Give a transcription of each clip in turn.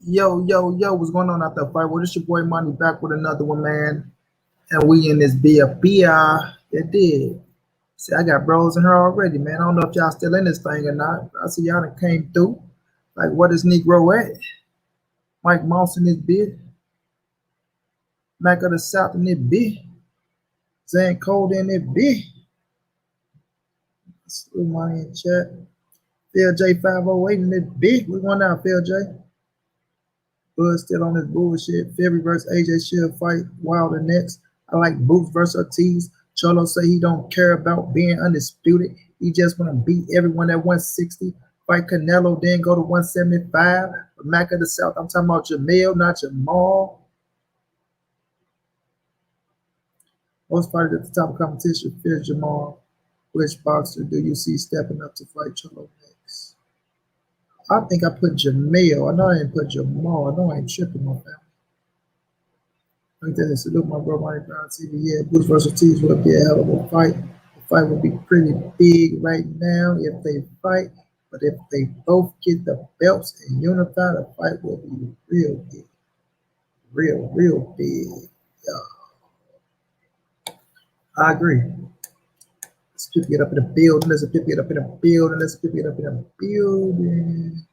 Yo, what's going on out there, fight? Well, this your boy Money back with another one, man. And we in this beer. It did. See, I got bros in here already, man. I don't know if y'all still in this thing or not. I see y'all that came through. Like, what is Negro at? Mike Moss in this beer. Mac of the South in this beer. Zan Cold in this beer. Slew Money in chat. Phil J 508 in this beer. We going down, Phil J. Bud still on this bullshit. Fury versus AJ should fight Wilder next. I like Boots versus Ortiz. Charlo say he don't care about being undisputed. He just want to beat everyone at 160. Fight Canelo, then go to 175. But Mac of the South, I'm talking about Jermell, not Jermall. Most fighters at the top of competition fear Jermall. Which boxer do you see stepping up to fight Charlo next? I think I put Jermell. I know I didn't put Jermall. I know I ain't tripping on that. Like that, salute my bro, Money Brown TV. Yeah, Boots versus Ortiz would be a hell of a fight. The fight would be pretty big right now if they fight. But if they both get the belts and unify, the fight will be real big. Real big. Yeah. I agree. Let's get up in the building. Let's get up in the building. Let's get up in the building.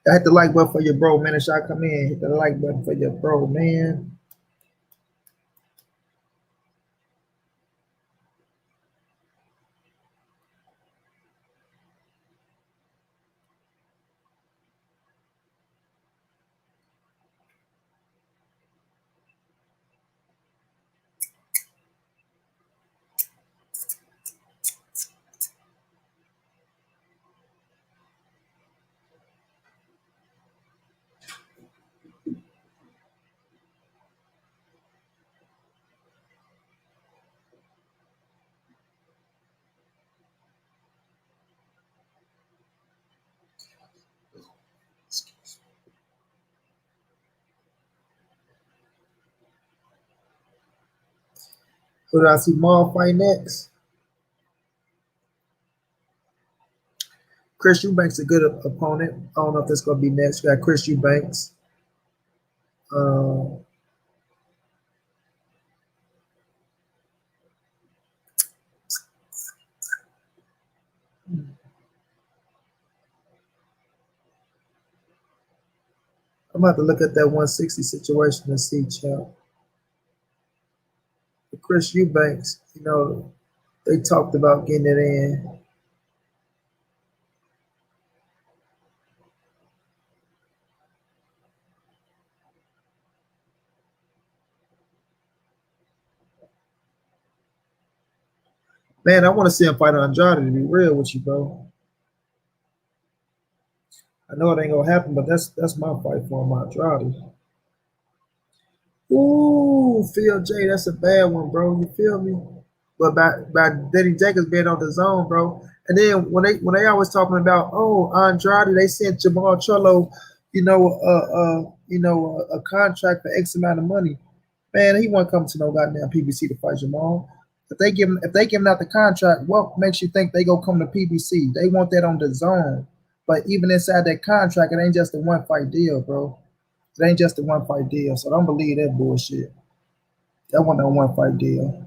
Hit the like button for your bro, man. If y'all come in, hit the like button for your bro, man. Who do I see Maul fight next? Chris Eubanks a good opponent. I don't know if that's going to be next. We got Chris Eubanks. I'm about to look at that 160 situation and see, champ. Chris Eubanks, you know, they talked about getting it in. Man, I want to see him fight Andrade, to be real with you, bro. I know it ain't gonna happen, but that's my fight for him, Andrade. Ooh, Phil J, that's a bad one, bro. You feel me? But by Denny Jacobs being on the zone, bro. And then when they always talking about Andrade, they sent Jamal Charlo, a contract for X amount of money. Man, he won't come to no goddamn PBC to fight Jamal. If they give him out the contract, what makes you think they go come to PBC? They want that on the zone. But even inside that contract, it ain't just a one fight deal, bro. It ain't just a one fight deal. So don't believe that bullshit. That wasn't a one fight deal.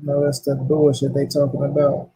No, that's the bullshit they talking about.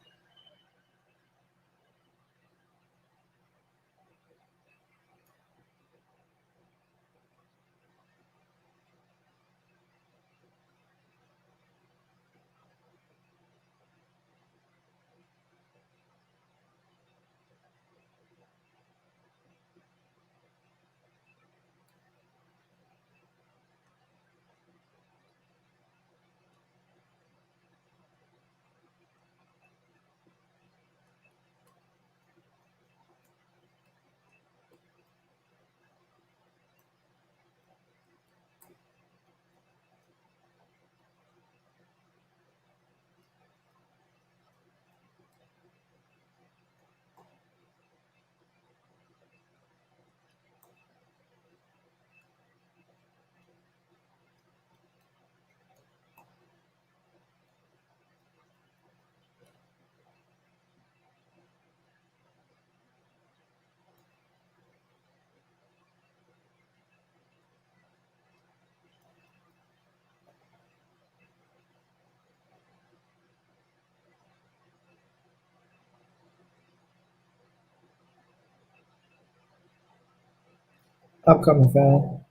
Upcoming fan.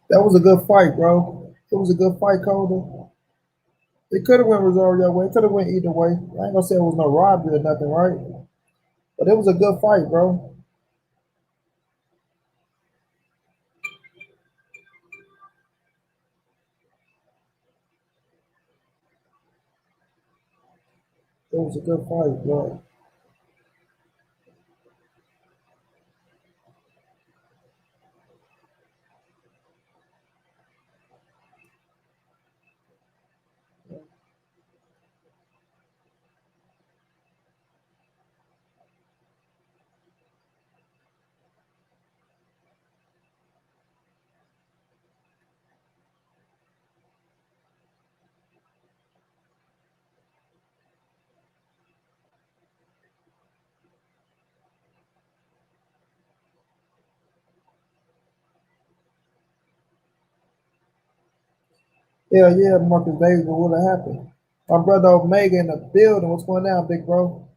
That was a good fight, bro. It was a good fight, Coda. It could have went Rosario way. It could have went either way. I ain't gonna say it was no robbery or nothing, right? But it was a good fight, bro. It was a good fight, bro. Yeah, yeah, Marcus Davis, what would have happened? My brother Omega in the building. What's going on, big bro?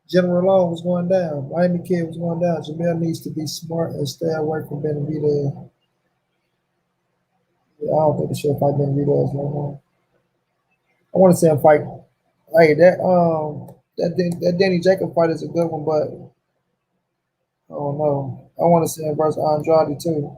General Long was going down. Miami Kid was going down. Jermell needs to be smart and stay away from Benavidez. Yeah, I don't think the should fight Benavidez no more. I want to see him fight. Hey, that Danny Jacob fight is a good one, but I don't know. I want to see him versus Andrade too.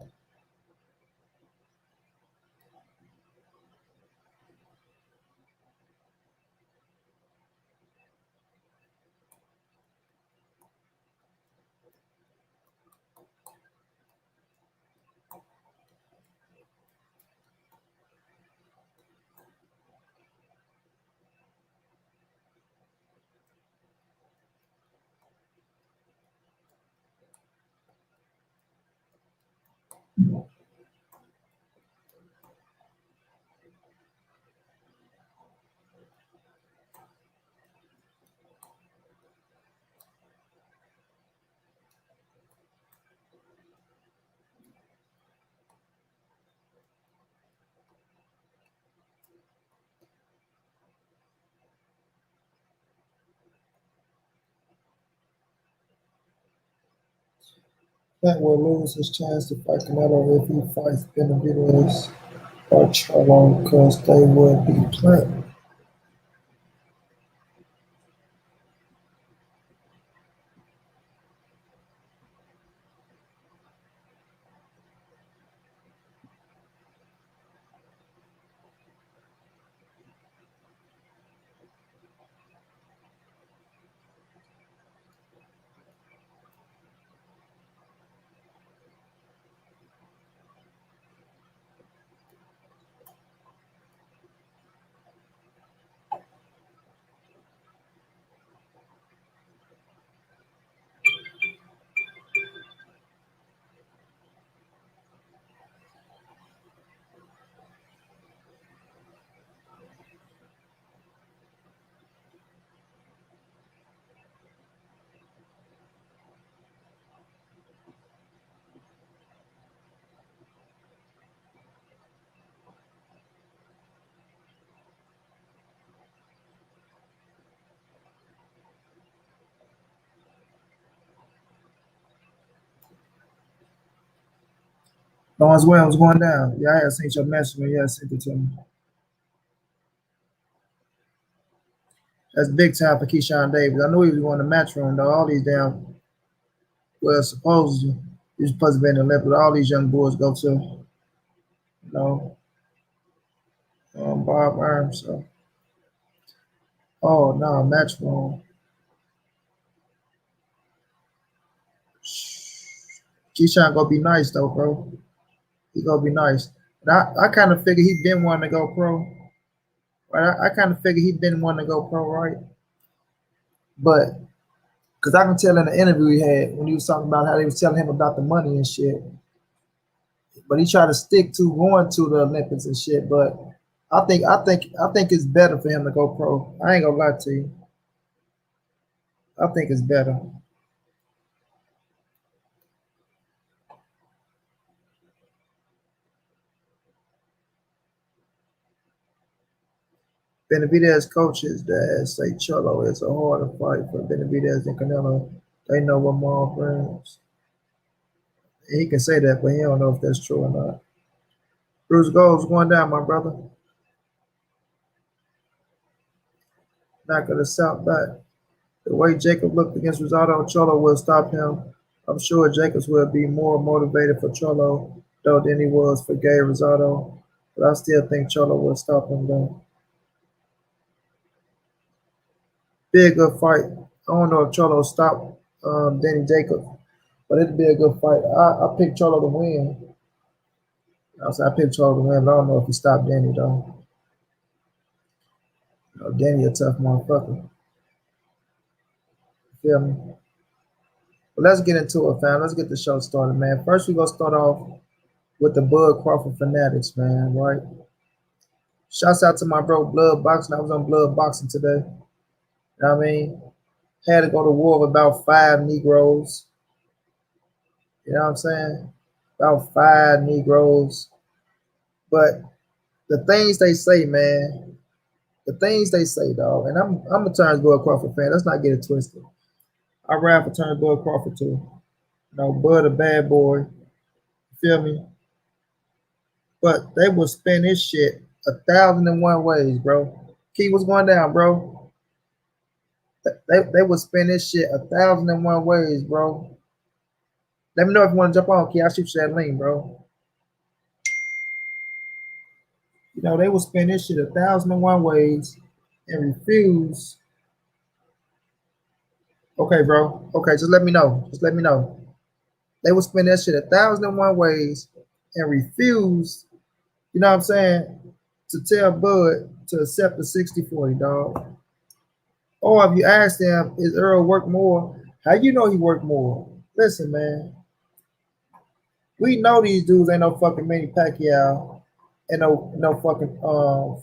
That will lose his chance to fight Canelo if he fights Benavidez or Charlo because they would be playing. Lawrence Williams going down. Yeah, I had seen your message when you had sent it to me. That's big time for Keyshawn Davis. I knew he was going to match room though. All these damn, well, supposedly he was supposed to be in the left, but all these young boys go to, know, Bob Arms. So, oh no, match room. Keyshawn gonna be nice though, bro. He gonna be nice. But I kind of figured he been wanting to go pro. Right? I kind of figured he been wanting to go pro, right? But because I can tell in the interview he had when he was talking about how they was telling him about the money and shit. But he tried to stick to going to the Olympics and shit. But I think it's better for him to go pro. I ain't gonna lie to you. I think it's better. Benavidez coaches that say Charlo is a harder fight for Benavidez than Canelo. They know what more brings. He can say that, but he don't know if that's true or not. Bruce Gold's going down, my brother. Not gonna south back. The way Jacob looked against Rosado, Charlo will stop him. I'm sure Jacobs will be more motivated for Charlo, though, than he was for Gay Rosado. But I still think Charlo will stop him, though. Be a good fight. I don't know if Charlo stopped Danny Jacobs, but it'd be a good fight. I picked Charlo to win. I picked Charlo to win, but I don't know if he stopped Danny, though. Danny a tough motherfucker. You feel me? But let's get into it, fam. Let's get the show started, man. First, we're going to start off with the Bud Crawford Fanatics, man, right? Shouts out to my bro Blood Boxing. I was on Blood Boxing today. You know what I mean? Had to go to war with about 5 Negroes. You know what I'm saying? About 5 Negroes. But the things they say, man, the things they say, dog, and I'm a Terrence Bud Crawford fan. Let's not get it twisted. I ran for Terrence Bud Crawford too. You know, Bud a bad boy. You feel me? But they will spin this shit 1,001 ways, bro. Key, what's going down, bro? They will spin this shit 1,001 ways, bro. Let me know if you want to jump on, Key. I'll shoot you that link, bro. You know, they will spin this shit 1,001 ways and refuse. Okay, bro. Okay, just let me know. Just let me know. They will spin that shit 1,001 ways and refuse, you know what I'm saying, to tell Bud to accept the 60-40, dog. Or if you ask them, is Earl work more? How you know he worked more? Listen, man. We know these dudes ain't no fucking Manny Pacquiao and no fucking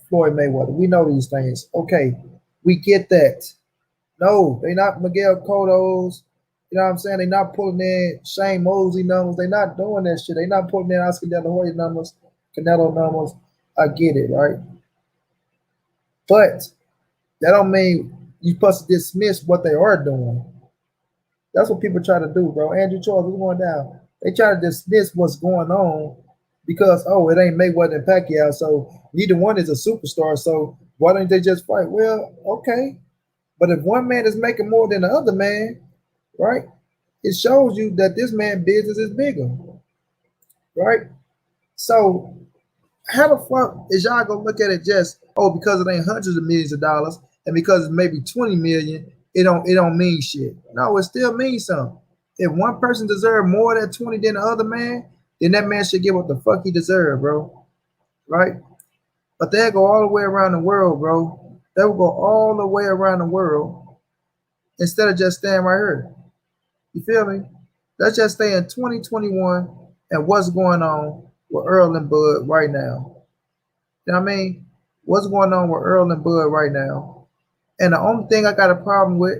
Floyd Mayweather. We know these things. Okay, we get that. No, they not Miguel Cotto's. You know what I'm saying? They not pulling in Shane Mosley numbers. They not doing that shit. They not pulling in Oscar De La Hoya numbers, Canelo numbers. I get it, right? But that don't mean you supposed to dismiss what they are doing. That's what people try to do, bro. Andrew Charles, what's going down? They try to dismiss what's going on because oh, it ain't Mayweather and Pacquiao, so neither one is a superstar. So why don't they just fight? Well, okay, but if one man is making more than the other man, right? It shows you that this man business is bigger, right? So how the fuck is y'all gonna look at it just oh because it ain't hundreds of millions of dollars and because it's maybe 20 million, it don't mean shit. No, it still means something. If one person deserves more than 20 than the other man, then that man should get what the fuck he deserves, bro. Right? But they go all the way around the world, bro. They will go all the way around the world instead of just staying right here. You feel me? Let's just stay in 2021 and what's going on with Earl and Bud right now. You know what I mean? What's going on with Earl and Bud right now? And the only thing I got a problem with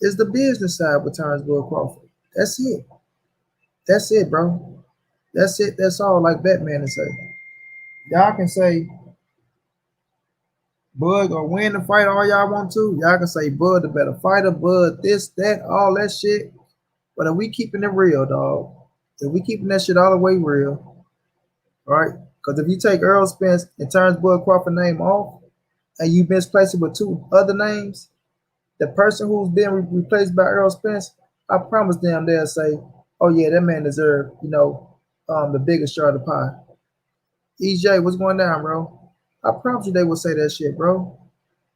is the business side with Terrence Bud Crawford. That's it. That's it, bro. That's it. That's all like Batman to say. Y'all can say Bud gonna win the fight all y'all want to. Y'all can say Bud the better fighter, Bud this, that, all that shit. But if we keeping it real, dog, if we keeping that shit all the way real, right? Because if you take Earl Spence and Terrence Bud Crawford name off, and you misplace it with two other names, the person who's being replaced by Earl Spence, I promise them they'll say, "Oh yeah, that man deserved, the biggest share of the pie." EJ, what's going down, bro? I promise you they will say that shit, bro.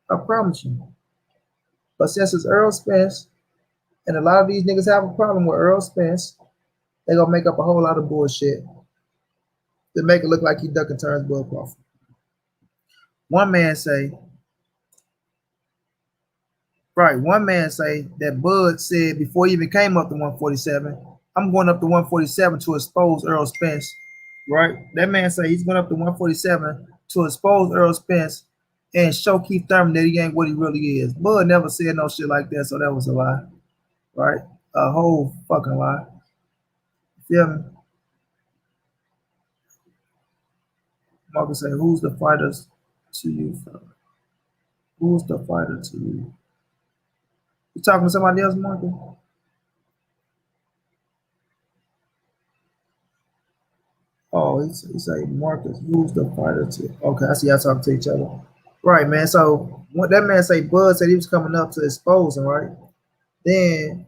I promise you. But since it's Earl Spence, and a lot of these niggas have a problem with Earl Spence, they gonna make up a whole lot of bullshit to make it look like he ducking turns Bud Crawford. One man say, right, one man say that Bud said before he even came up to 147, I'm going up to 147 to expose Earl Spence. Right? That man say he's going up to 147 to expose Earl Spence and show Keith Thurman that he ain't what he really is. Bud never said no shit like that, so that was a lie. Right? A whole fucking lie. You feel me? Marcus say, who's the fighters to you, fella? Who's the fighter to you? You talking to somebody else, Marcus? Oh, he say Marcus, who's the fighter to? Okay, I see y'all talking to each other. Right, man. So what that man say, Bud said he was coming up to expose him, right? Then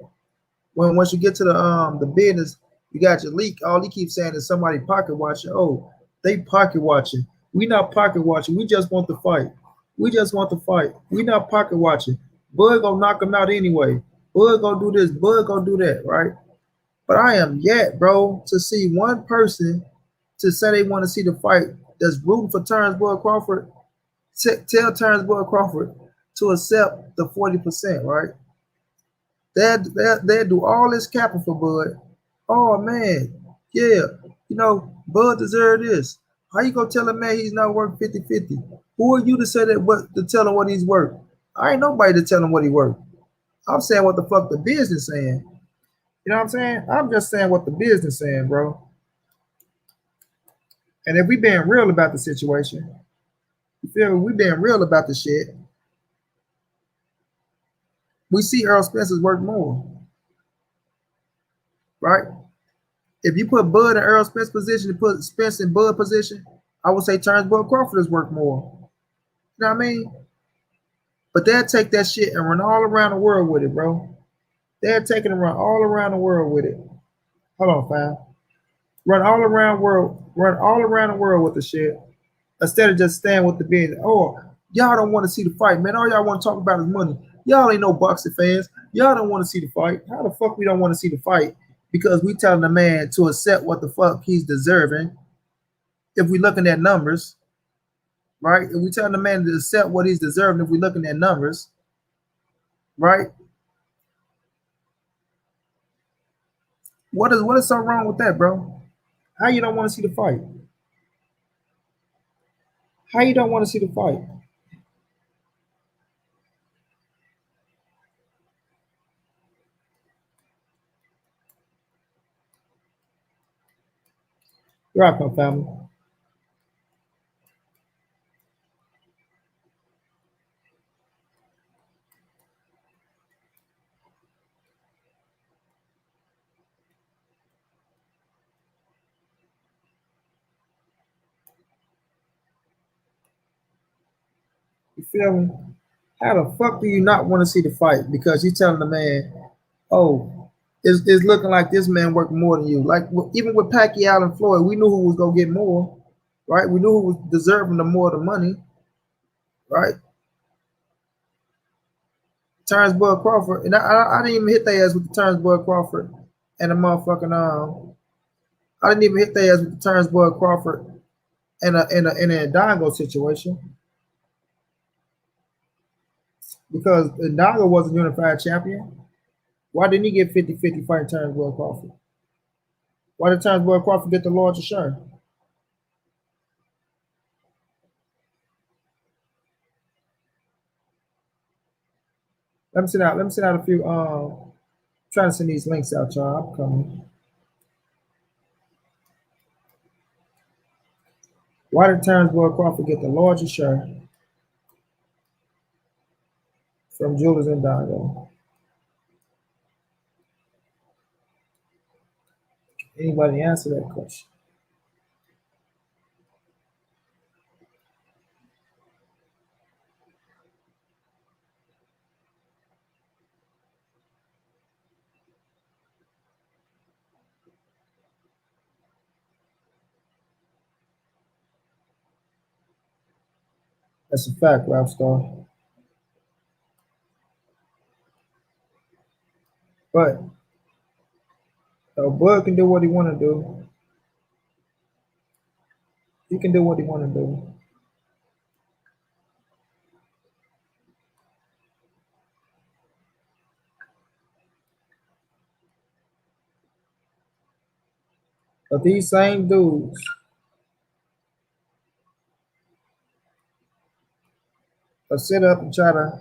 when once you get to the business, you got your leak. All he keeps saying is somebody pocket watching. Oh, they pocket watching. We not pocket watching. We just want to fight. We just want to fight. We not pocket watching. Bud gonna knock him out anyway. Bud gonna do this. Bud gonna do that, right? But I am yet, bro, to see one person to say they want to see the fight that's rooting for Terrence Bud Crawford. Tell Terrence Bud Crawford to accept the 40%, right? They do all this capping for Bud. Oh man, yeah, Bud deserve this. How you gonna tell a man he's not worth 50-50? Who are you to say that what to tell him what he's worth? I ain't nobody to tell him what he's worth. I'm saying what the fuck the business saying. You know what I'm saying? I'm just saying what the business saying, bro. And if we being real about the situation, you feel me? We being real about the shit. We see Earl Spencer's worth more, right? If you put Bud in Earl Spence position and put Spence in Bud position, I would say Terrence Bud Crawford is worth more. You know what I mean? But they'll take that shit and run all around the world with it, bro. They're taking it run all around the world with it. Hold on, fam. Run all around the world with the shit. Instead of just staying with the business. Oh, y'all don't want to see the fight, man. All y'all want to talk about is money. Y'all ain't no boxing fans. Y'all don't want to see the fight. How the fuck we don't want to see the fight? Because we telling the man to accept what the fuck he's deserving. If we looking at numbers, right? If we telling the man to accept what he's deserving, if we looking at numbers, right? What is so wrong with that, bro? How you don't want to see the fight? How you don't want to see the fight? Right, my family. feel me? How the fuck do you not want to see the fight? Because you telling the man, oh, it's looking like this man worked more than you. Like even with Pacquiao and Floyd, we knew who was gonna get more, right? We knew who was deserving the more of the money, right? Terrence Bud Crawford, and I didn't even hit their ass with the Terrence Bud Crawford and the motherfucking I didn't even hit their ass with the Terrence Bud Crawford and a Dongo situation because Dongo was a unified champion. Why didn't he get 50-50 fighting Terrence Bud Crawford? Why did Terrence Bud Crawford get the larger share? Let me send out a few trying to send these links out, y'all. I'm coming. Why did Terrence Bud Crawford get the larger share from Julius and Dongo? Anybody answer that question? That's a fact, rap star. But Bud can do what he want to do. He can do what he want to do. But these same dudes will sit up and try to,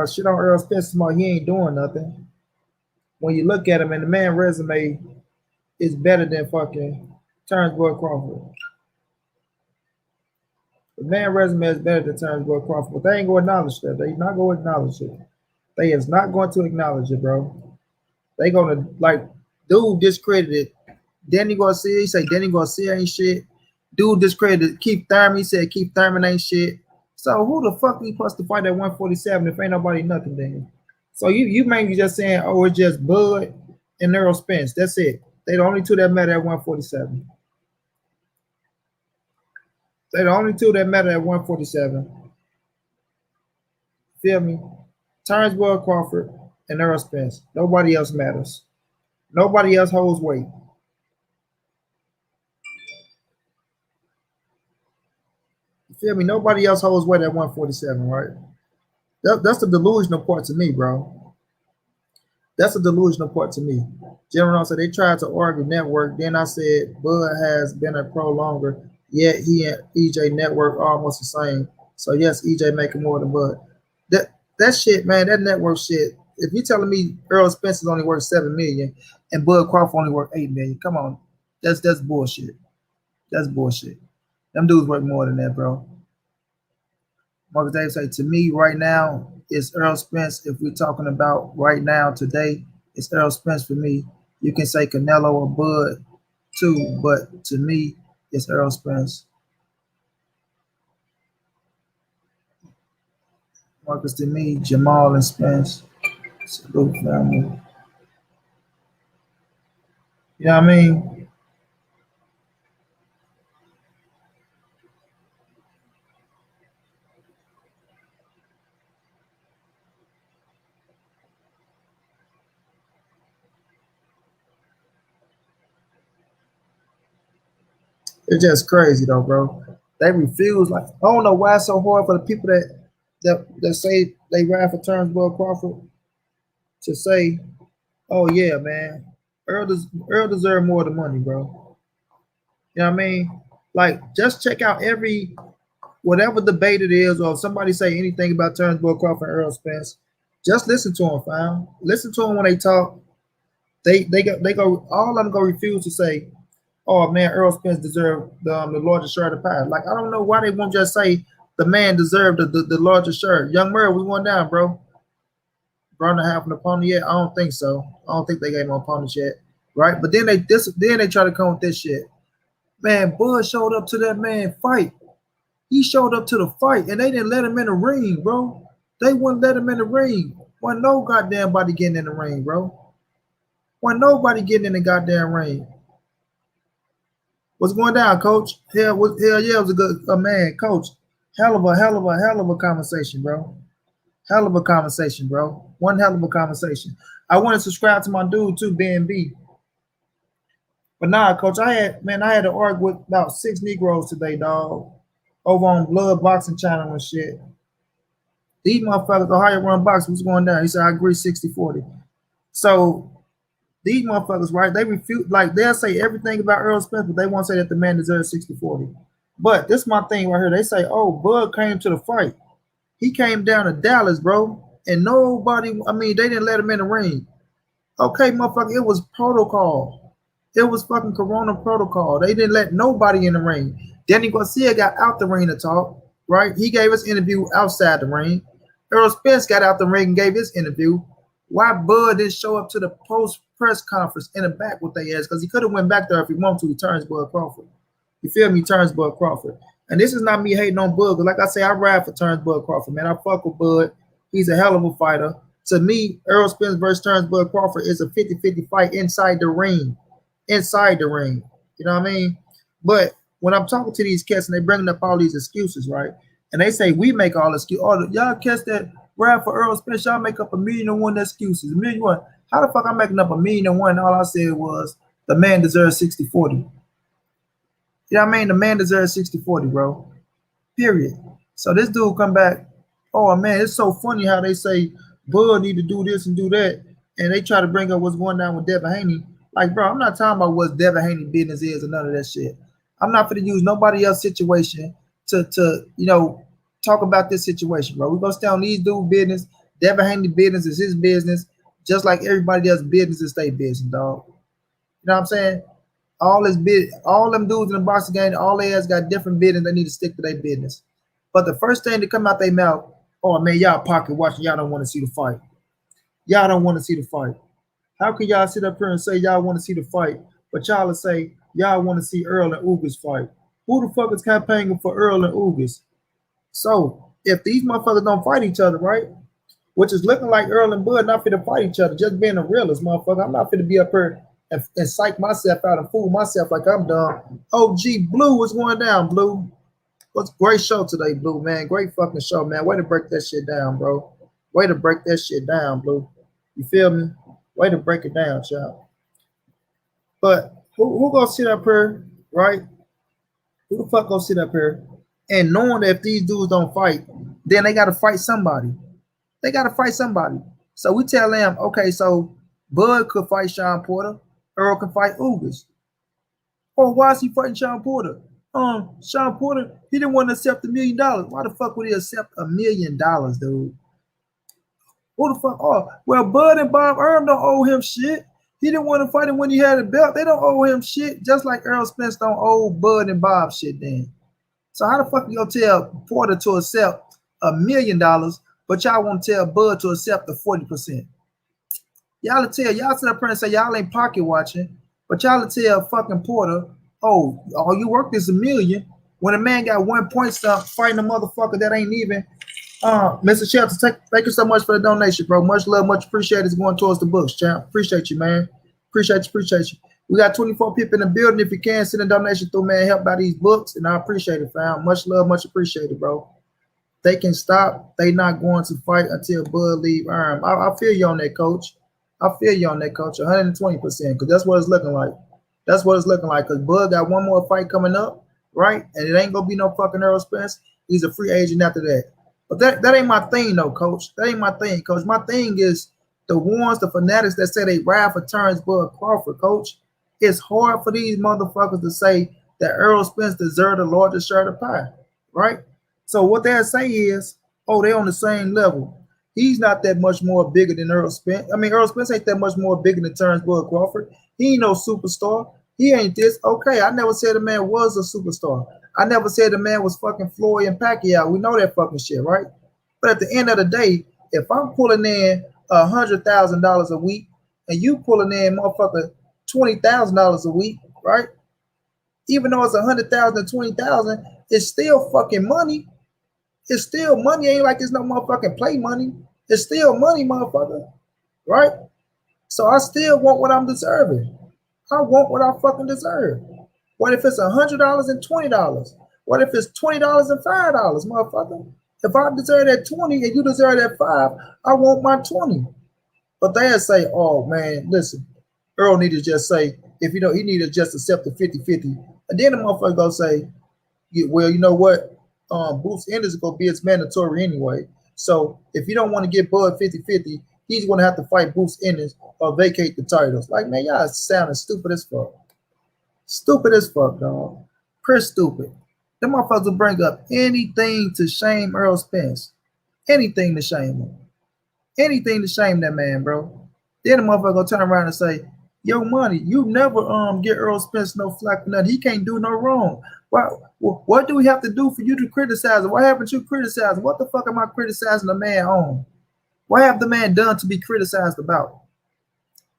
shit on Earl Spence tomorrow. He ain't doing nothing. When you look at him, and the man resume is better than fucking Terrence Bud Crawford. The man resume is better than Terrence Bud Crawford, but they ain't going to acknowledge that. They not going to acknowledge it. They is not going to acknowledge it, bro. They going to, like, dude discredited Danny Garcia. He say Danny Garcia ain't shit. Dude discredited Keith Thurman. He said Keith Thurman ain't shit. So who the fuck we supposed to fight at 147 if ain't nobody nothing then? So you mainly just saying, oh, it's just Bud and Errol Spence. That's it. They the only two that matter at 147. They the only two that matter at 147. Feel me? Terrence Bud Crawford and Errol Spence. Nobody else matters. Nobody else holds weight. You feel me? Nobody else holds weight at 147, right? That's the delusional part to me, bro. That's a delusional part to me. Jermell said they tried to argue network. Then I said Bud has been a pro longer, yet he and EJ network almost the same. So yes, EJ making more than Bud. That shit, man, that network shit. If you're telling me Earl Spence is only worth $7 million and Bud Crawford only worth $8 million, come on, that's bullshit. That's bullshit. Them dudes worth more than that, bro. Marcus Davis say, to me right now, it's Earl Spence. If we're talking about right now, today, it's Earl Spence for me. You can say Canelo or Bud too, but to me, it's Earl Spence. Marcus, to me, Jermell and Spence. Salute family. You know what I mean? It's just crazy though, bro. They refuse. Like, I don't know why it's so hard for the people that say they ride for Terrence Bud Crawford to say, oh yeah, man, Earl deserve more of the money, bro. You know what I mean? Like, just check out whatever debate it is, or if somebody say anything about Terrence Bud Crawford and Earl Spence, just listen to them, fam. Listen to them when they talk. They go all of them go refuse to say, oh man, Earl Spence deserved the largest share of the pie. Like, I don't know why they won't just say the man deserved the largest share. Young Murray, we won down, bro. Brown to have an opponent yet? I don't think so. I don't think they gave him opponents yet, right? But then they try to come with this shit. Man, Bud showed up to that man fight. He showed up to the fight, and they didn't let him in the ring, bro. They wouldn't let him in the ring. Wasn't no goddamn body getting in the ring, bro. Wasn't nobody getting in the goddamn ring. What's going down, coach? Hell yeah, it was a good man, coach. Hell of a conversation, bro. Hell of a conversation, bro. One hell of a conversation. I want to subscribe to my dude too, BNB. But nah, coach, I had to argue with about 6 Negroes today, dog. Over on Blood Boxing Channel and shit. These motherfuckers, Ohio Run Box, what's going down? He said, I agree 60-40. So these motherfuckers, right, they refute, like they'll say everything about Earl Spence, but they won't say that the man deserves 60-40. But this is my thing right here. They say, oh, Bud came to the fight. He came down to Dallas, bro. And nobody, I mean, they didn't let him in the ring. Okay, motherfucker, it was protocol. It was fucking Corona protocol. They didn't let nobody in the ring. Danny Garcia got out the ring to talk, right? He gave his interview outside the ring. Earl Spence got out the ring and gave his interview. Why Bud didn't show up to the post-press conference in the back with their ass? Because he could have went back there if he wanted to. He turns Bud Crawford. You feel me? He turns Bud Crawford. And this is not me hating on Bud. Like I say, I ride for turns Bud Crawford, man. I fuck with Bud. He's a hell of a fighter. To me, Earl Spence versus turns Bud Crawford is a 50-50 fight inside the ring. Inside the ring. You know what I mean? But when I'm talking to these cats and they bringing up all these excuses, right? And they say we make all excuses. Oh, y'all cats that rap for Earl Spence, y'all make up 1,000,001 excuses. 1,000,001. How the fuck I'm making up 1,000,001? All I said was the man deserves 60-40. You know what I mean? The man deserves 60-40, bro. Period. So this dude come back. Oh man, it's so funny how they say Bud need to do this and do that, and they try to bring up what's going down with Devin Haney. Like, bro, I'm not talking about what Devin Haney business is or none of that shit. I'm not going to use nobody else's situation to talk about this situation, bro. We're going to stay on these dudes' business. Devin Haney business is his business, just like everybody else's business is their business, dog. You know what I'm saying? All them dudes in the boxing game, all they has got different business. They need to stick to their business. But the first thing to come out their mouth, oh man, y'all pocket watching, y'all don't want to see the fight. Y'all don't want to see the fight. How can y'all sit up here and say y'all want to see the fight, but y'all will say y'all want to see Earl and Ugas fight? Who the fuck is campaigning for Earl and Ugas? So if these motherfuckers don't fight each other, right? Which is looking like Earl and Bud not fit to fight each other, just being a realist, motherfucker. I'm not fit to be up here and psych myself out and fool myself like I'm dumb. OG Blue, what's going down, Blue? What's great show today, Blue, man. Great fucking show, man. Way to break that shit down, bro. Way to break that shit down, Blue. You feel me? Way to break it down, child. But who gonna sit up here, right? Who the fuck gonna sit up here and knowing that if these dudes don't fight, then they gotta fight somebody. They gotta fight somebody. So we tell them, okay, so Bud could fight Sean Porter, Earl can fight Ugas. Oh, why is he fighting Sean Porter? Sean Porter, he didn't want to accept $1 million. Why the fuck would he accept $1 million, dude? Who the fuck? Oh, well, Bud and Bob Earl don't owe him shit. He didn't want to fight him when he had a belt. They don't owe him shit, just like Earl Spence don't owe Bud and Bob shit then. So how the fuck you gonna tell Porter to accept $1 million, but y'all want to tell Bud to accept the 40%? Y'all sit up here and say y'all ain't pocket watching, but y'all tell fucking Porter, oh, all you work is $1 million. When a man got 1 point stuff fighting a motherfucker that ain't even. Mr. Shelton, thank you so much for the donation, bro. Much love, much appreciated. It's going towards the books, champ. Appreciate you, man. Appreciate you. We got 24 people in the building. If you can, send a donation through, man. Help by these books, and I appreciate it, fam. Much love, much appreciated, bro. They can stop. They not going to fight until Bud leave. I feel you on that, coach. I feel you on that, coach. 120%, because that's what it's looking like. That's what it's looking like, because Bud got one more fight coming up, right? And it ain't going to be no fucking Earl Spence. He's a free agent after that. But that ain't my thing, though, coach. That ain't my thing, coach. My thing is the ones, the fanatics that say they ride for turns Bud Crawford, coach. It's hard for these motherfuckers to say that Earl Spence deserved the largest share of pie, right? So what they'll say is, oh, they're on the same level. He's not that much more bigger than Earl Spence. I mean, Earl Spence ain't that much more bigger than Terrence Bud Crawford. He ain't no superstar. He ain't this. Okay, I never said the man was a superstar. I never said the man was fucking Floyd and Pacquiao. We know that fucking shit, right? But at the end of the day, if I'm pulling in $100,000 a week and you pulling in motherfucker $20,000 a week, right? Even though it's 100,000 to 20,000, it's still fucking money. It's still money. Ain't like it's no motherfucking play money. It's still money, motherfucker. Right? So I still want what I'm deserving. I want what I fucking deserve. What if it's $100 and $20? What if it's $20 and $5, motherfucker? If I deserve that 20 and you deserve that 5, I want my 20. But they'll say, oh man, listen, Earl need to just say, if you know, he need to just accept the 50-50. And then the motherfucker gonna say, well, you know what? Boots Enders is gonna be its mandatory anyway. So if you don't want to get Bud 50-50, he's gonna have to fight Boots Enders or vacate the titles. Like, man, y'all sounding stupid as fuck. Stupid as fuck, dog. Chris stupid. Them motherfuckers will bring up anything to shame Earl Spence. Anything to shame him. Anything to shame that man, bro. Then the motherfucker gonna turn around and say, yo, money, you never get Earl Spence no flack for nothing. He can't do no wrong. What do we have to do for you to criticize him? What happened you criticize him? What the fuck am I criticizing the man on? What have the man done to be criticized about?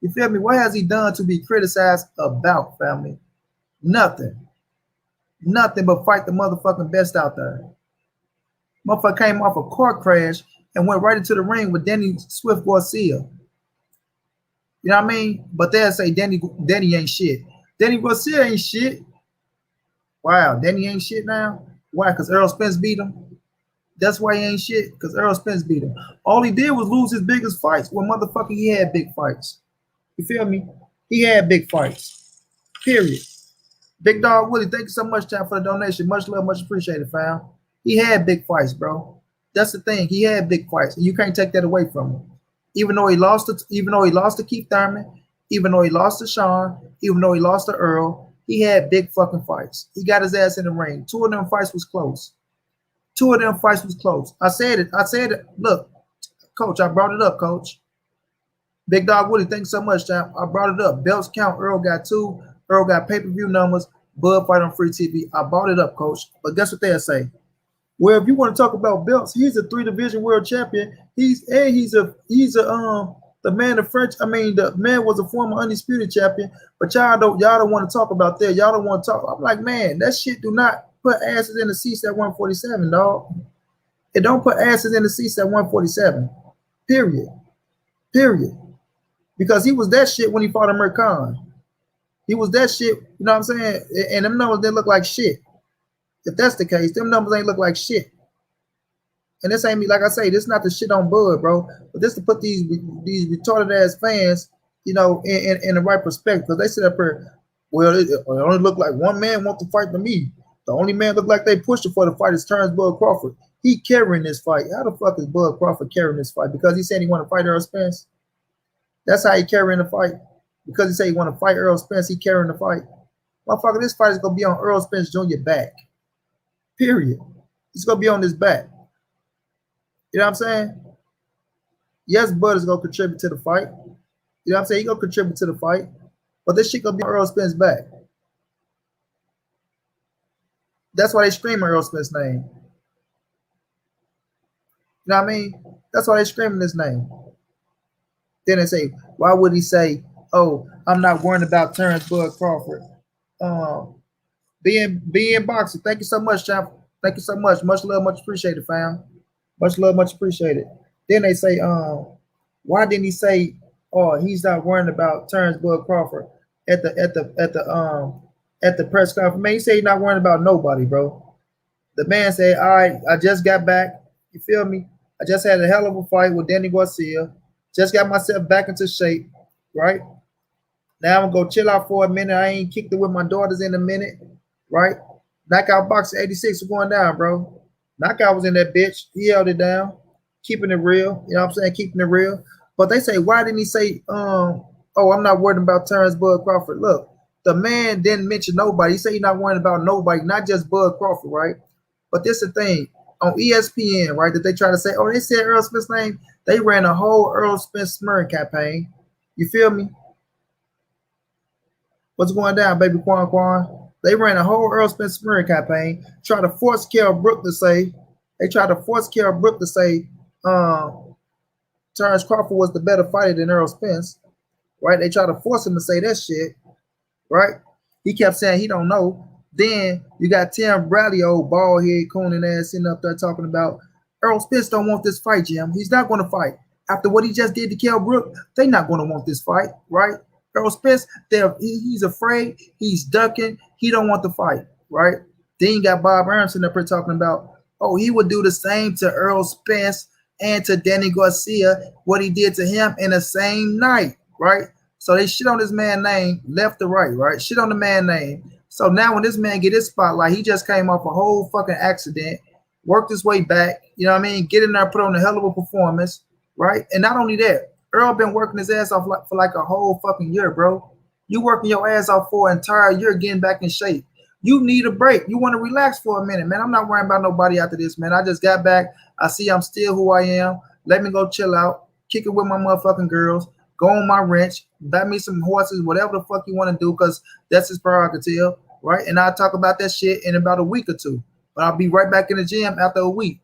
You feel me? What has he done to be criticized about, family? Nothing. Nothing but fight the motherfucking best out there. Motherfucker came off a car crash and went right into the ring with Danny Swift Garcia. You know what I mean? But they'll say Danny ain't shit. Danny Garcia ain't shit. Wow, Danny ain't shit now? Why? Because Earl Spence beat him? That's why he ain't shit, because Earl Spence beat him. All he did was lose his biggest fights. Well, motherfucker, he had big fights. You feel me? He had big fights. Period. Big Dog Woody, thank you so much, Chad, for the donation. Much love, much appreciated, fam. He had big fights, bro. That's the thing. He had big fights, and you can't take that away from him. Even though he lost to Keith Thurman, even though he lost to Sean, even though he lost to Earl, he had big fucking fights. He got his ass in the ring. 2 of them fights was close. 2 of them fights was close. I said it. Look, Coach, I brought it up, Coach. Big Dog Woody, thanks so much, champ. I brought it up. Belts count. Earl got 2. Earl got pay-per-view numbers. Bud fight on free TV. I brought it up, Coach. But guess what they'll say? Well, if you want to talk about belts, he's a 3-division world champion. The man of French. I mean, the man was a former undisputed champion. But y'all don't want to talk about that. Y'all don't want to talk. I'm like, man, that shit do not put asses in the seats at 147, dog. It don't put asses in the seats at 147. Period. Because he was that shit when he fought Amir Khan. He was that shit, you know what I'm saying? And them numbers didn't look like shit. If that's the case, them numbers ain't look like shit. And this ain't me, like I say, this is not the shit on Bud, bro. But this to put these retarded ass fans, you know, in the right perspective. Because they sit up here, well, it only look like one man want to fight for me. The only man look like they pushed him for the fight is Bud Crawford. He carrying this fight. How the fuck is Bud Crawford carrying this fight? Because he said he want to fight Earl Spence? That's how he carrying the fight. Because he said he want to fight Earl Spence, he carrying the fight. Motherfucker, this fight is going to be on Earl Spence Jr. back. Period. It's going to be on his back. You know what I'm saying? Yes, Bud is going to contribute to the fight. You know what I'm saying? He's going to contribute to the fight. But this shit going to be on Earl Spence's back. That's why they scream Earl Spence's name. You know what I mean? That's why they screaming his name. Then they say, why would he say, oh, I'm not worrying about Terrence Bud Crawford? Being boxer. Thank you so much, champ. Thank you so much. Much love, much appreciated, fam. Much love, much appreciated. Then they say, why didn't he say, oh, he's not worrying about Terrence Bud Crawford at the press conference? Man, he said he's not worrying about nobody, bro. The man said, all right, I just got back. You feel me? I just had a hell of a fight with Danny Garcia. Just got myself back into shape, right? Now I'm gonna go chill out for a minute. I ain't kicked it with my daughters in a minute, right? Knockout Boxer 86 was going down, bro. Knockout was in that bitch. He held it down, keeping it real. You know what I'm saying? Keeping it real. But they say, why didn't he say, oh, I'm not worried about Terrence Bud Crawford? Look, the man didn't mention nobody. He said he's not worried about nobody, not just Bud Crawford, right? But this is the thing. On ESPN, right, that they try to say, oh, they said Earl Spence's name. They ran a whole Earl Spence smearing campaign. You feel me? What's going down, baby Quan? They ran a whole Earl Spence smearing campaign. Try to force Kell Brook to say, Terrence Crawford was the better fighter than Earl Spence, right? They try to force him to say that shit, right? He kept saying he don't know. Then you got Tim Bradley, old bald head cooning ass, sitting up there talking about Earl Spence don't want this fight, Jim. He's not going to fight. After what he just did to Kell Brook, they're not going to want this fight, right? Earl Spence, he's afraid, he's ducking, he don't want the fight, right? Then you got Bob Arum up here talking about, oh, he would do the same to Earl Spence and to Danny Garcia, what he did to him in the same night, right? So they shit on this man's name left to right, right? Shit on the man's name. So now when this man get his spotlight, he just came off a whole fucking accident, worked his way back, you know what I mean? Get in there, put on a hell of a performance, right? And not only that, Earl been working his ass off for like a whole fucking year, bro. You working your ass off for an entire year getting back in shape. You need a break. You want to relax for a minute, man. I'm not worrying about nobody after this, man. I just got back. I see I'm still who I am. Let me go chill out, kick it with my motherfucking girls, go on my ranch, buy me some horses, whatever the fuck you want to do, because that's his prerogative, right? And I'll talk about that shit in about a week or two. But I'll be right back in the gym after a week.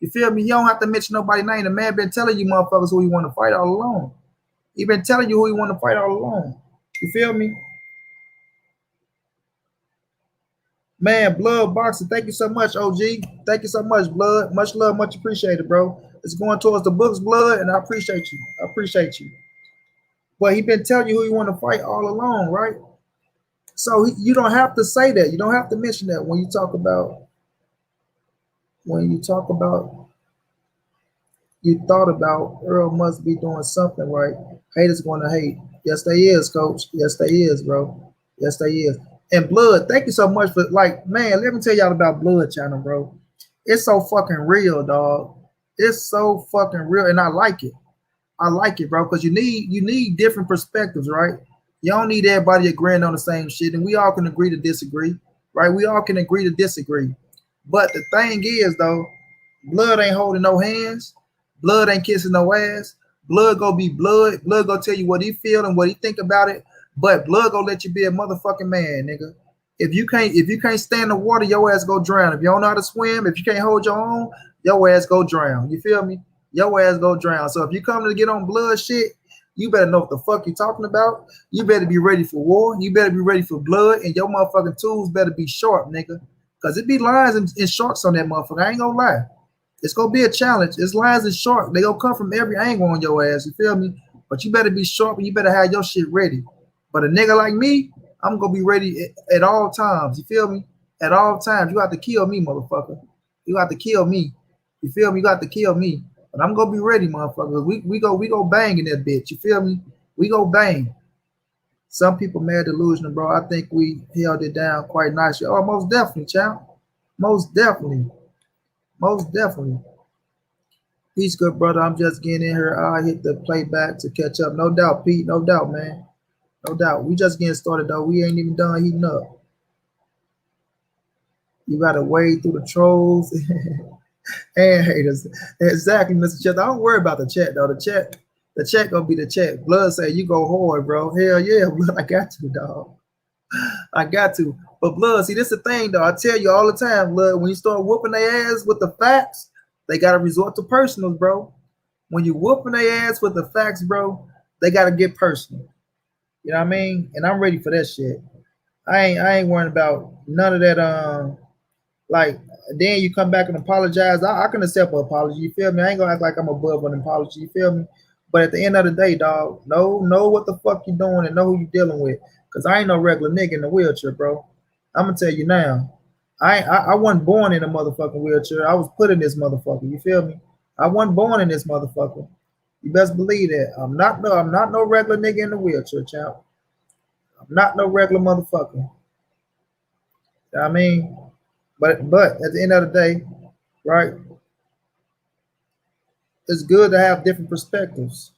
You feel me? You don't have to mention nobody's name. The man been telling you motherfuckers who he want to fight all along. He been telling you who he want to fight all along. You feel me? Man, Blood Boxing, thank you so much, OG. Thank you so much, Blood. Much love, much appreciated, bro. It's going towards the books, Blood, and I appreciate you. I appreciate you. But he been telling you who you want to fight all along, right? So you don't have to say that. You don't have to mention that when you talk about you thought about Earl must be doing something right. Haters going to hate. Yes, they is, coach. Yes, they is, bro. Yes, they is. And Blood, thank you so much for, like, man, let me tell y'all about Blood channel, bro. It's so fucking real, dog. It's so fucking real, and I like it. I like it, bro, because you need different perspectives, right? You don't need everybody agreeing on the same shit, and we all can agree to disagree, right? We all can agree to disagree. But the thing is, though, Blood ain't holding no hands. Blood ain't kissing no ass. Blood gonna be blood. Blood gonna tell you what he feel and what he think about it. But Blood gonna let you be a motherfucking man, nigga. If you can't stand the water, your ass go drown. If you don't know how to swim, if you can't hold your own, your ass go drown. You feel me? Your ass go drown. So if you come to get on Blood shit, you better know what the fuck you talking about. You better be ready for war. You better be ready for blood, and your motherfucking tools better be sharp, nigga. Cause it be lines and sharks on that motherfucker. I ain't gonna lie. It's gonna be a challenge. It's lines and sharks. They gonna come from every angle on your ass. You feel me? But you better be sharp and you better have your shit ready. But a nigga like me, I'm gonna be ready at all times. You feel me? At all times. You have to kill me, motherfucker. You have to kill me. You feel me? You got to kill me. But I'm gonna be ready, motherfucker. We go bang in that bitch. You feel me? We go bang. Some people mad delusional, bro. I think we held it down quite nicely. Oh, most definitely, champ. Most definitely. Most definitely. Peace, good brother. I'm just getting in here. I hit the playback to catch up. No doubt, Pete. No doubt, man. No doubt. We just getting started, though. We ain't even done heating up. You got to wade through the trolls and haters. Exactly, Mr. Chet. I don't worry about the chat, though. The chat gonna be the chat. Blood say you go hard, bro. Hell yeah, Blood. I got to, dog. I got to. But Blood, see, this is the thing, though. I tell you all the time, Blood, when you start whooping their ass with the facts, they got to resort to personals, bro. When you whooping their ass with the facts, bro, they got to get personal. You know what I mean? And I'm ready for that shit. I ain't worrying about none of that. Like, then you come back and apologize. I can accept an apology. You feel me? I ain't gonna act like I'm above an apology. You feel me? But at the end of the day, dog, know what the fuck you doing and know who you dealing with. Cause I ain't no regular nigga in the wheelchair, bro. I'm gonna tell you now. I wasn't born in a motherfucking wheelchair. I was put in this motherfucker. You feel me? I wasn't born in this motherfucker. You best believe that. I'm not no regular nigga in the wheelchair, champ. I'm not no regular motherfucker. You know what I mean? But at the end of the day, right? It's good to have different perspectives.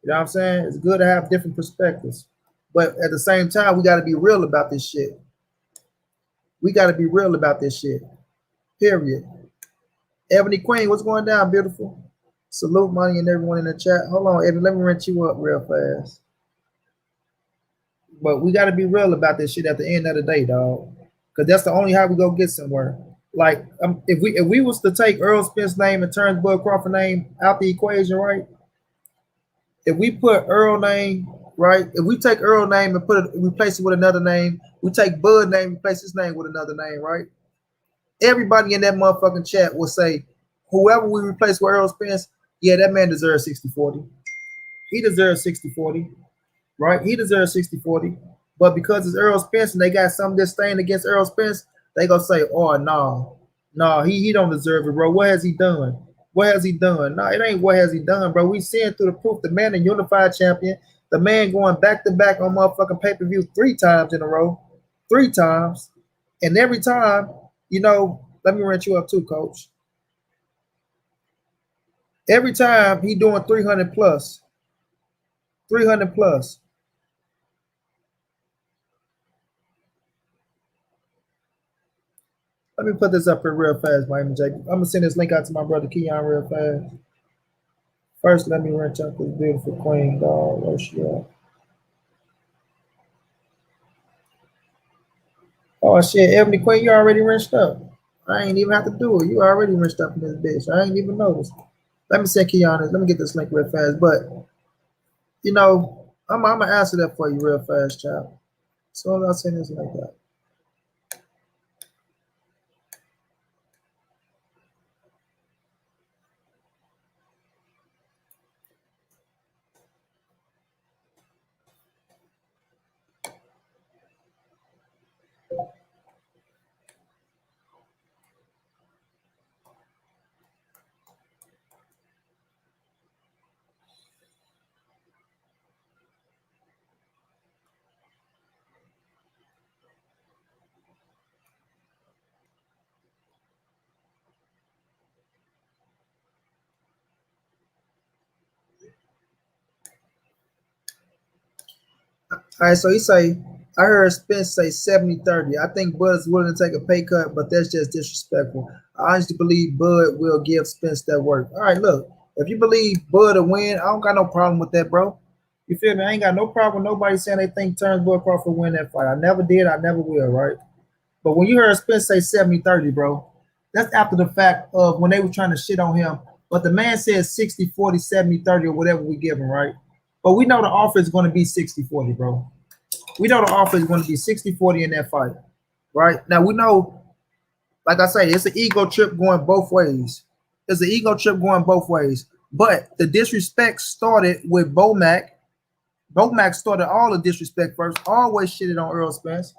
You know what I'm saying? It's good to have different perspectives. But at the same time, we got to be real about this shit. We got to be real about this shit. Period. Ebony Queen, what's going down, beautiful? Salute, money, and everyone in the chat. Hold on, Ebony, let me rent you up real fast. But we got to be real about this shit at the end of the day, dog. Because that's the only how we go get somewhere. Like, if we was to take Earl Spence's name and Bud Crawford's name out the equation, right? If we put Earl name right? If we take Earl name and replace it with another name, we take Bud name, replace his name with another name, right? Everybody in that motherfucking chat will say, whoever we replace with Earl Spence, yeah, that man deserves 60-40. He deserves 60-40, right? He deserves 60-40. But because it's Earl Spence and they got some disdain against Earl Spence, they gonna say, oh no, he don't deserve it, bro. What has he done? What has he done? No, it ain't what has he done, bro. We seeing through the proof. The man, a unified champion, the man going back to back on motherfucking pay-per-view 3 times in a row. 3 times. And every time, let me rent you up too, coach. Every time he doing 300 plus. 300 plus. Let me put this up here real fast, Miami J. I'm gonna send this link out to my brother Keon real fast. First, let me wrench up this beautiful queen, dog. Where she at? Oh shit, Ebony Queen, you already wrenched up. I ain't even have to do it. You already wrenched up in this bitch. I ain't even noticed. Let me send Keon this. Let me get this link real fast. But I'm gonna answer that for you real fast, child. So I'll send this like that. All right, so he say, I heard Spence say 70-30. I think Bud is willing to take a pay cut, but that's just disrespectful. I honestly believe Bud will give Spence that work. All right, look, if you believe Bud will win, I don't got no problem with that, bro. You feel me? I ain't got no problem with nobody saying they think Bud Crawford win that fight. I never did. I never will, right? But when you heard Spence say 70-30, bro, that's after the fact of when they were trying to shit on him. But the man said 60-40, 70-30, or whatever we give him, right? But we know the offer is going to be 60-40, bro. We know the offer is going to be 60-40 in that fight, right? Now, we know, like I say, it's an ego trip going both ways. It's an ego trip going both ways. But the disrespect started with Bomac. Bomac started all the disrespect first. Always shitted on Earl Spence.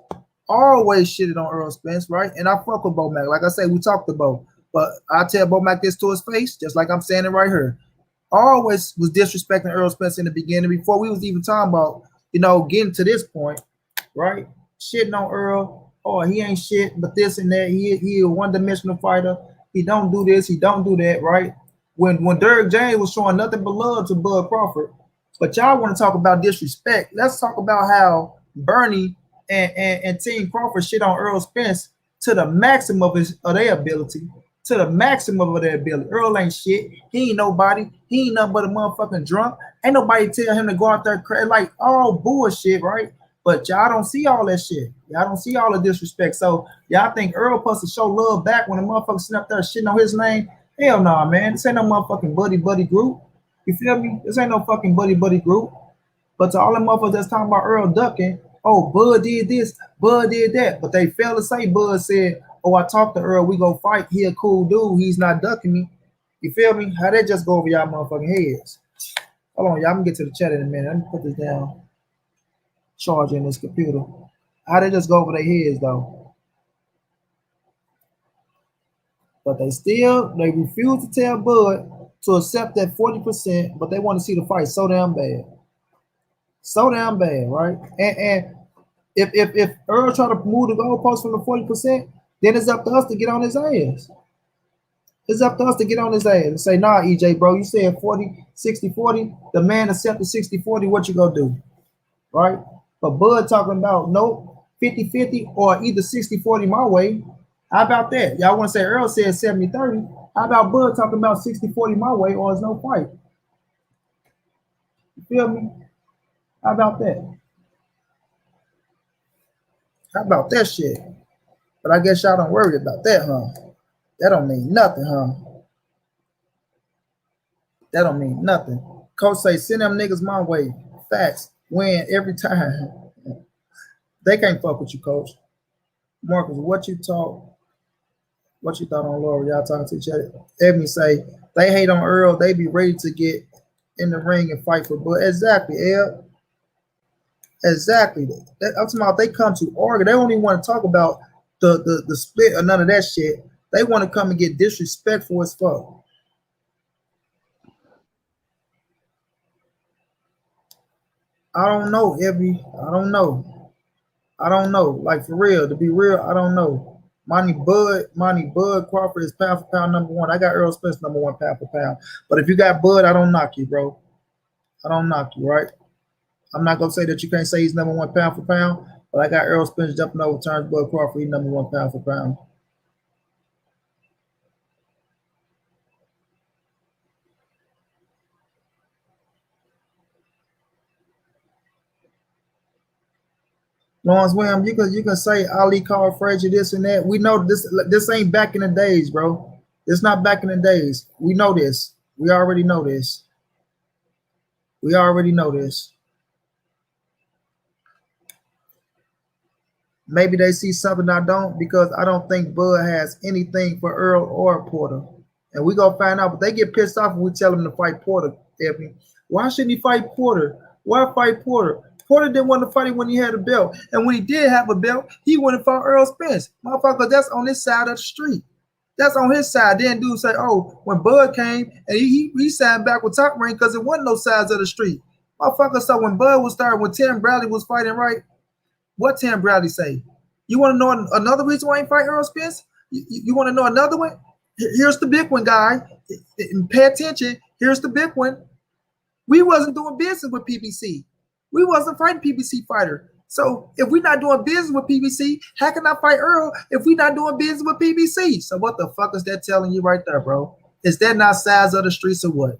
Always shitted on Earl Spence, right? And I fuck with Bomac. Like I say, we talked about. But I tell Bomac this to his face, just like I'm saying it right here. Always was disrespecting Earl Spence in the beginning before we was even talking about, getting to this point, right? Shitting on Earl. Oh, he ain't shit, but this and that. He a one-dimensional fighter. He don't do this. He don't do that, right? When Derrick James was showing nothing but love to Bud Crawford. But y'all want to talk about disrespect. Let's talk about how Bernie and Team Crawford shit on Earl Spence to the maximum of their ability. To the maximum of their ability. Earl ain't shit. He ain't nobody. He ain't nothing but a motherfucking drunk. Ain't nobody tell him to go out there like all bullshit, right? But y'all don't see all that shit. Y'all don't see all the disrespect. So y'all think Earl supposed to show love back when a motherfucker sitting up there shitting on his name? Hell no, man. This ain't no motherfucking buddy group. You feel me? This ain't no fucking buddy group. But to all the motherfuckers that's talking about Earl ducking, oh, Bud did this, Bud did that. But they fail to say Bud said, oh, I talked to Earl, we go fight. He a cool dude. He's not ducking me. You feel me? How that just go over y'all motherfucking heads? Hold on, y'all. I'm gonna get to the chat in a minute. Let me put this down. Charging this computer. How they just go over their heads though? But they refuse to tell Bud to accept that 40%, but they want to see the fight so damn bad. So damn bad, right? And if Earl try to move the goalpost from the 40%, then it's up to us to get on his ass. It's up to us to get on his ass and say, nah, EJ, bro, you said 40, 60, 40. The man accepted 60, 40. What you gonna do? Right? But Bud talking about nope, 50, 50 or either 60, 40 my way. How about that? Y'all want to say Earl said 70, 30. How about Bud talking about 60, 40 my way or there's no fight? You feel me? How about that? How about that shit? But I guess y'all don't worry about that, huh? That don't mean nothing, huh? That don't mean nothing. Coach say, send them niggas my way. Facts. win every time. They can't fuck with you, coach. Marcus, what you thought on Laura? Y'all talking to each other. Ebony say they hate on Earl. They be ready to get in the ring and fight for Bud. Exactly, Ed. Exactly. I'm talking about they come to argue. They don't even want to talk about the split or none of that shit. They want to come and get disrespectful as fuck. I don't know, Ebony. I don't know. I don't know. Like for real, to be real, I don't know. Bud Crawford is pound for pound number one. I got Earl Spence number one pound for pound. But if you got Bud, I don't knock you, bro. I don't knock you, right? I'm not gonna say that you can't say he's number one pound for pound, but I got Earl Spence jumping over turns Bud Crawford, he's number one pound for pound. Lawrence Williams, you can say Ali called Frazier this and that. We know this ain't back in the days, bro. It's not back in the days. We know this. We already know this. We already know this. Maybe they see something I don't because I don't think Bud has anything for Earl or Porter. And we gonna find out. But they get pissed off when we tell them to fight Porter. Ebony. Why shouldn't he fight Porter? Why fight Porter? Porter didn't want to fight him when he had a belt. And when he did have a belt, he wouldn't fight Earl Spence. Motherfucker, that's on this side of the street. That's on his side. Then dude say, oh, when Bud came and he signed back with Top Ring because it wasn't no sides of the street. Motherfucker, so when Bud was starting, when Tim Bradley was fighting, right? What Tim Bradley say? You want to know another reason why he fight Earl Spence? You want to know another one? Here's the big one, guy. Pay attention. Here's the big one. We wasn't doing business with PBC. We wasn't fighting PBC fighter. So if we're not doing business with PBC, how can I fight Earl if we're not doing business with PBC? So what the fuck is that telling you right there, bro? Is that not size of the streets or what?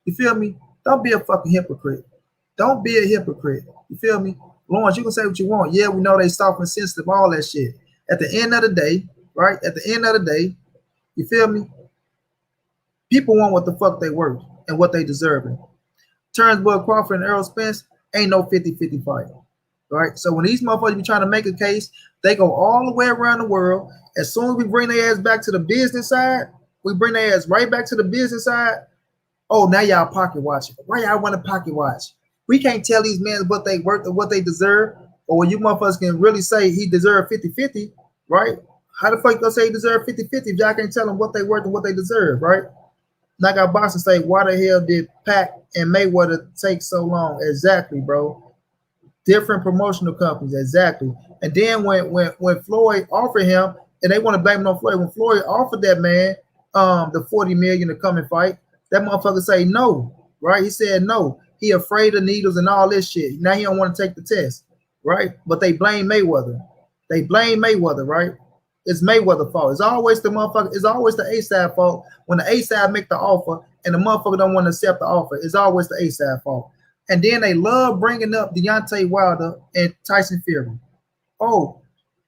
You feel me? Don't be a fucking hypocrite. Don't be a hypocrite. You feel me? Lawrence, you can say what you want. Yeah, we know they soft and sensitive, all that shit. At the end of the day, right? At the end of the day, you feel me? People want what the fuck they worth and what they deserving. Turnbull, Crawford, and Earl Spence ain't no 50-50 fight. Right? So when these motherfuckers be trying to make a case, they go all the way around the world. As soon as we bring their ass back to the business side, we bring their ass right back to the business side. Oh, now y'all pocket watching. Why y'all want to pocket watch? We can't tell these men what they worth or what they deserve. Or when you motherfuckers can really say he deserved 50-50, right? How the fuck you gonna say he deserved 50-50 if y'all can't tell them what they worth and what they deserve, right? And I got Boston say, why the hell did Pac and Mayweather take so long? Exactly, bro. Different promotional companies, exactly. And then when Floyd offered him, and they want to blame it on Floyd, when Floyd offered that man the $40 million to come and fight, that motherfucker say no, right? He said no. He afraid of needles and all this shit. Now he don't want to take the test, right? But they blame Mayweather. They blame Mayweather, right? It's Mayweather's fault. It's always the motherfucker. It's always the A-side fault when the A-side make the offer and the motherfucker don't want to accept the offer. It's always the A-side fault. And then they love bringing up Deontay Wilder and Tyson Fury. Oh,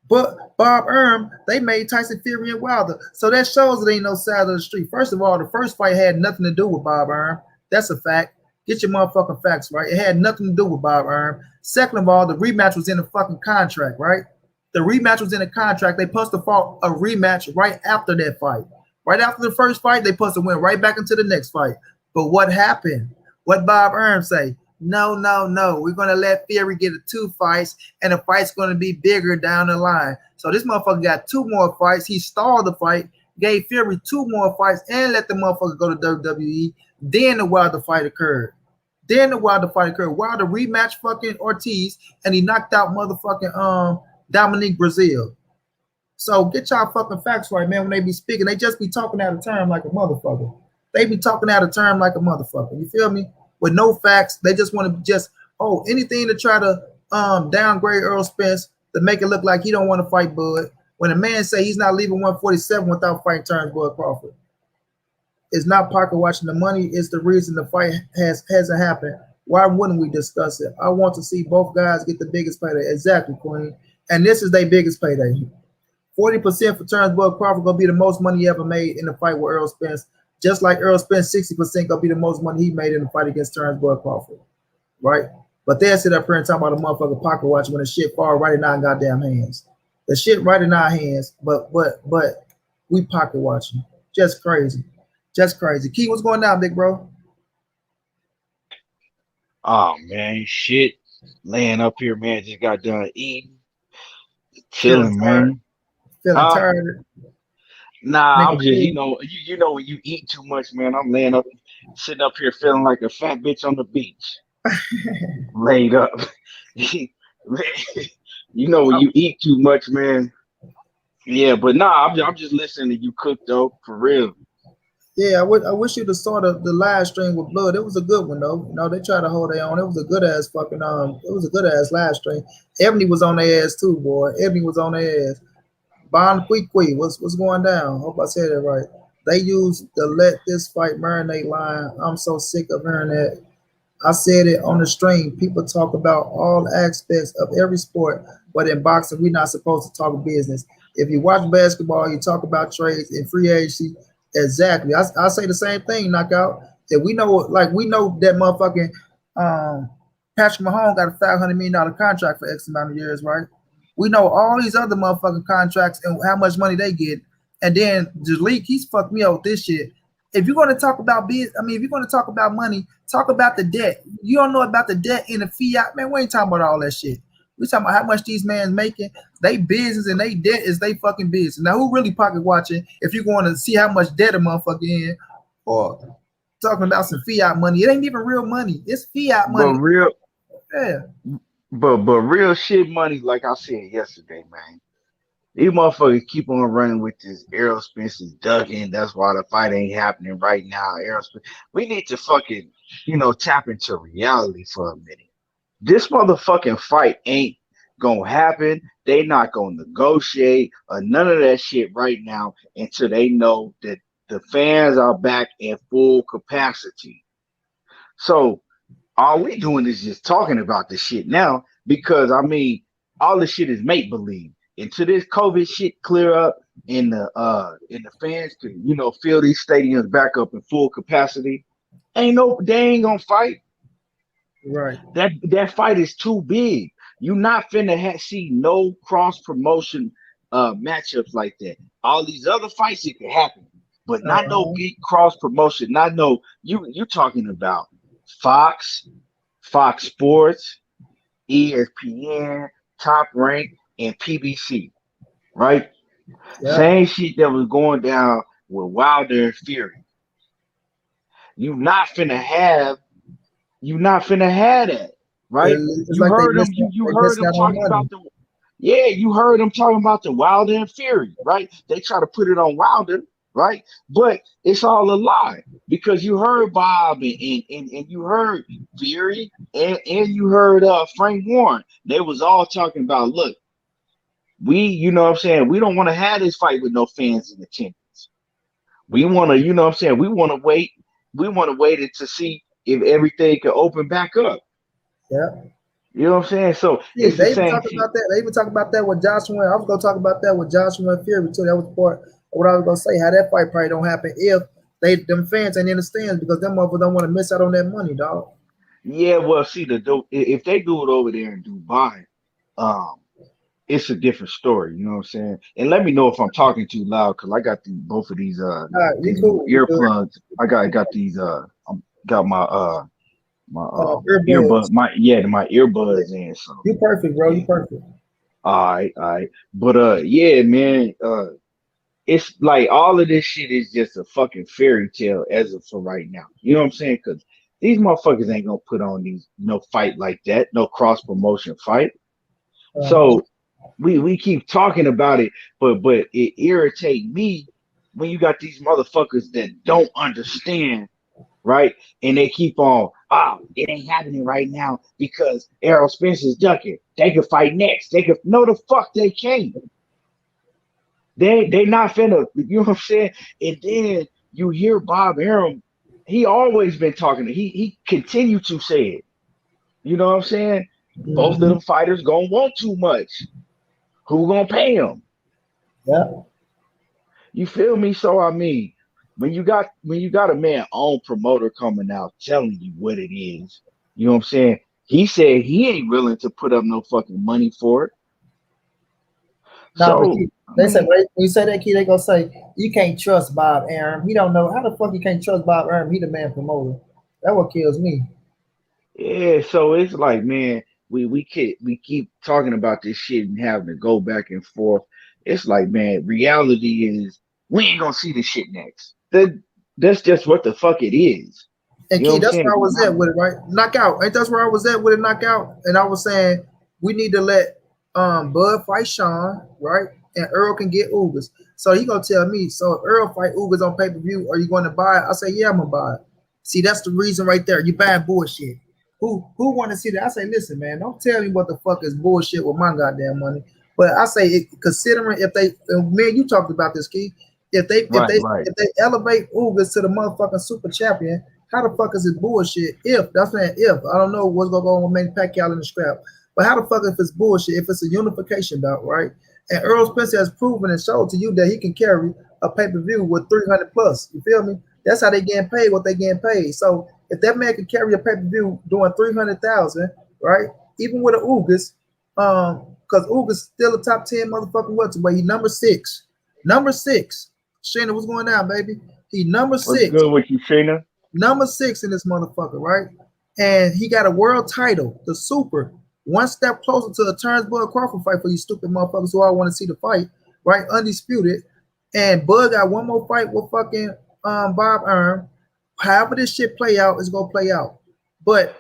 but Bob Arum, they made Tyson Fury and Wilder. So that shows that ain't no side of the street. First of all, the first fight had nothing to do with Bob Arum. That's a fact. Get your motherfucking facts right. It had nothing to do with Bob Arum. Second of all, the rematch was in the fucking contract, right? The rematch was in the contract. They supposed to fought a rematch right after that fight. Right after the first fight, they supposed to went right back into the next fight. But what happened? What Bob Arum say? No. We're going to let Fury get 2 fights, and the fight's going to be bigger down the line. So this motherfucker got 2 more fights. He stalled the fight, gave Fury 2 more fights, and let the motherfucker go to WWE. Then the Wilder fight occurred. Wilder rematch fucking Ortiz, and he knocked out motherfucking Dominique Brazil. So get y'all fucking facts right, man. When they be speaking, they just be talking out of term like a motherfucker. They be talking out of term like a motherfucker. You feel me? With no facts, they just want to anything to try to downgrade Earl Spence to make it look like he don't want to fight Bud. When a man say he's not leaving 147 without fighting Turnbull Crawford, it's not pocket watching. The money is the reason the fight hasn't happened. Why wouldn't we discuss it? I want to see both guys get the biggest payday. Exactly, Queen. And this is their biggest payday. 40% for Turnbull Crawford gonna be the most money he ever made in the fight with Earl Spence. Just like Earl Spence, 60% gonna be the most money he made in the fight against Turnbull Crawford. Right? But they'll sit up here and talk about a motherfucker pocket watch when the shit fall right in our goddamn hands. The shit right in our hands, but we pocket watching. Just crazy. Just crazy. Key, what's going down, big bro? Oh man, shit. Laying up here, man. Just got done eating, Feeling chilling, tired. man. Feeling Huh? tired. Nah, I'm Nigga just, cool. you know when you eat too much, man. I'm laying up, sitting up here feeling like a fat bitch on the beach, laid up. You know when you eat too much, man. Yeah, but nah, I'm just listening to you cook though, for real. Yeah, I wish you'd have saw the live stream with Blood. It was a good one though. You know, they tried to hold their own. It was a good ass fucking it was a good ass live stream. Ebony was on their ass too, boy. Ebony was on their ass. Bon Qui, what's going down? Hope I said it right. They used the let this fight marinate line. I'm so sick of hearing that. I said it on the stream. People talk about all aspects of every sport, but in boxing, we're not supposed to talk business. If you watch basketball, you talk about trades and free agency. Exactly. I say the same thing, knockout. If we know, like we know that motherfucking Patrick Mahomes got a $500 million contract for X amount of years, right? We know all these other motherfucking contracts and how much money they get. And then the league, he's fucked me up with this shit. If you're going to talk about business, I mean, if you're going to talk about money, talk about the debt. You don't know about the debt in the fiat, man. We ain't talking about all that shit. We talking about how much these man's making. They business and they debt is they fucking business. Now, who really pocket watching if you're going to see how much debt a motherfucker in, or talking about some fiat money? It ain't even real money. It's fiat But money. real, Yeah, but real shit money, like I said yesterday, man. These motherfuckers keep on running with this Errol Spence's ducking. That's why the fight ain't happening right now. Errol Spence. We need to fucking, tap into reality for a minute. This motherfucking fight ain't gonna happen. They not gonna negotiate or none of that shit right now until they know that the fans are back in full capacity. So all we doing is just talking about this shit now because I mean all this shit is make believe. Until this COVID shit clear up and the fans can fill these stadiums back up in full capacity, they ain't gonna fight. right. That fight is too big. You not finna see no cross promotion matchups like that. All these other fights it can happen, but not no Uh-huh. big cross promotion. Not no you talking about Fox, Fox Sports, ESPN, Top Rank, and PBC, right? Yeah. Same shit that was going down with Wilder and Fury. You not finna have you not finna have that, right? It's like You they heard missing them out on talking money. about the yeah, you heard them talking about the Wilder and Fury, right? They try to put it on Wilder, right? But it's all a lie because you heard Bob and you heard Fury and you heard Frank Warren. They was all talking about, look, you know what I'm saying, we don't want to have this fight with no fans in attendance. We want to, you know what I'm saying, we want to wait it to see if everything can open back up. Yeah. You know what I'm saying? So Yeah, it's the they even same talk shit. about that. They even talk about that with Joshua. I was gonna talk about that with Joshua and Fury too. That was part of what I was gonna say. How that fight probably don't happen if them fans ain't in the stands because them motherfuckers don't want to miss out on that money, dog. Yeah, well, see, if they do it over there in Dubai, um, it's a different story. You know what I'm saying? And let me know if I'm talking too loud because I got both of All right, you these little cool, you good. earplugs. I got these got my Earbuds. earbud my earbuds in. So You perfect, bro. You yeah, perfect. all right. But yeah, man, it's like all of this shit is just a fucking fairy tale as of for right now. You know what I'm saying? Because these motherfuckers ain't gonna put on these no fight like that, no cross promotion fight. Uh-huh. So we keep talking about it, but it irritate me when you got these motherfuckers that don't understand, right? And they keep on, it ain't happening right now because Errol Spencer's ducking. They could fight next. They could no the fuck they can't. They not finna, you know what I'm saying? And then you hear Bob Arum, he always been talking. He continued to say it. You know what I'm saying? Both of Hmm. them fighters gonna want too much. Who gonna pay them? Yeah. You feel me? So I mean, when you got a man own promoter coming out telling you what it is, you know what I'm saying? He said he ain't willing to put up no fucking money for it. Nah, but So I they said mean, when you say that, key, they gonna say you can't trust Bob Arum. He don't know how the fuck you can't trust Bob Arum. He the man promoter. That what kills me. yeah. So it's like, man, we keep talking about this shit and having to go back and forth. It's like, man, reality is we ain't gonna see this shit next. That's just what the fuck it is. And You know Key, what I'm that's saying? where I was at Reality. with it, right? Knockout. Ain't that's where I was at with it, knockout? And I was saying we need to let Bud fight Sean, right? And Earl can get Ugas. So he gonna tell me, so if Earl fight Ugas on pay-per-view, are you gonna buy it? I say, yeah, I'm gonna buy it. See, that's the reason right there. You buying bullshit. Who wanna see that? I say, listen, man, don't tell me what the fuck is bullshit with my goddamn money. But I say, considering if they, man, you talked about this, Key. If they if Right, they right. if they elevate Ugas to the motherfucking super champion, how the fuck is it bullshit? If that's saying if I don't know what's gonna go on with Manny Pacquiao in the scrap, but how the fuck if it's bullshit? If it's a unification bout, right? And Earl Spencer has proven and showed to you that he can carry a pay per view with 300 plus. You feel me? That's how they getting paid. What they getting paid. So if that man can carry a pay per view doing 300,000, right? Even with a Ugas, because Ugas still a top 10 motherfucking welterweight. He number six. Number six. Shayna, what's going on, baby? He number What's six. good with you, Trina? Number six in this motherfucker, right? And he got a world title, the super. One step closer to a Turnbull Crawford fight for you stupid motherfuckers who all want to see the fight, right? Undisputed. And Bud got one more fight with fucking Bob Arum. However this shit play out, it's gonna play out. But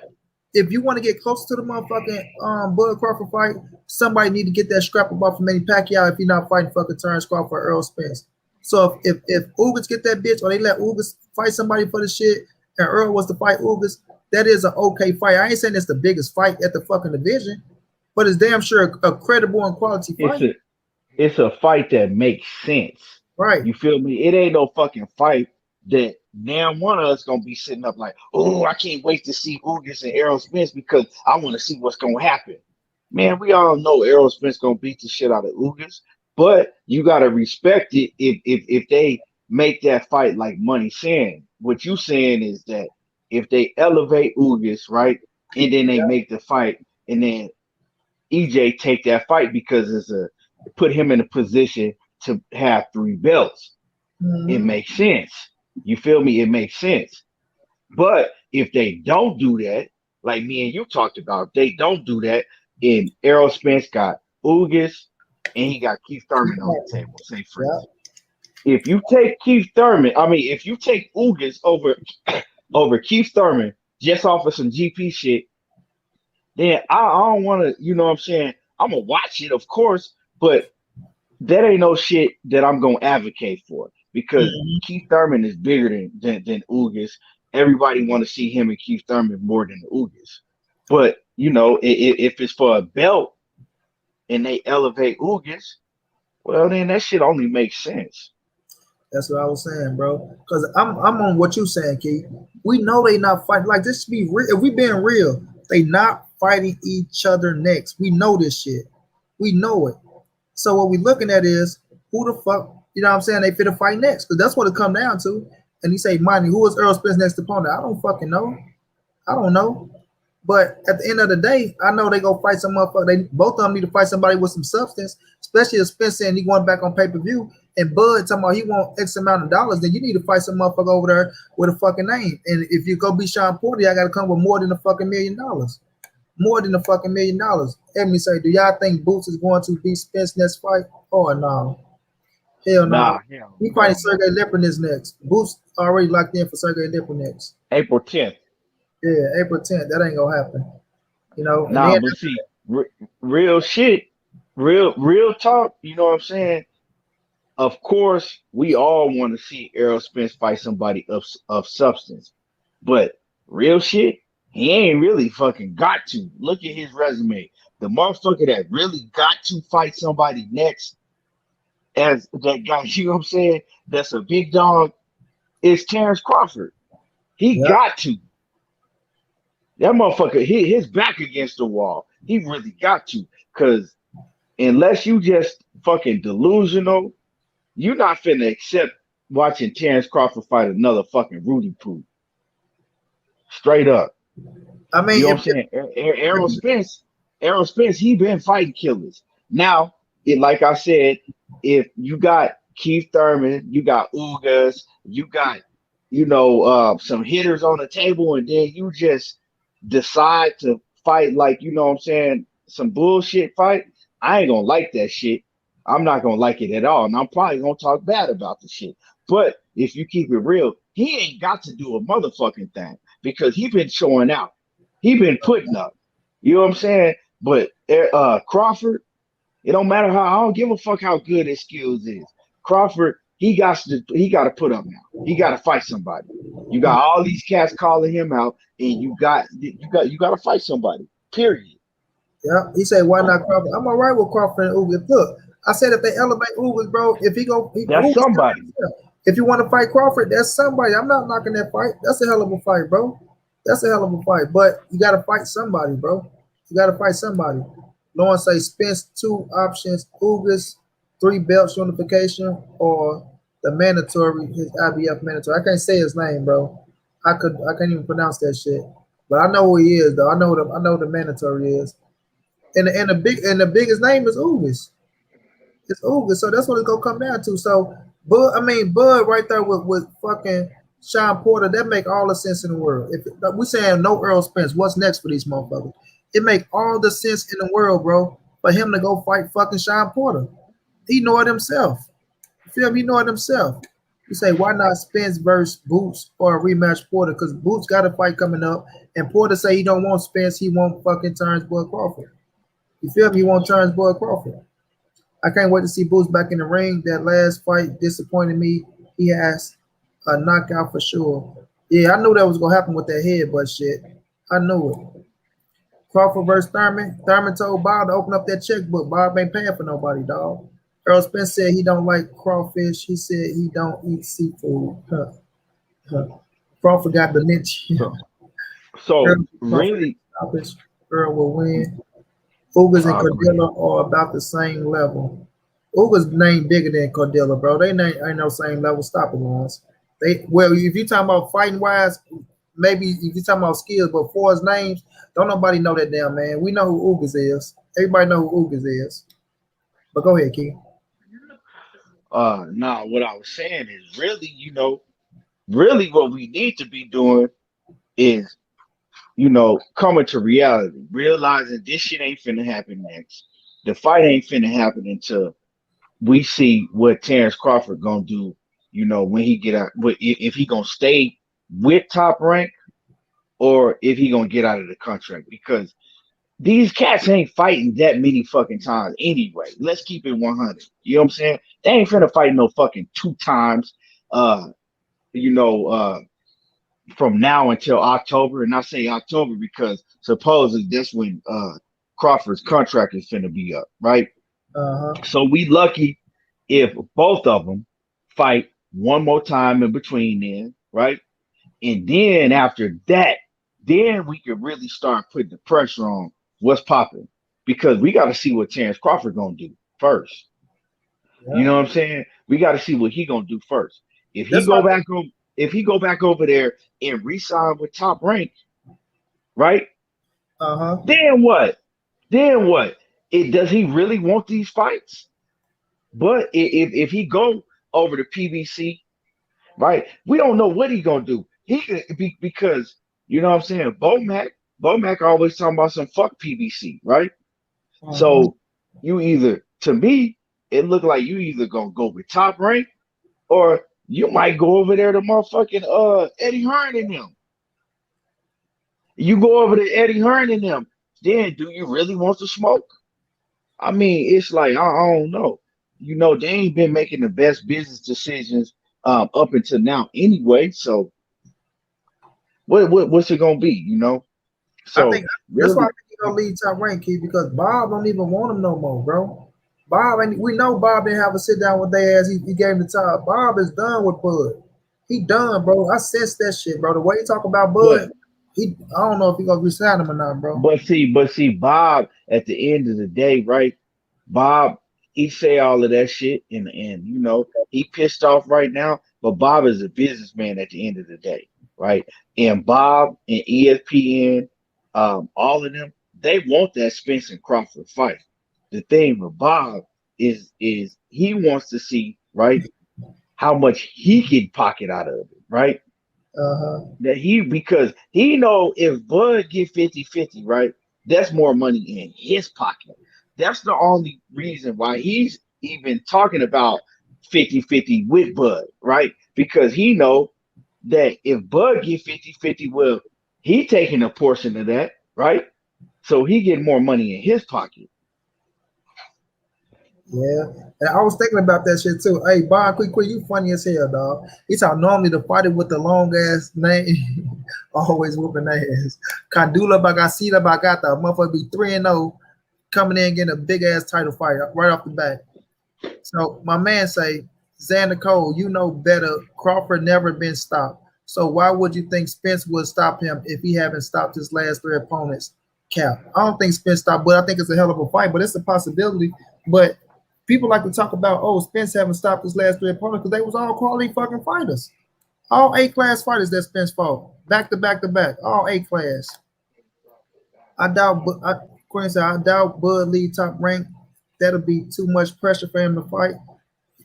if you want to get close to the motherfucking Bud Crawford fight, somebody need to get that scrap about from Manny Pacquiao if you're not fighting fucking Terrence Crawford or Earl Spence. So if Ugas get that bitch or they let Ugas fight somebody for the shit and Earl was to fight Ugas, that is an okay fight. I ain't saying it's the biggest fight at the fucking division, but it's damn sure a credible and quality It's fight. a it's a fight that makes sense. Right. You feel me? It ain't no fucking fight that now one of us gonna be sitting up like, oh, I can't wait to see Ugas and Errol Spence because I want to see what's gonna happen. Man, we all know Errol Spence gonna beat the shit out of Ugas, but you gotta respect it if they make that fight like money saying. What you saying is that if they elevate Ugas, right, and then they Yeah. make the fight, and then EJ take that fight because it's a put him in a position to have three belts. It Mm-hmm. makes sense. You feel me? It makes sense. But if they don't do that, like me and you talked about, they don't do that. And Errol Spence got Ugas and he got Keith Thurman on the table. Say for Yeah. instance, if you take Keith Thurman, I mean, if you take Ugas over Keith Thurman just off of some GP shit, then I don't want to. You know what I'm saying? I'm gonna watch it, of course, but that ain't no shit that I'm gonna advocate for because Mm-hmm. Keith Thurman is bigger than Ugas. Everybody want to see him and Keith Thurman more than the Ugas. But you know, if it's for a belt and they elevate Ugas, well then that shit only makes sense. That's what I was saying, bro. Because I'm on what you saying, Keith. We know they not fighting. Like this be real. If we being real, they not fighting each other next. We know this shit. We know it. So what we looking at is who the fuck, you know what I'm saying, they fit to fight next. Because that's what it come down to. And he say, Monty, who is Earl Spence next opponent? I don't fucking know. I don't know. But at the end of the day, I know they go fight some motherfucker. They both of them need to fight somebody with some substance, especially if Spence saying he going back on pay-per-view and Bud talking about he want X amount of dollars, then you need to fight some motherfucker over there with a fucking name. And if you go be Sean Porter, I gotta come with more than a fucking $1 million. More than a fucking $1 million. Let me say, do y'all think Boots is going to beat Spence next fight? Oh no. Hell no. Nah, hell, He fighting hell no. Sergey Lipinets next. Boots already locked in for Sergey Lipinets. April 10th. Yeah, April 10th. That ain't gonna happen. You know, and Nah, then but see, real shit, real talk. You know what I'm saying? Of course, we all want to see Errol Spence fight somebody of substance, but real shit, he ain't really fucking got to. Look at his resume. The motherfucker that really got to fight somebody next, as that guy, you know what I'm saying? That's a big dog. Is Terrence Crawford. He yeah, got to. That motherfucker, his back against the wall. He really got to, cause unless you just fucking delusional, you're not finna accept watching Terrence Crawford fight another fucking Rudy Poo. Straight up. I mean, You know what if I'm saying? Errol Spence, he been fighting killers. Now, like I said, if you got Keith Thurman, you got Ugas, you got some hitters on the table, and then you just decide to fight like what I'm saying, some bullshit fight. I ain't gonna like that shit. I'm not gonna like it at all, and I'm probably gonna talk bad about the shit. But if you keep it real, he ain't got to do a motherfucking thing because he been showing out. He been putting up. You know what I'm saying? But Crawford, it don't matter how I don't give a fuck how good his skills is. Crawford, he got to put up now. He got to fight somebody. You got all these cats calling him out, and you got to fight somebody. Period. yeah, he said, why not Crawford? I'm all right with Crawford and Ugas. Look, I said if they elevate Ugas, bro, if That's Ugas, somebody. if you want to fight Crawford, that's somebody. I'm not knocking that fight. That's a hell of a fight, bro. That's a hell of a fight. But you got to fight somebody, bro. You got to fight somebody. Lawrence say Spence 2 options, Ugas 3 belts unification, or the mandatory, his IBF mandatory. I can't say his name, bro. I can't even pronounce that shit. But I know who he is though. I know the mandatory is. And the biggest name is Ugas. It's Ugas. So that's what it's gonna come down to. So Bud right there with fucking Sean Porter, that make all the sense in the world. If we saying no Earl Spence, what's next for these motherfuckers? It make all the sense in the world, bro, for him to go fight fucking Sean Porter. He know it himself. You feel me? He know it himself. You say, why not Spence versus Boots or a rematch Porter? Because Boots got a fight coming up, and Porter say he don't want Spence, he want fucking Turnbull Crawford. You feel me? He want Turnbull Crawford. I can't wait to see Boots back in the ring. That last fight disappointed me. He has a knockout for sure. Yeah, I knew that was gonna happen with that headbutt shit. I knew it. Crawford versus Thurman. Thurman told Bob to open up that checkbook. Bob ain't paying for nobody, dog. Earl Spence said he don't like crawfish. He said he don't eat seafood. Huh. Huh. Crawford got dementia. So, so really, Earl will win. Ugas and I agree. Cordilla are about the same level. Ugas name bigger than Cordilla, bro. They name ain't no same level. Stop it, Lawrence. If you talking about fighting wise, maybe if you talking about skills, but for his names, don't nobody know that damn man. We know who Ugas is. Everybody know who Ugas is. But go ahead, Key. Now what I was saying is really, really what we need to be doing is, coming to reality, realizing this shit ain't finna happen next. The fight ain't finna happen until we see what Terrence Crawford gonna do. When he get out, if he gonna stay with Top Rank or if he gonna get out of the contract because these cats ain't fighting that many fucking times anyway. Let's keep it 100. You know what I'm saying? They ain't finna fight no fucking 2 times. Uh, you know, uh, from now until October, and I say October because supposedly that's when Crawford's contract is finna be up, right? Uh-huh. So we lucky if both of them fight one more time in between then, right? And then after that, then we could really start putting the pressure on what's popping because we got to see what Terrence Crawford gonna do first. You Yeah. know what I'm saying? We got to see what he gonna do first. If he That's why go back on, if he go back over there and re-sign with Top Rank, right? uh-huh. Then what? Then what? Does he really want these fights? But if he go over to PBC, right? We don't know what he gonna do. He could be because you know what I'm saying. Bomac always talking about some fuck PBC, right? Uh-huh. So you either, to me, it looked like you either gonna go with Top Rank or you might go over there to motherfucking Eddie Hearn and them. You go over to Eddie Hearn and them. Then do you really want to smoke? I mean, it's like I don't know. They ain't been making the best business decisions up until now anyway. So what's it gonna be? I think So that's why I really, think he gonna leave Top Rank, Key, because Bob don't even want him no more, bro. Bob, and we know Bob didn't have a sit down with their ass. He gave him the top. Bob is done with Bud. He done, bro. I sense that shit, bro. The way he talk about but Bud, I don't know if he gonna resign him or not, bro. but see, Bob at the end of the day, right? Bob, he say all of that shit, and he pissed off right now. But Bob is a businessman at the end of the day, right? And Bob and ESPN. all of them, they want that Spence and Crawford fight. The thing with Bob is he wants to see, right, how much he can pocket out of it, right? Uh-huh. That he because he know if Bud get 50-50, right, that's more money in his pocket. That's the only reason why he's even talking about 50-50 with Bud, right? Because he know that if Bud get 50-50, well, he taking a portion of that, right? So he get more money in his pocket. Yeah, and I was thinking about that shit too. Hey, Bob, quick, you funny as hell, dog. It's how normally the fighter with the long ass name always whooping their ass. Kandula Bagasita Bagata, motherfucker be 3-0, coming in getting a big ass title fight right off the bat. So my man say, Xander Cole, you know better. Crawford never been stopped. So why would you think Spence would stop him if he haven't stopped his last three opponents? Cap. I don't think Spence stopped, but I think it's a hell of a fight. But it's a possibility. But people like to talk about, oh, Spence haven't stopped his last three opponents because they was all quality fucking fighters. All A-class fighters that Spence fought. Back to back to back. All A-class. I doubt Quinn said, I doubt Bud Lee top rank. That'll be too much pressure for him to fight.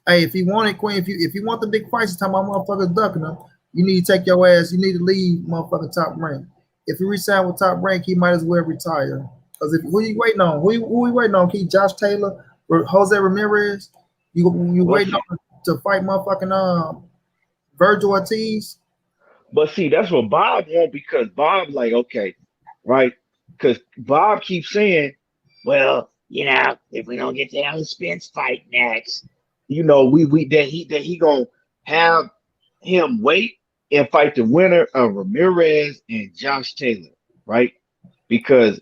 Hey, if he wanted Queen, if you want the big fights, time my motherfuckers ducking them, you need to take your ass. You need to leave motherfucking top rank. If you resign with top rank, he might as well retire. Because if who you waiting on? Who you waiting on? Keith Josh Taylor or Jose Ramirez? You But waiting see, on to fight motherfucking Virgil Ortiz? but see, that's what Bob want because Bob like, okay, right? Because Bob keeps saying, well, if we don't get the Alan Spence fight next, we that he gonna have him wait and fight the winner of Ramirez and Josh Taylor, right? Because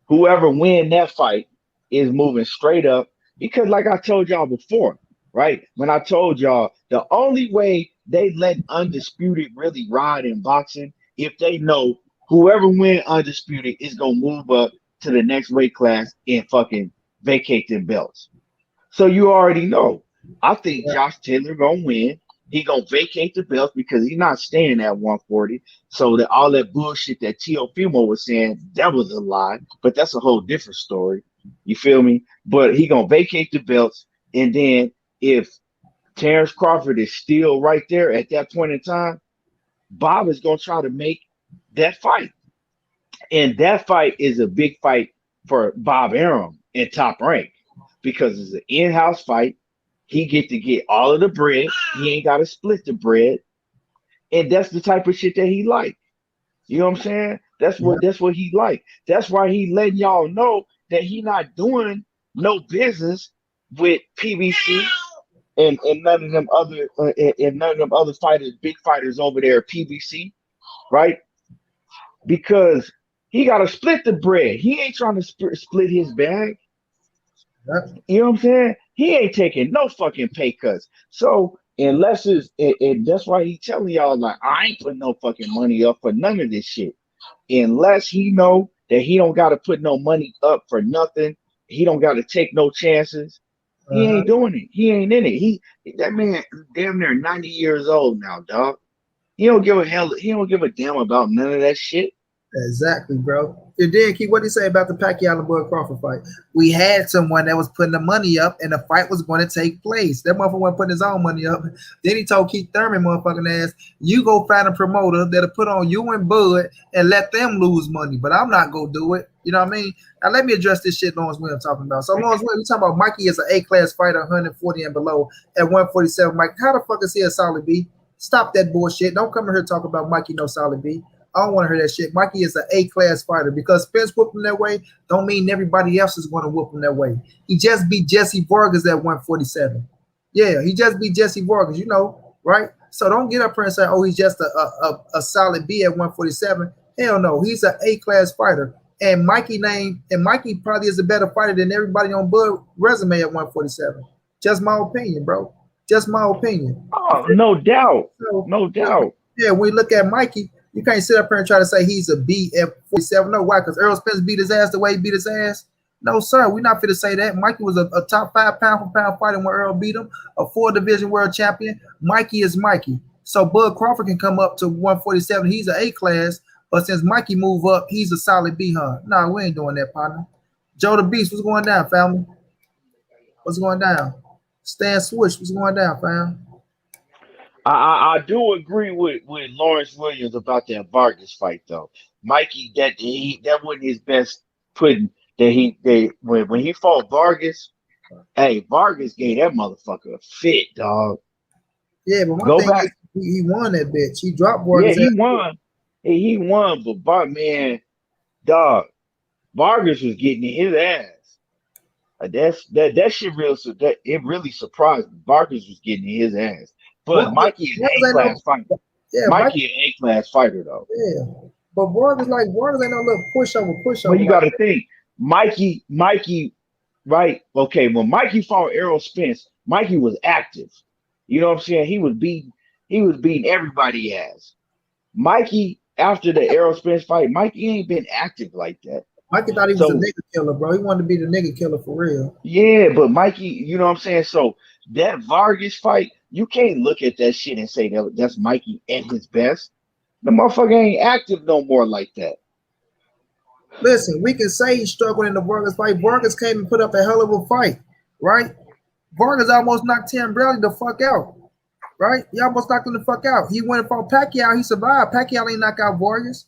whoever win that fight is moving straight up. Because like I told y'all before, right? When I told y'all the only way they let Undisputed really ride in boxing if they know whoever win Undisputed is gonna move up to the next weight class and fucking vacate their belts. So you already know. I think Josh Taylor gonna win. He gonna vacate the belt because he's not staying at 140. So that all that bullshit that Teofimo was saying, that was a lie. But that's a whole different story. You feel me? But he gonna vacate the belts, and then if Terrence Crawford is still right there at that point in time, Bob is gonna try to make that fight, and that fight is a big fight for Bob Arum in Top Rank because it's an in-house fight. He get to get all of the bread. He ain't got to split the bread, and that's the type of shit that he like. You know what I'm saying? Yeah. That's what he like. That's why he letting y'all know that he not doing no business with PBC and none of them other and none of them other fighters, big fighters over there at PBC, right? Because he got to split the bread. He ain't trying to split his bag. Yep. You know what I'm saying? He ain't taking no fucking pay cuts. So unless that's why he telling y'all like I ain't putting no fucking money up for none of this shit. Unless he know that he don't got to put no money up for nothing, he don't got to take no chances. He Uh-huh. ain't doing it. He ain't in it. That man damn near 90 years old now, dog. He don't give a hell. He don't give a damn about none of that shit. Exactly, bro. And then, Keith, what do you say about the Pacquiao and Bud Crawford fight? We had someone that was putting the money up, and the fight was going to take place. That motherfucker wasn't putting his own money up. Then he told Keith Thurman, motherfucking ass, you go find a promoter that'll put on you and Bud and let them lose money. But I'm not going to do it. You know what I mean? Now, let me address this shit Lawrence Williams talking about. So, Lawrence Williams, we talking about Mikey is an A-class fighter, 140 and below at 147. Mike, how the fuck is he a solid B? Stop that bullshit. Don't come here talk about Mikey no solid B. I don't want to hear that shit. Mikey is an A-class fighter. Because Spence whooped him that way, don't mean everybody else is going to whoop him that way. He just beat Jesse Vargas at 147. Yeah, he just beat Jesse Vargas, right? So don't get up here and say, oh, he's just a solid B at 147. Hell no, he's an A-class fighter. And Mikey probably is a better fighter than everybody on Bud resume at 147. Just my opinion, bro. Just my opinion. Oh, no doubt. So, No doubt. yeah, when you look at Mikey, you can't sit up here and try to say he's a B at 47. No, why? Because Errol Spence beat his ass the way he beat his ass? No, sir. We're not fit to say that. Mikey was a top 5 pound-for-pound fighter when Errol beat him, a 4-division world champion. Mikey is Mikey. So Bud Crawford can come up to 147. He's an A-class, But since Mikey move up, he's a solid B hun. Nah, we ain't doing that, partner. Joe the Beast, what's going down, family? What's going down? Stan Swish, what's going down, fam? I do agree with Lawrence Williams about that Vargas fight though. Mikey, that wasn't his best putting that when he fought Vargas, hey, Vargas gave that motherfucker a fit, dog. Yeah, but my Go thing is back. he won that bitch. He dropped Yeah, Vargas he ass. won. He won, but man, dog, Vargas was getting his ass. That shit real so that it really surprised me. Vargas was getting his ass. But Mikey is Vargas A ain't no class fighter. yeah, Mike. Mikey an A class fighter though. Yeah, but Vargas ain't no little But pushover you like gotta think, Mikey, right? Okay, when Mikey fought Errol Spence, Mikey was active. You know what I'm saying? He was beating everybody ass. Mikey, after the Errol Spence fight, Mikey ain't been active like that. Mikey thought he was a So nigga killer, bro. He wanted to be the nigga killer for real. yeah, but Mikey, you know what I'm saying? So that Vargas fight, you can't look at that shit and say that's Mikey at his best. The motherfucker ain't active no more like that. Listen, we can say he struggled in the Vargas fight. Vargas came and put up a hell of a fight, right? Vargas almost knocked Tim Bradley the fuck out, right? He almost knocked him the fuck out. He went and fought Pacquiao. He survived. Pacquiao ain't knock out Vargas.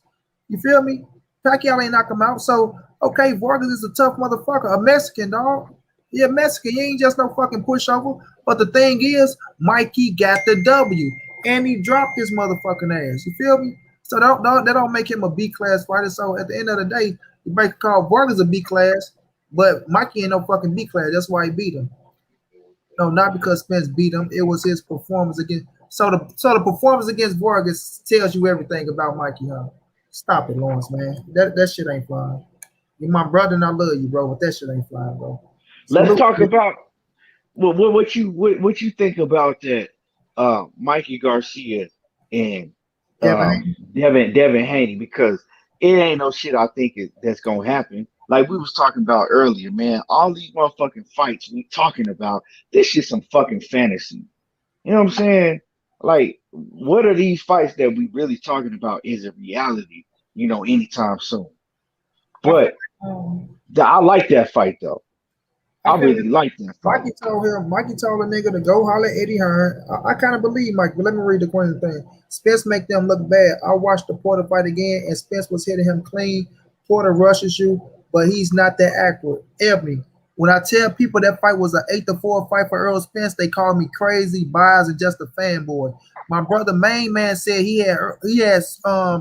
You feel me? Pacquiao ain't knock him out. So, okay, Vargas is a tough motherfucker. A Mexican, dog. He a Mexican. He ain't just no fucking pushover. But the thing is, Mikey got the W. And he dropped his motherfucking ass. You feel me? So that don't make him a B class fighter. So at the end of the day, you might call Vargas a B class, but Mikey ain't no fucking B class. That's why he beat him. No, not because Spence beat him. It was his performance against. So the performance against Vargas tells you everything about Mikey, huh? Stop it, Lawrence, man. That shit ain't flying. You're my brother and I love you, bro, but that shit ain't flying, bro. Let's Salute. talk about what you think about that Mikey Garcia and Devin, Devin Haney because it ain't no shit I think that's gonna happen. Like we was talking about earlier, man. All these motherfucking fights we talking about, this shit some fucking fantasy. You know what I'm saying? Like, what are these fights that we really talking about is a reality, anytime soon. I feel, But I like that fight though. I I feel really like that fight. Mikey told a nigga to go holler at Eddie Hearn. I kind of believe Mike, but let me read the Queen thing. Spence make them look bad. I watched the Porter fight again, and Spence was hitting him clean. Porter rushes you, but he's not that accurate. Ebony, when I tell people that fight was an 8-4 fight for Earl Spence, they call me crazy, biased, and just a fanboy. My brother, main man, said he had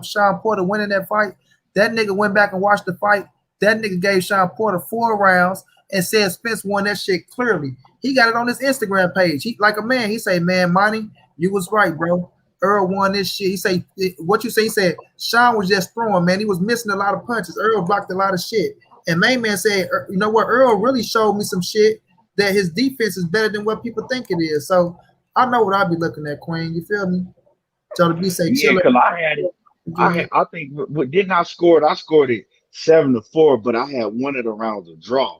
Sean Porter winning that fight. That nigga went back and watched the fight. That nigga gave Sean Porter 4 rounds and said Spence won that shit clearly. He got it on his Instagram page. He like a man. He say, man, Monty, you was right, bro. Earl won this shit. He say, what you say? He said, Sean was just throwing, man. He was missing a lot of punches. Earl blocked a lot of shit. And main man said, you know what? Earl really showed me some shit that his defense is better than what people think it is. So I know what I'll be looking at, Queen. You feel me? So to be say, Yeah, chill because I had it. again. I think didn't I score it? I scored it 7-4, but I had one of the rounds a draw.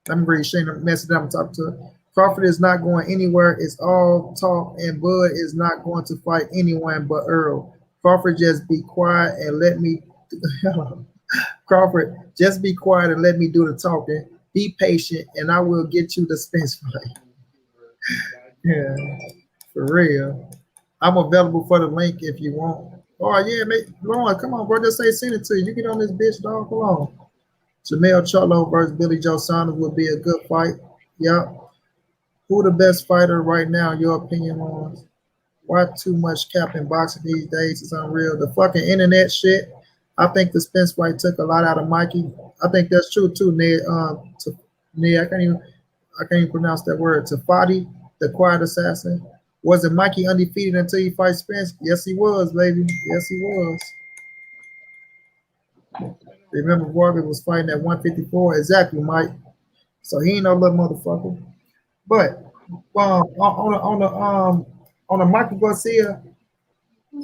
Let me read Shane message I'm talking to. Crawford is not going anywhere. It's all talk, and Bud is not going to fight anyone but Earl. Crawford, just be quiet and let me. Crawford, just be quiet and let me do the talking. Be patient, and I will get you the Spence fight. Yeah, for real. I'm available for the link if you want. Oh yeah, mate. Lauren, come on, bro. Just say send it to you. You get on this bitch, dog. Come on. Jermell Charlo versus Billy Joe Saunders would be a good fight. Yep. Who the best fighter right now? Your opinion on why too much cap in boxing these days is unreal. The fucking internet shit. I think the Spence fight took a lot out of Mikey. I think that's true too, Ned. Ned, I can't even pronounce that word. Tafati, the quiet assassin. Was it Mikey undefeated until he fight Spence? Yes, he was, baby. Yes, he was. Remember, Vargas was fighting at 154. Exactly, Mike. So he ain't no little motherfucker. But on the Michael Garcia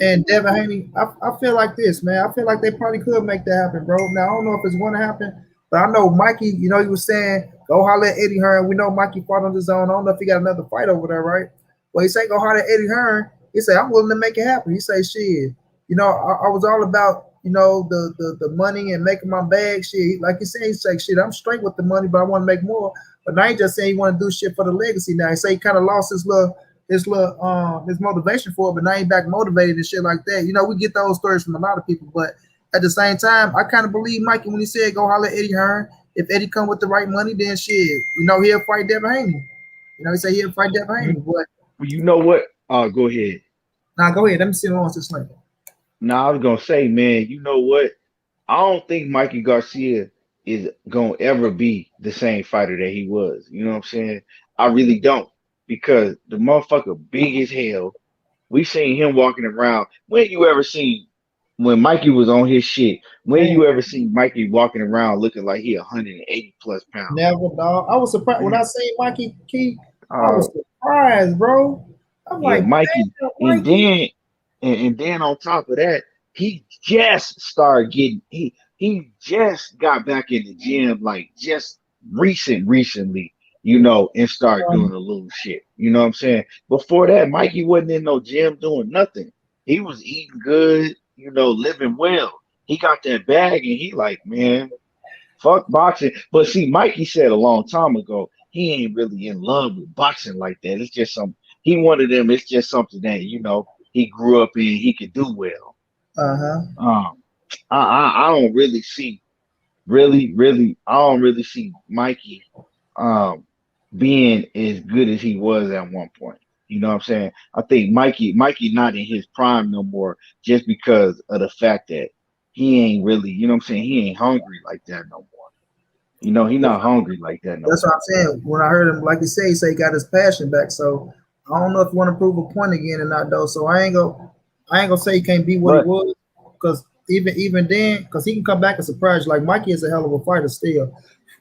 and Devin Haney, I feel like this, man. I feel like they probably could make that happen, bro. Now I don't know if it's going to happen, but I know Mikey. You know, he was saying go holler at Eddie Hearn. We know Mikey fought on his own. I don't know if he got another fight over there, right? Well, he say go holler at Eddie Hearn. He say I'm willing to make it happen. He say shit. I was all about, the money and making my bag. Shit, like you say, he's like, shit, I'm straight with the money, but I want to make more. But now he just saying he want to do shit for the legacy. Now he say he kind of lost his motivation for it, but now he back motivated and shit like that. We get those stories from a lot of people, but at the same time, I kind of believe Mikey when he said go holler at Eddie Hearn. If Eddie come with the right money, then shit, he'll fight Devin Haney. He said he'll fight Devin You Haney. But you know what? Go ahead. now go ahead, let me see who wants to sling. Now I was gonna say, man, you know what? I don't think Mikey Garcia is gonna ever be the same fighter that he was. You know what I'm saying? I really don't. Because the motherfucker big as hell. We seen him walking around. When you ever seen when Mikey was on his shit? When Man, you ever seen Mikey walking around looking like he 180 plus pounds? never, dog. I was surprised when I Man, seen Mikey Key. I uh, was surprised, bro. I'm yeah, like, Mikey, damn, and Mikey. then on top of that, he just started getting he just got back in the gym like just recently, and started doing a little shit. You know what I'm saying? Before that, Mikey wasn't in no gym doing nothing. He was eating good, living well. He got that bag and he like, man, fuck boxing. But see, Mikey said a long time ago, he ain't really in love with boxing like that. It's just some he wanted them, it's just something that, he grew up in, he could do well. Uh huh. Um I don't really see really I don't really see Mikey um being as good as he was at one point. You know what I'm saying? I think Mikey not in his prime no more just because of the fact that he ain't really, you know what I'm saying? He ain't hungry like that no more. He not hungry like that no That's what more. I'm saying. When I heard him, like you say he got his passion back. So I don't know if you want to prove a point again or not, though. So I ain't gonna say he can't be what he But was, because even then, because he can come back and surprise you. Like Mikey is a hell of a fighter still,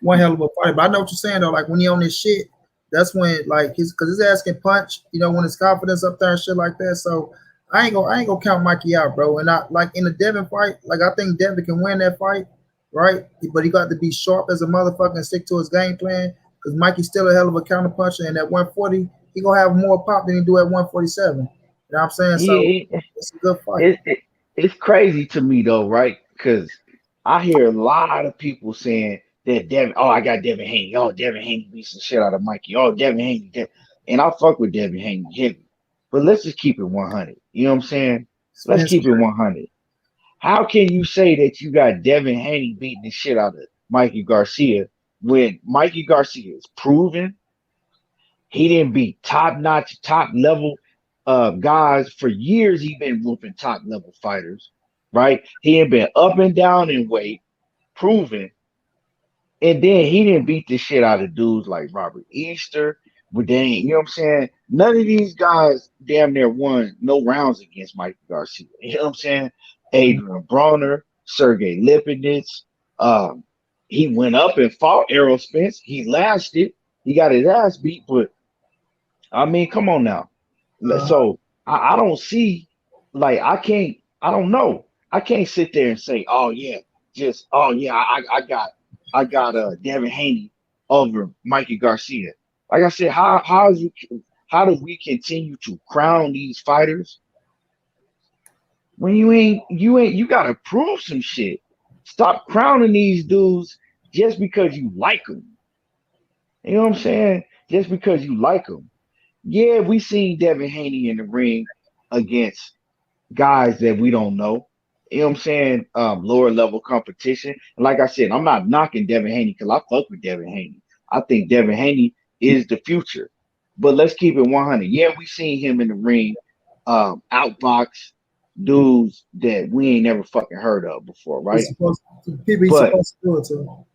one hell of a fighter. But I know what you're saying though. Like when he on this shit, that's when like his ass can punch. When his confidence up there and shit like that. So I ain't gonna count Mikey out, bro. And I like in the Devin fight, like I think Devin can win that fight, right? But he got to be sharp as a motherfucker and stick to his game plan. Because Mikey's still a hell of a counter puncher, and at 140, he gonna have more pop than he do at 147. You know what I'm saying? So he it's a good fight. it's crazy to me though, right? Because I hear a lot of people saying that I got Devin Haney. Oh, Devin Haney beats the shit out of Mikey. Oh, Devin Haney. And I fuck with Devin Haney heavy. But let's just keep it 100. You know what I'm saying? Let's It's keep it 100. How can you say that you got Devin Haney beating the shit out of Mikey Garcia when Mikey Garcia is proven he didn't beat top notch, top level guys for years? He been whooping top level fighters, right? He had been up and down in weight, proven, and then he didn't beat the shit out of dudes like Robert Easter. But then, you know what I'm saying? None of these guys damn near won no rounds against Mikey Garcia. You know what I'm saying? Adrian Broner, Sergey Lipinets. Um, he went up and fought Errol Spence. He lasted. He got his ass beat, but I mean, come on now. uh, So I don't see, like, I don't know. I can't sit there and say, oh yeah, oh yeah, I got Devin Haney over Mikey Garcia. Like I said, how do we continue to crown these fighters when you gotta prove some shit. Stop crowning these dudes just because you like them. You know what I'm saying? Just because you like them. Yeah, we seen Devin Haney in the ring against guys that we don't know. You know what I'm saying? Lower level competition. And like I said, I'm not knocking Devin Haney because I fuck with Devin Haney. I think Devin Haney is the future. But let's keep it 100. Yeah, we seen him in the ring, outbox dudes that we ain't never fucking heard of before, right? he's supposed people he's But supposed to do it to.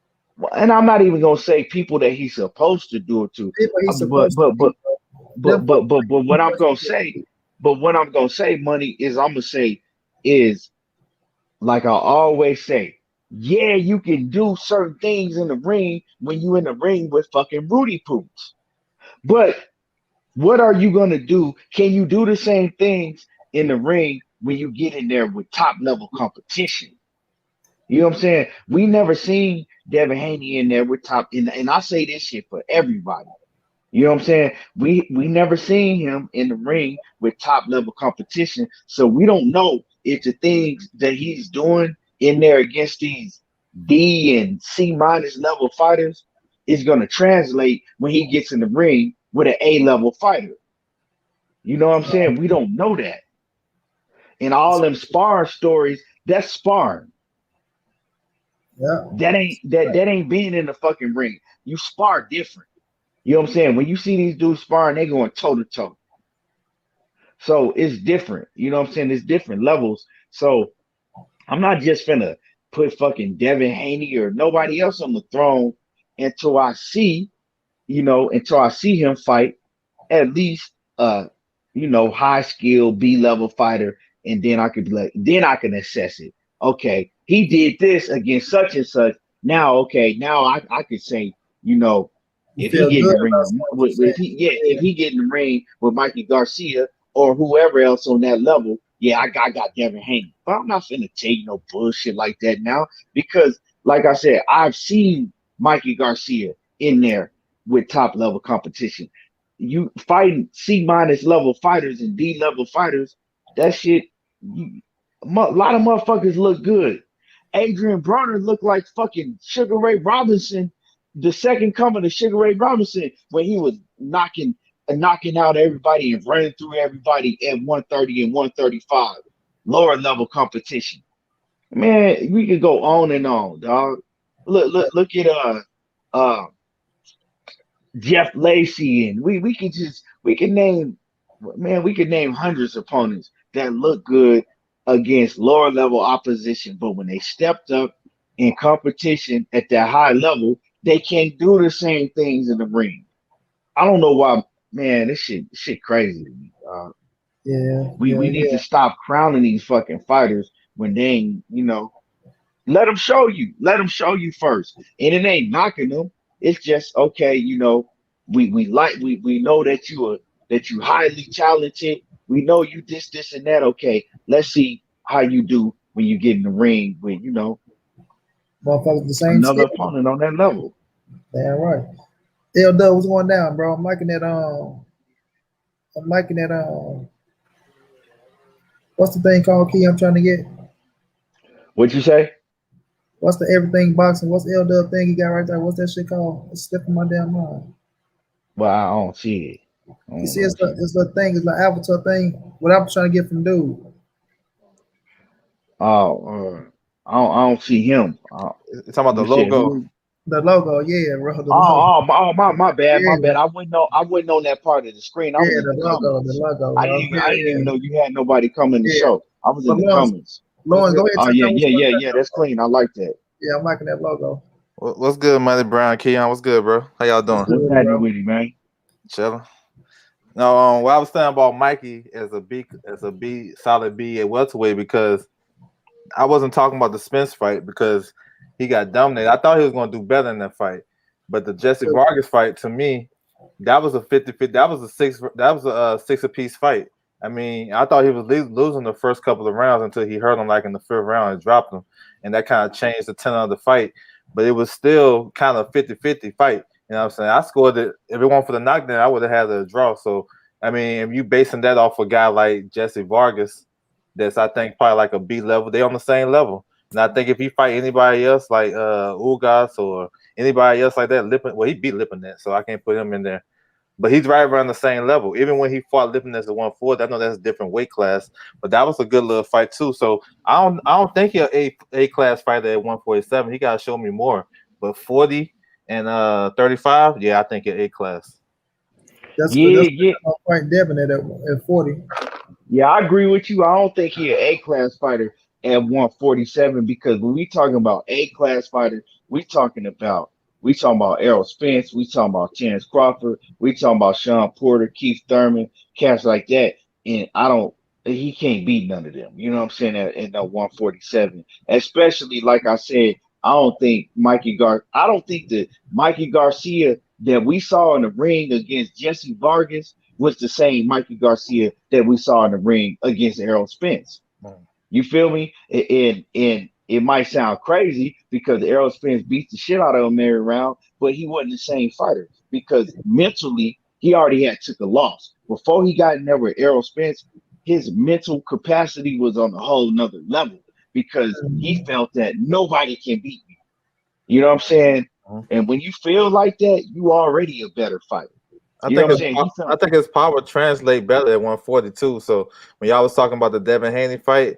and I'm not even gonna say people that he's supposed to do it to. People he's But supposed to beat. Them fucking but people what I'm supposed gonna to say, beat. money is I'm gonna say is like I always say, yeah, you can do certain things in the ring when you in the ring with fucking Rudy Poots. But what are you gonna do? Can you do the same things in the ring when you get in there with top level competition? You know what I'm saying? We never seen Devin Haney in there with top, and I say this shit for everybody. You know what I'm saying? We never seen him in the ring with top level competition, so we don't know if the things that he's doing in there against these D and C minus level fighters is going to translate when he gets in the ring with an A level fighter. You know what I'm saying? We don't know that. In all them sparring stories, that's sparring. Yeah. That ain't being in the fucking ring. You spar different. You know what I'm saying? When you see these dudes sparring, they going toe to toe. So it's different. You know what I'm saying? It's different levels. So I'm not just finna put fucking Devin Haney or nobody else on the throne until I see, until I see him fight at least high skill B level fighter, and then I could be like, then I can assess it. Okay, he did this against such and such. Now, okay, now I could say, you know, You if he feel get in good the ring about what you're with saying. if he get in the ring with Mikey Garcia or whoever else on that level, yeah, I got Devin Haney. But I'm not finna tell you no bullshit like that now because, like I said, I've seen Mikey Garcia in there with top level competition. You fighting C minus level fighters and D level fighters, that shit, a lot of motherfuckers look good. Adrian Broner looked like fucking Sugar Ray Robinson, the second coming of Sugar Ray Robinson, when he was knocking out everybody and running through everybody at 130 and 135, lower level competition. Man, we could go on and on, dog. Look at uh Jeff Lacey, and we can name, man, we could name hundreds of opponents that look good against lower level opposition, but when they stepped up in competition at that high level, they can't do the same things in the ring. I don't know why, man. This shit crazy to me. Yeah, We need to stop crowning these fucking fighters when they ain't, let them show you. Let them show you first. And it ain't knocking them. It's just okay, we know that you highly talented. We know you this and that. Okay, let's see how you do when you get in the ring with, motherfuckers the same another skill. opponent on that level. Damn right. L Dub, what's going down, bro? I'm liking that. I'm liking that. What's the thing called? Key, I'm trying to get. What'd you say? What's the everything boxing? What's the L Dub thing he got right there? What's that shit called? It's slipping my damn mind. Well, I don't see it. I You don't see, know if you it's the thing. It's like avatar thing. What I'm trying to get from dude. oh I don't see him. You're talking about the You said logo. who? The logo, yeah, bro. The logo, My bad, my yeah, bad. I wasn't on that part of the screen. I was yeah. in the The comments. logo, bro. I didn't even know you had nobody coming to Yeah, yeah. show. I was in But the comments. What's Lawrence, good? go ahead, Oh touch yeah, on yeah, what's yeah, going yeah. That's on. clean. I like that. Yeah, I'm liking that logo. What's good, Money Brown? Keon, what's good, bro? How y'all What's doing? good What's with it, happening bro? with you, man? Chilling. No, what I was saying about Mikey as a B solid B at welterweight because I wasn't talking about the Spence fight because he got dominated. I thought he was going to do better in that fight, but the Jesse Vargas fight to me, that was a 50-50. That was a six apiece fight. I mean, I thought he was losing the first couple of rounds until he hurt him like in the fifth round and dropped him, and that kind of changed the tenor of the fight. But it was still kind of 50-50 fight. You know what I'm saying? I scored it. If it weren't for the knockdown, I would have had a draw. So, I mean, if you basing that off a guy like Jesse Vargas, that's I think probably like a B level, they on the same level. And I think if he fight anybody else like Ugas or anybody else like that, he beat Lipinets, so I can't put him in there. But he's right around the same level. Even when he fought Lipinets at 140, I know that's a different weight class, but that was a good little fight too. So I don't think he's a class fighter at 147. He gotta show me more. But 40 and 35, yeah, I think an A class. Yeah, That's yeah, I'm fighting Devin at 40. yeah. I agree with you. I don't think he an A class fighter at 147 because when we talking about A class fighter, we talking about Errol Spence, we talking about Terrence Crawford, we talking about Sean Porter, Keith Thurman, cats like that. And he can't beat none of them. You know what I'm saying? At that 147, especially like I said, I don't think that Mikey Garcia that we saw in the ring against Jesse Vargas was the same Mikey Garcia that we saw in the ring against Errol Spence. You feel me? And it might sound crazy because Errol Spence beat the shit out of him every round, but he wasn't the same fighter because mentally he already had took a loss. Before he got in there with Errol Spence, his mental capacity was on a whole nother level because he felt that nobody can beat me. You know what I'm saying? Mhm. And when you feel like that, you already a better fighter. I You know think what I'm his saying? I think his power translate better at 142. So when y'all was talking about the Devin Haney fight,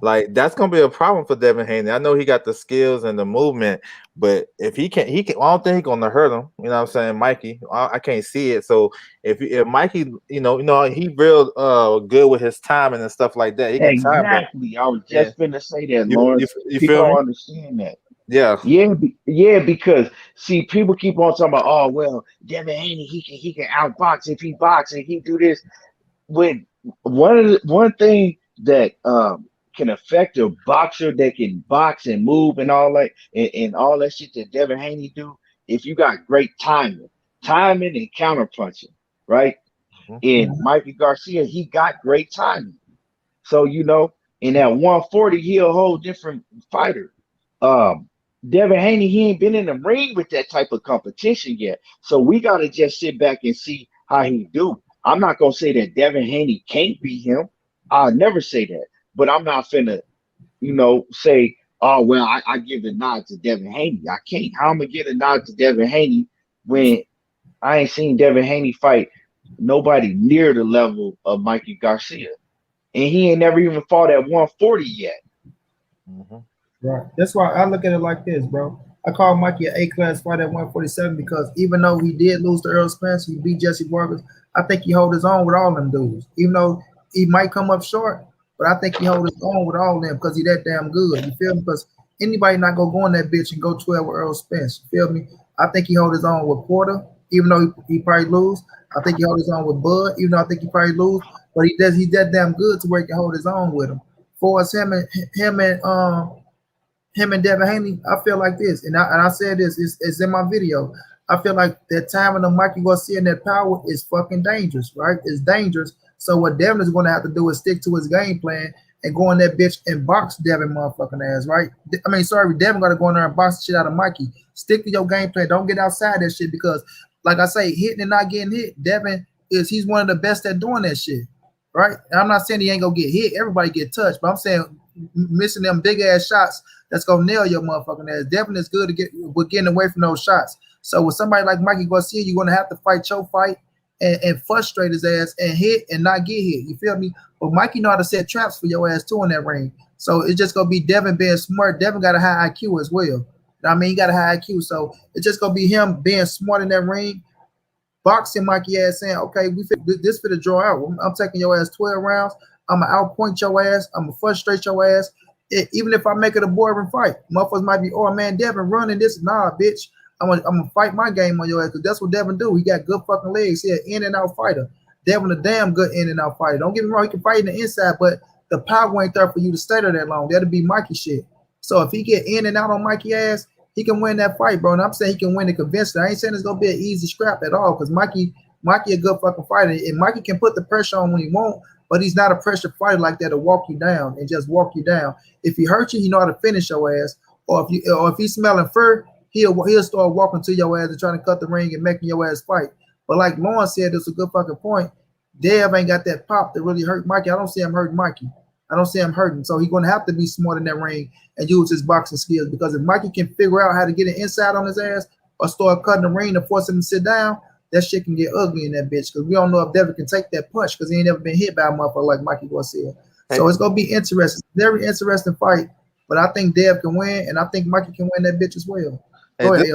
like that's gonna be a problem for Devin Haney. I know he got the skills and the movement, but if he can, I don't think he's gonna hurt him. You know what I'm saying, Mikey? I can't see it. So if Mikey, he real good with his timing and stuff like that. He can time that. Exactly. I was Yeah, just finna say that, you you, Lawrence. you People feel me? don't understand that. Yeah. Yeah, yeah, because see, people keep on talking about, oh well, Devin Haney, he can outbox if he box and he do this. When one thing that can affect a boxer that can box and move and all that and all that shit that Devin Haney do, if you got great timing and counter punching, right? And Mikey Garcia, he got great timing. So, in that 140, he a whole different fighter. Um, Devin Haney, he ain't been in the ring with that type of competition yet. So we gotta just sit back and see how he do. I'm not gonna say that Devin Haney can't beat him. I'll never say that. But I'm not finna, say, oh well, I give the nod to Devin Haney. I can't. How am I gonna get a nod to Devin Haney when I ain't seen Devin Haney fight nobody near the level of Mikey Garcia? And he ain't never even fought at 140 yet. Mm-hmm. Right. That's why I look at it like this, bro. I call Mikey an A-class fight at 147 because even though he did lose to Earl Spence, he beat Jesse Vargas. I think he hold his own with all them dudes. Even though he might come up short, but I think he hold his own with all of them because he that damn good. You feel me? Because anybody not gonna go in that bitch and go 12 with Earl Spence. You feel me? I think he hold his own with Porter, even though he probably lose. I think he hold his own with Bud, even though I think he probably lose. But he's that damn good to where he can hold his own with him. For us, him and Devin Haney, I feel like this, and I said this, it's in my video. I feel like that timing of Mikey Garcia and that power is fucking dangerous, right? It's dangerous. So what Devin is going to have to do is stick to his game plan and go in that bitch and box Devin motherfucking ass, right? I mean, sorry, Devin got to go in there and box the shit out of Mikey. Stick to your game plan. Don't get outside that shit because, like I say, hitting and not getting hit, he's one of the best at doing that shit, right? And I'm not saying he ain't gonna get hit. Everybody get touched, but I'm saying missing them big ass shots that's gonna nail your motherfucking ass. Devin is good to get with getting away from those shots. So with somebody like Mikey Garcia, you're gonna have to fight your fight and frustrate his ass and hit and not get hit. You feel me? But Mikey know how to set traps for your ass too in that ring. So it's just gonna be Devin being smart. Devin got a high IQ as well. I mean, he got a high IQ, so it's just gonna be him being smart in that ring, boxing Mikey ass, saying, "Okay, this for the draw out. I'm taking your ass 12 rounds. I'm gonna outpoint your ass. I'm gonna frustrate your ass. Even if I make it a boring fight, motherfuckers might be, oh man, Devin running this. Nah, bitch. I'm gonna fight my game on your ass because that's what Devin do. He got good fucking legs. He an in and out fighter. Devin a damn good in and out fighter. Don't get me wrong, he can fight in the inside, but the power ain't there for you to stay there that long. That'll be Mikey shit. So if he get in and out on Mikey ass, he can win that fight, bro. And I'm saying he can win it convincingly. I ain't saying it's gonna be an easy scrap at all because Mikey a good fucking fighter, and Mikey can put the pressure on when he won't, but he's not a pressure fighter like that to walk you down and just walk you down. If he hurt you, he know how to finish your ass. Or if he's smelling fur, he'll start walking to your ass and trying to cut the ring and making your ass fight. But like Lauren said, it's a good fucking point. Dev ain't got that pop that really hurt Mikey. I don't see him hurting Mikey. I don't see him hurting. So he's gonna have to be smart in that ring and use his boxing skills because if Mikey can figure out how to get an inside on his ass or start cutting the ring to force him to sit down, that shit can get ugly in that bitch because we don't know if Devin can take that punch because he ain't never been hit by a motherfucker like Mikey Garcia. So it's gonna be interesting, very interesting fight. But I think Dev can win, and I think Mikey can win that bitch as well. Go ahead,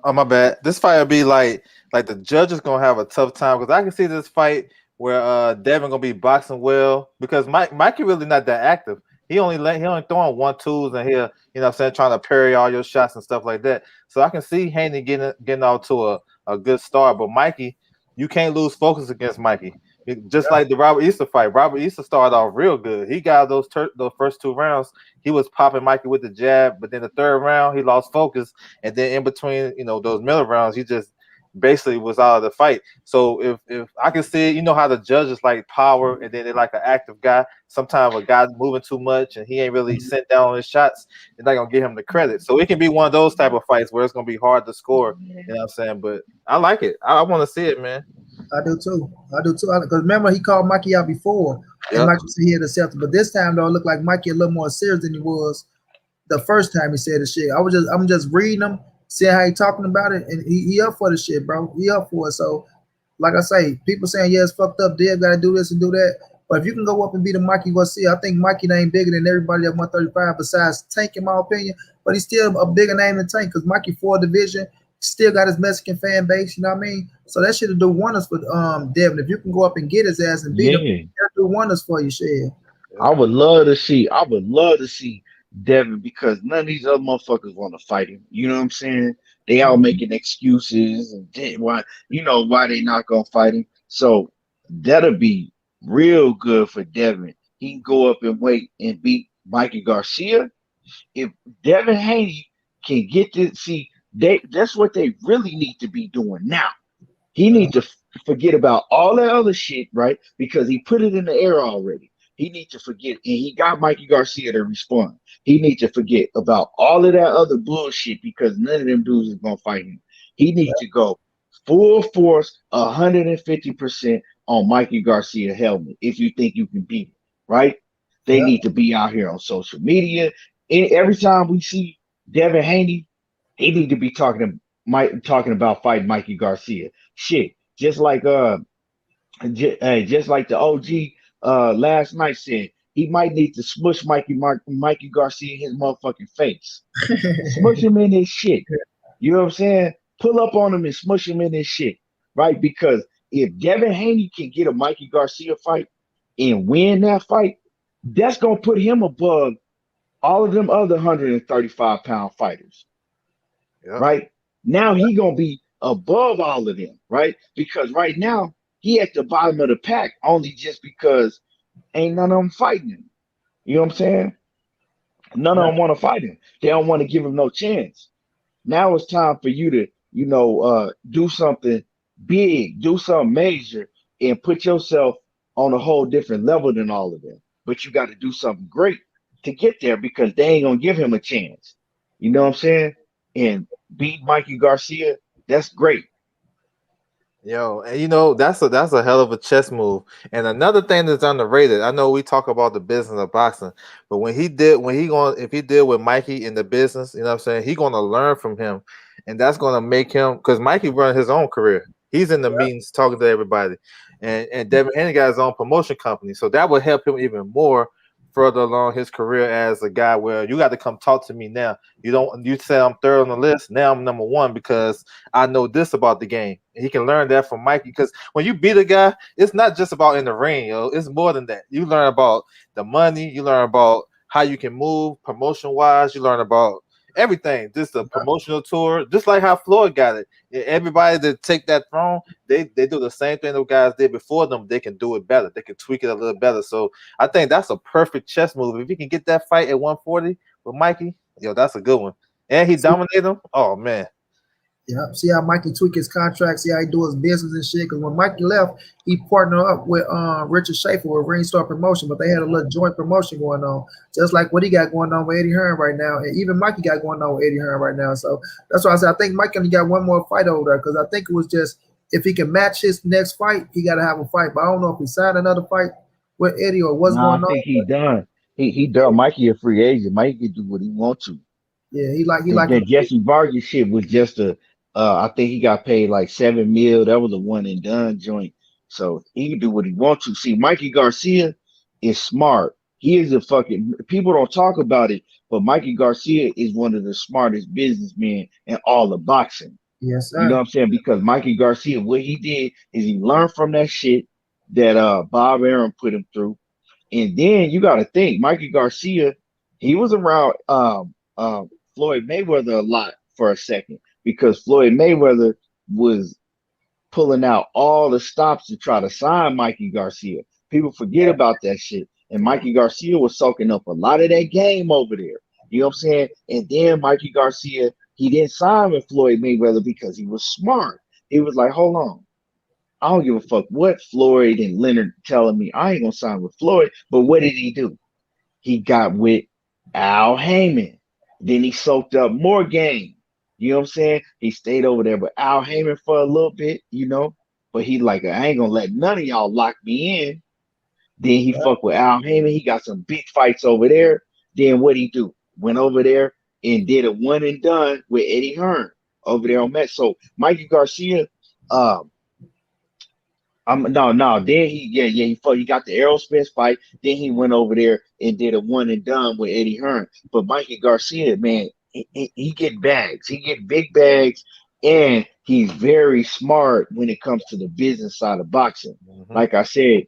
oh my bad. This fight will be like the judges gonna have a tough time because I can see this fight where Devin gonna be boxing well because Mikey really not that active. He only throwing 1-2s and he'll, what I'm saying, trying to parry all your shots and stuff like that. So I can see Haney getting off to a good start. But Mikey, you can't lose focus against Mikey. Just like the Robert Easter fight. Robert Easter started off real good. He got those first 2 rounds. He was popping Mikey with the jab, but then the 3rd round he lost focus, and then in between, those middle rounds, he just basically was out of the fight. So if I can see it, how the judges like power, and then they like an active guy. Sometimes a guy's moving too much and he ain't really sent down on his shots, they're not gonna give him the credit. So it can be one of those type of fights where it's gonna be hard to score. You know what I'm saying? But I like it. I want to see it, man. I do too. I do too. Because remember, he called Mikey out before, and Yep. Mikey said he had accepted. But this time, though, it looked like Mikey a little more serious than he was the first time he said the shit. I'm just reading him, seeing how he talking about it, and he up for the shit, bro. He up for it. So, like I say, people saying yeah, it's fucked up. Dev got to do this and do that. But if you can go up and beat a Mikey Garcia, I think Mikey ain't bigger than everybody at 135 besides Tank, in my opinion. But he's still a bigger name than Tank because Mikey four division still got his Mexican fan base. You know what I mean? So that should do wonders for Devin. If you can go up and get his ass and beat him, Yeah. that'll do wonders for you, shit. I would love to see. I would love to see Devin because none of these other motherfuckers want to fight him. You know what I'm saying? They all making excuses and why why they not gonna fight him. So that'll be real good for Devin. He can go up and wait and beat Mikey Garcia. If Devin Haney can get this, see, that's what they really need to be doing now. He needs to forget about all that other shit, right? Because he put it in the air already. He needs to forget, and he got Mikey Garcia to respond. He needs to forget about all of that other bullshit because none of them dudes is gonna fight him. He needs to go full force, 150% on Mikey Garcia helmet if you think you can beat him, right? They Yeah. need to be out here on social media. And every time we see Devin Haney, he need to be talking about fighting Mikey Garcia. Shit, just like the OG last night said, he might need to smush Mikey Garcia in his motherfucking face. Smush him in his shit. You know what I'm saying? Pull up on him and smush him in his shit, right? Because if Devin Haney can get a Mikey Garcia fight and win that fight, that's gonna put him above all of them other 135-pound fighters, Yep. right? Now he gonna be above all of them, right? Because right now he at the bottom of the pack only just because ain't none of them fighting him. You know what I'm saying? None of Yeah. them want to fight him. They don't want to give him no chance. Now it's time for you to, do something big, do something major, and put yourself on a whole different level than all of them. But you got to do something great to get there because they ain't gonna give him a chance. You know what I'm saying? And beat Mikey Garcia, that's great. Yo, and that's a hell of a chess move. And another thing that's underrated, I know we talk about the business of boxing, but if he did with Mikey in the business, you know what I'm saying, he gonna learn from him, and that's gonna make him because Mikey run his own career. He's in the meetings talking to everybody, and Devin Haney got his own promotion company, so that would help him even more further along his career as a guy where you got to come talk to me now. You say I'm third on the list, now I'm number one because I know this about the game. And he can learn that from Mikey because when you beat a guy, it's not just about in the ring, yo. It's more than that. You learn about the money, you learn about how you can move promotion wise, you learn about everything. Just a promotional tour, just like how Floyd got it. Everybody that take that throne, they do the same thing those guys did before them. They can do it better. They can tweak it a little better. So I think that's a perfect chess move. If you can get that fight at 140 with Mikey, yo, that's a good one. And he dominated him. Oh man. Yeah, see how Mikey tweak his contract, see how he do his business and shit. Because when Mikey left, he partnered up with Richard Schaefer with Ringstar Promotion, but they had a little joint promotion going on, just like what he got going on with Eddie Hearn right now, and even Mikey got going on with Eddie Hearn right now. So that's why I said I think Mikey only got one more fight over there because I think it was just if he can match his next fight, he got to have a fight. But I don't know if he signed another fight with Eddie or what's Nah, I going on. think he done. He done. Mikey a free agent. Mikey can do what he want to. Yeah, he like That Jesse Vargas shit was just I think he got paid like 7 mil. That was a one and done joint. So he can do what he wants to. See, Mikey Garcia is smart. He is a fucking people don't talk about it, but Mikey Garcia is one of the smartest businessmen in all of boxing. yes You know what sir. I'm saying? Because Mikey Garcia, what he did is he learned from that shit that Bob Arum put him through. And then you got to think, Mikey Garcia, he was around Floyd Mayweather a lot for a second because Floyd Mayweather was pulling out all the stops to try to sign Mikey Garcia. People forget about that shit. And Mikey Garcia was soaking up a lot of that game over there. You know what I'm saying? And then Mikey Garcia, he didn't sign with Floyd Mayweather because he was smart. He was like, hold on. I don't give a fuck what Floyd and Leonard telling me. I ain't gonna sign with Floyd. But what did he do? He got with Al Heyman. Then he soaked up more game. You know what I'm saying? He stayed over there with Al Heyman for a little bit, but he like, I ain't gonna let none of y'all lock me in. Then he Right. fucked with Al Heyman. He got some big fights over there. Then what he do? Went over there and did a one and done with Eddie Hearn over there on Met. So Mikey Garcia, um, no. Then he got the Errol Spence fight. Then he went over there and did a one and done with Eddie Hearn. But Mikey Garcia, man, he get bags. He get big bags, and he's very smart when it comes to the business side of boxing. Like I said,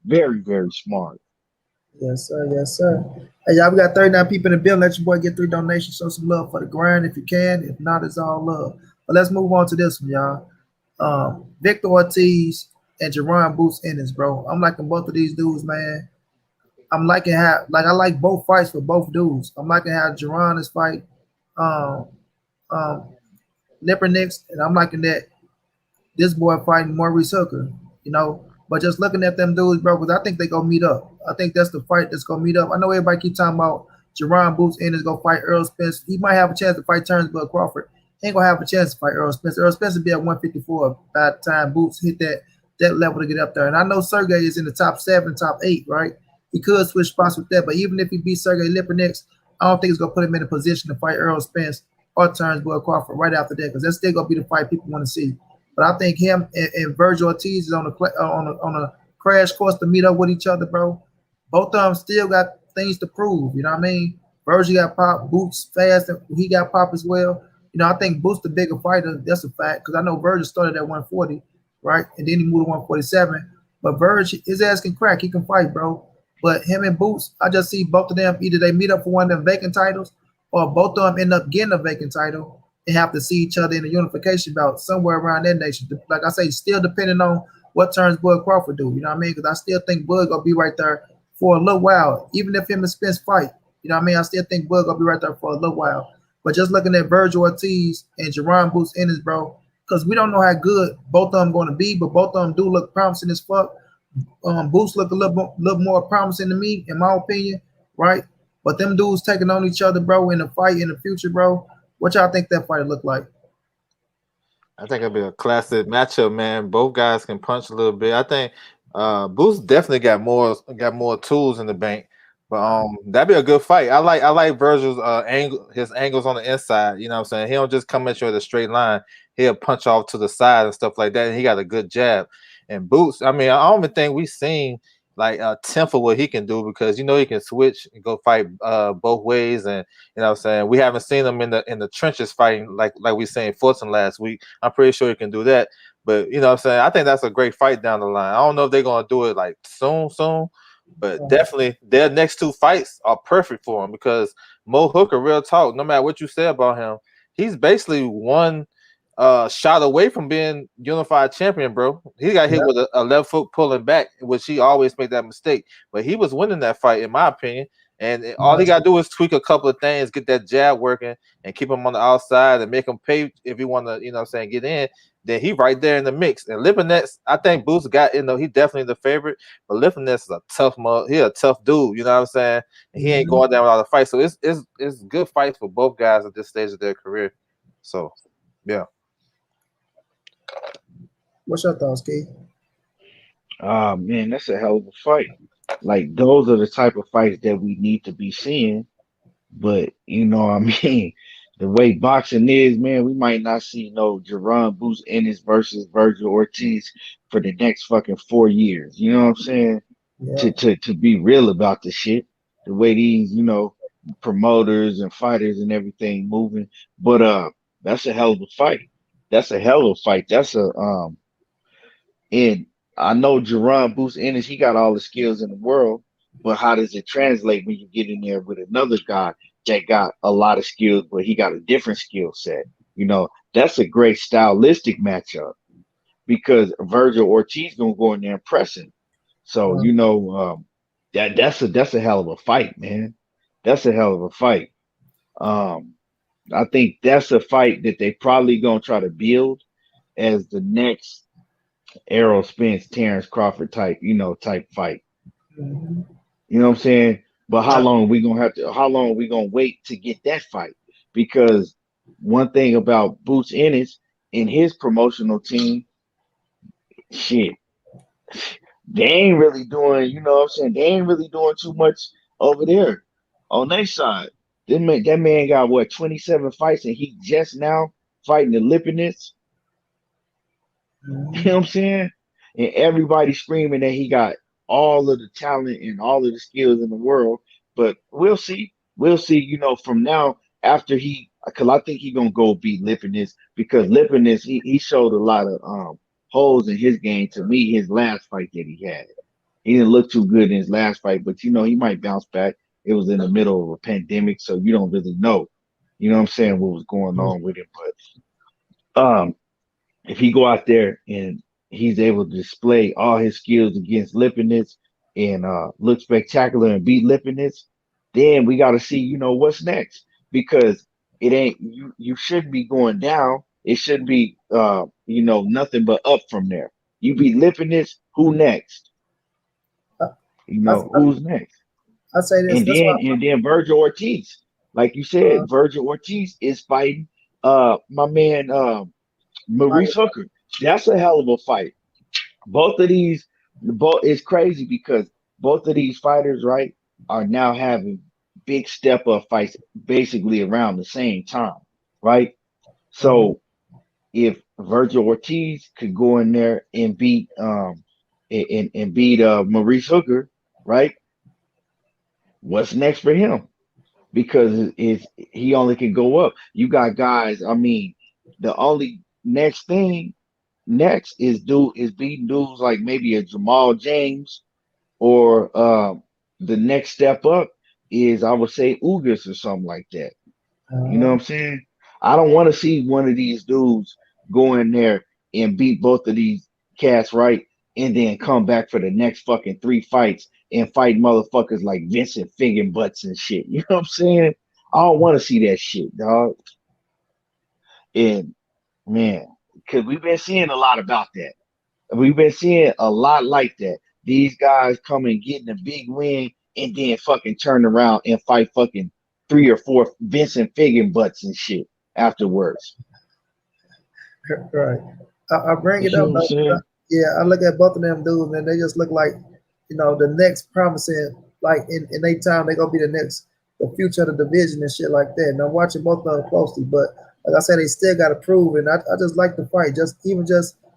very very smart. Yes, sir. Yes, sir. Hey, y'all, we got 39 people in the building. Let your boy get 3 donations. Show some love for the grind if you can. If not, it's all love. But let's move on to this one, y'all. Victor Ortiz and Jerron Boots Ennis, bro. I'm liking both of these dudes, man. I'm liking how, I like both fights for both dudes. I'm liking how Jerron is fight, um, um, Lipernix, and I'm liking that this boy fighting Maurice Hooker, you know. But just looking at them dudes, bro, because I think they gonna meet up. I think that's the fight that's gonna meet up. I know everybody keep talking about Jerron Boots Ennis gonna fight Earl Spence. He might have a chance to fight Turnbull Crawford. He ain't gonna have a chance to fight Earl Spence. Earl Spence will be at 154 by the time Boots hit that level to get up there. And I know Sergey is in the top 7, top 8, right? He could switch spots with that, but even if he beats Sergey Lipernix, I don't think it's gonna put him in a position to fight Earl Spence or Turnbull Crawford right after that, because that's still gonna be the fight people want to see. But I think him and Virgil Ortiz is on a crash course to meet up with each other, bro. Both of them still got things to prove. You know what I mean? Virgil got pop, Boots fast, and he got pop as well. You know, I think Boots the bigger fighter. That's a fact, because I know Virgil started at 140, right, and then he moved to 147. But Virgil, his ass can crack. He can fight, bro. But him and Boots, I just see both of them, either they meet up for one of them vacant titles, or both of them end up getting a vacant title and have to see each other in a unification bout somewhere around that nation. Like I say, still depending on what turns Bud Crawford do. You know what I mean? Because I still think Bud gonna be right there for a little while, even if him and Spence fight. You know what I mean? I still think Bud gonna be right there for a little while. But just looking at Virgil Ortiz and Jerron Boots Ennis, bro, because we don't know how good both of them going to be, but both of them do look promising as fuck. Boots look a little more promising to me, in my opinion, right? But them dudes taking on each other, bro, in a fight in the future, bro. What y'all think that fight look like? I think it'll be a classic matchup, man. Both guys can punch a little bit. I think Boots definitely got more tools in the bank. But that'd be a good fight. I like Virgil's his angles on the inside. You know what I'm saying? He don't just come at you at a straight line. He'll punch off to the side and stuff like that. And he got a good jab. And Boots, I mean, I don't even think we've seen like a tenth of what he can do, because he can switch and go fight both ways. And you know what I'm saying, we haven't seen him in the trenches fighting like we seen Fortune last week. I'm pretty sure he can do that. But you know what I'm saying, I think that's a great fight down the line. I don't know if they're gonna do it like soon, but definitely their next 2 fights are perfect for him, because Mo Hooker, real talk, no matter what you say about him, he's basically one shot away from being unified champion, bro. He got hit with a left foot pulling back, which he always made that mistake. But he was winning that fight, in my opinion. And all he got to do is tweak a couple of things, get that jab working, and keep him on the outside and make him pay if he want to, get in. Then he right there in the mix. And Lipinets, I think Boots got he definitely the favorite. But Lipinets is a tough he a tough dude, you know what I'm saying? And he ain't going down without a fight. So it's good fights for both guys at this stage of their career. So yeah. What's your thoughts, Keith? Man, that's a hell of a fight. Like, those are the type of fights that we need to be seeing. But you know what I mean, the way boxing is, man, we might not see no Jerron Boots Ennis versus Virgil Ortiz for the next fucking 4 years. You know what I'm saying? Yeah. To be real about the shit, the way these, promoters and fighters and everything moving. But that's a hell of a fight. That's a hell of a fight. And I know Jerron Boots Ennis, he got all the skills in the world, but how does it translate when you get in there with another guy that got a lot of skills, but he got a different skill set? That's a great stylistic matchup, because Virgil Ortiz gonna go in there and press him. So that's a hell of a fight, man. That's a hell of a fight. I think that's a fight that they probably gonna try to build as the next Errol Spence, Terrence Crawford type fight. Mm-hmm. You know what I'm saying? But how long are we gonna wait to get that fight? Because one thing about Boots Ennis and his promotional team, shit, they ain't really doing, you know what I'm saying? They ain't really doing too much over there on their side. That man got what 27 fights and he just now fighting the Lipinets. You know what I'm saying? And everybody screaming that he got all of the talent and all of the skills in the world. But we'll see. We'll see, you know, from now after because I think he gonna go beat Lipinets because Lipinets, he showed a lot of holes in his game to me, his last fight that he had. He didn't look too good in his last fight, but you know, he might bounce back. It was in the middle of a pandemic, so you don't really know. You know what I'm saying, what was going on with him. But if he go out there and he's able to display all his skills against Lipinets and look spectacular and beat Lipinets, then we got to see, you know, what's next because it ain't you shouldn't be going down. It should be you know, nothing but up from there. You beat Lipinets, who next? You I, know, who's next? I say this. That's why. And then Virgil Ortiz, like you said, Virgil Ortiz is fighting my man Maurice Hooker. That's a hell of a fight. Both of these, both it's crazy because both of these fighters, right, are now having big step up fights basically around the same time, right? So if Virgil Ortiz could go in there and beat and beat Maurice Hooker, right? What's next for him? Because he only can go up. You got guys. I mean, the only next thing next is beating dudes like maybe a Jamal James or the next step up is I would say Ugas or something like that. You know what I'm saying? I don't want to see one of these dudes go in there and beat both of these cats right and then come back for the next fucking 3 fights and fight motherfuckers like Vincent Figgin butts and shit. You know what I'm saying? I don't want to see that shit, dog. And man, because we've been seeing a lot about that. We've been seeing a lot like that. These guys come and getting a big win and then fucking turn around and fight fucking 3 or 4 Vincent Figgin butts and shit afterwards. Right. I bring You it see up what I'm though. saying? Yeah, I look at both of them dudes and they just look like, you know, the next promising, like in their time, they gonna be the future of the division and shit like that. And I'm watching both of them closely, but like I said, they still got to prove. And I just like the fight. Just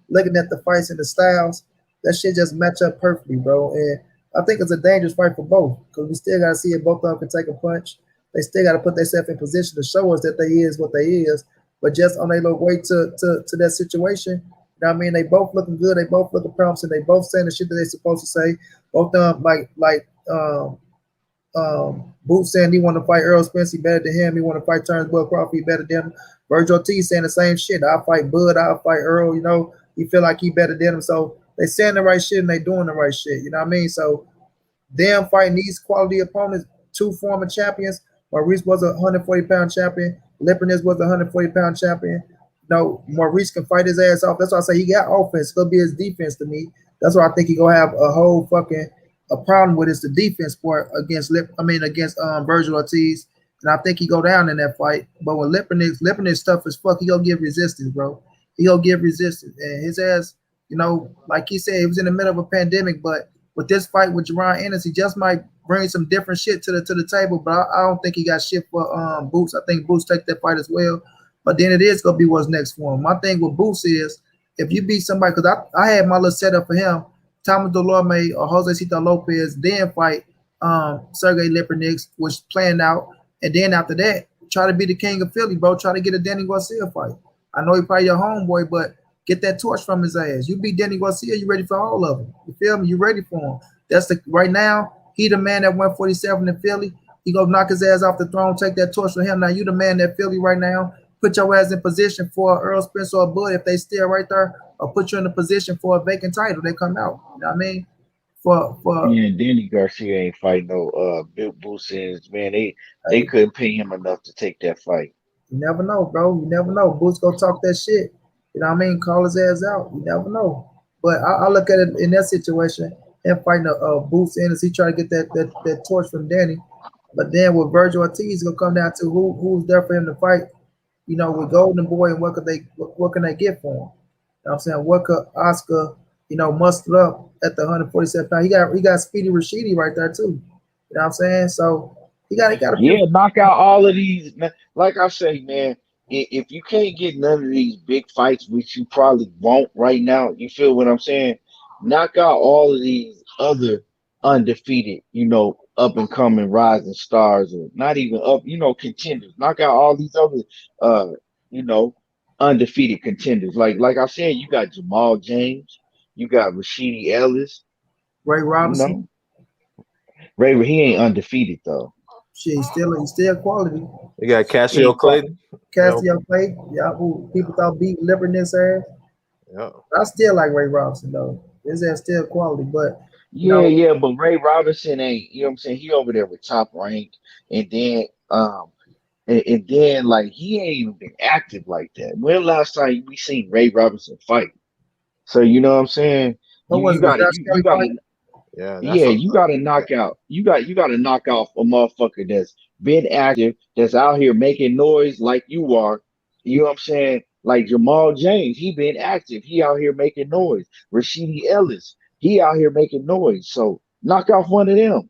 looking at the fights and the styles, that shit just match up perfectly, bro. And I think it's a dangerous fight for both because we still got to see if both of them can take a punch. They still got to put themselves in position to show us that they is what they is. But just on their little way to that situation, you know what I mean? They both looking good. They both looking promising. They both saying the shit that they supposed to say. Both of them Boots saying he want to fight Earl Spence, he better than him. He want to fight Turnbull Crawford, he better than him. Virgil Ortiz saying the same shit. I'll fight Bud, I'll fight Earl. You know, he feel like he better than him. So they saying the right shit and they doing the right shit. You know what I mean? So them fighting these quality opponents, 2 former champions. Maurice was a 140-pound champion. Lipinets was a 140-pound champion. No, Maurice can fight his ass off. That's why I say he got offense. It's gonna be his defense to me. That's why I think he gonna have a whole fucking a problem with is the defense part against Virgil Ortiz. And I think he go down in that fight. But with Lipinets stuff is fuck, he gonna give resistance, bro. He gonna give resistance. And his ass, you know, like he said, he was in the middle of a pandemic, but with this fight with Jerron Ennis, he just might bring some different shit to the table. But I don't think he got shit for Boots. I think Boots take that fight as well. But then it is gonna be what's next for him. My thing with Boots is if you beat somebody, because I had my little setup for him, Thomas Delorme or Jose Cito Lopez, then fight Sergey Lipinets, which playing out, and then after that, try to be the king of Philly, bro. Try to get a Danny Garcia fight. I know he probably your homeboy, but get that torch from his ass. You beat Danny Garcia, you ready for all of them. You feel me? You ready for him. That's the right now. He the man that went 47 in Philly. He gonna knock his ass off the throne, take that torch from him. Now you the man that Philly right now. Put your ass in position for Earl Spence or Bud if they still right there, or put you in a position for a vacant title. They come out. You know what I mean? Yeah, Danny Garcia ain't fighting no Bill Boosins, man. They couldn't pay him enough to take that fight. You never know, bro. You never know. Boots go talk that shit. You know what I mean? Call his ass out. You never know. But I look at it in that situation, him fighting Boots in as he try to get that torch from Danny. But then with Virgil Ortiz, it's gonna come down to who's there for him to fight. You know, with Golden Boy and what can they get for him? You know what I'm saying? What could Oscar muscled up at the 147 pounds. He got Speedy Rashidi right there too. You know what I'm saying? So he got a few. Yeah, knock out all of these. Like I say, man, if you can't get none of these big fights, which you probably won't right now, you feel what I'm saying? Knock out all of these other undefeated, up and coming rising stars, or not even up, contenders. Knock out all these other, uh, you know, undefeated contenders. Like I said, you got Jamal James, you got Rashidi Ellis, Ray you Robinson. know. Ray, he ain't undefeated though. Shit, he's still quality. You got He Cassio ain't Clayton. Castillo Clay, yeah, who people thought beat Liver this ass. Yeah. I still like Ray Robinson though. His ass still quality, but you Yeah, know, yeah, but Ray Robinson ain't, you know what I'm saying? He over there with top rank, and then like he ain't even been active like that. When last time we seen Ray Robinson fight? So you know what I'm saying? what You was it? The gotta Josh you Kelly gotta fight? Yeah, that's yeah, what. you gotta knock out. You gotta knock off a motherfucker that's been active, that's out here making noise like you are. You know what I'm saying? Like Jamal James, he been active. He out here making noise. Rashidi Ellis, he out here making noise. So knock off one of them.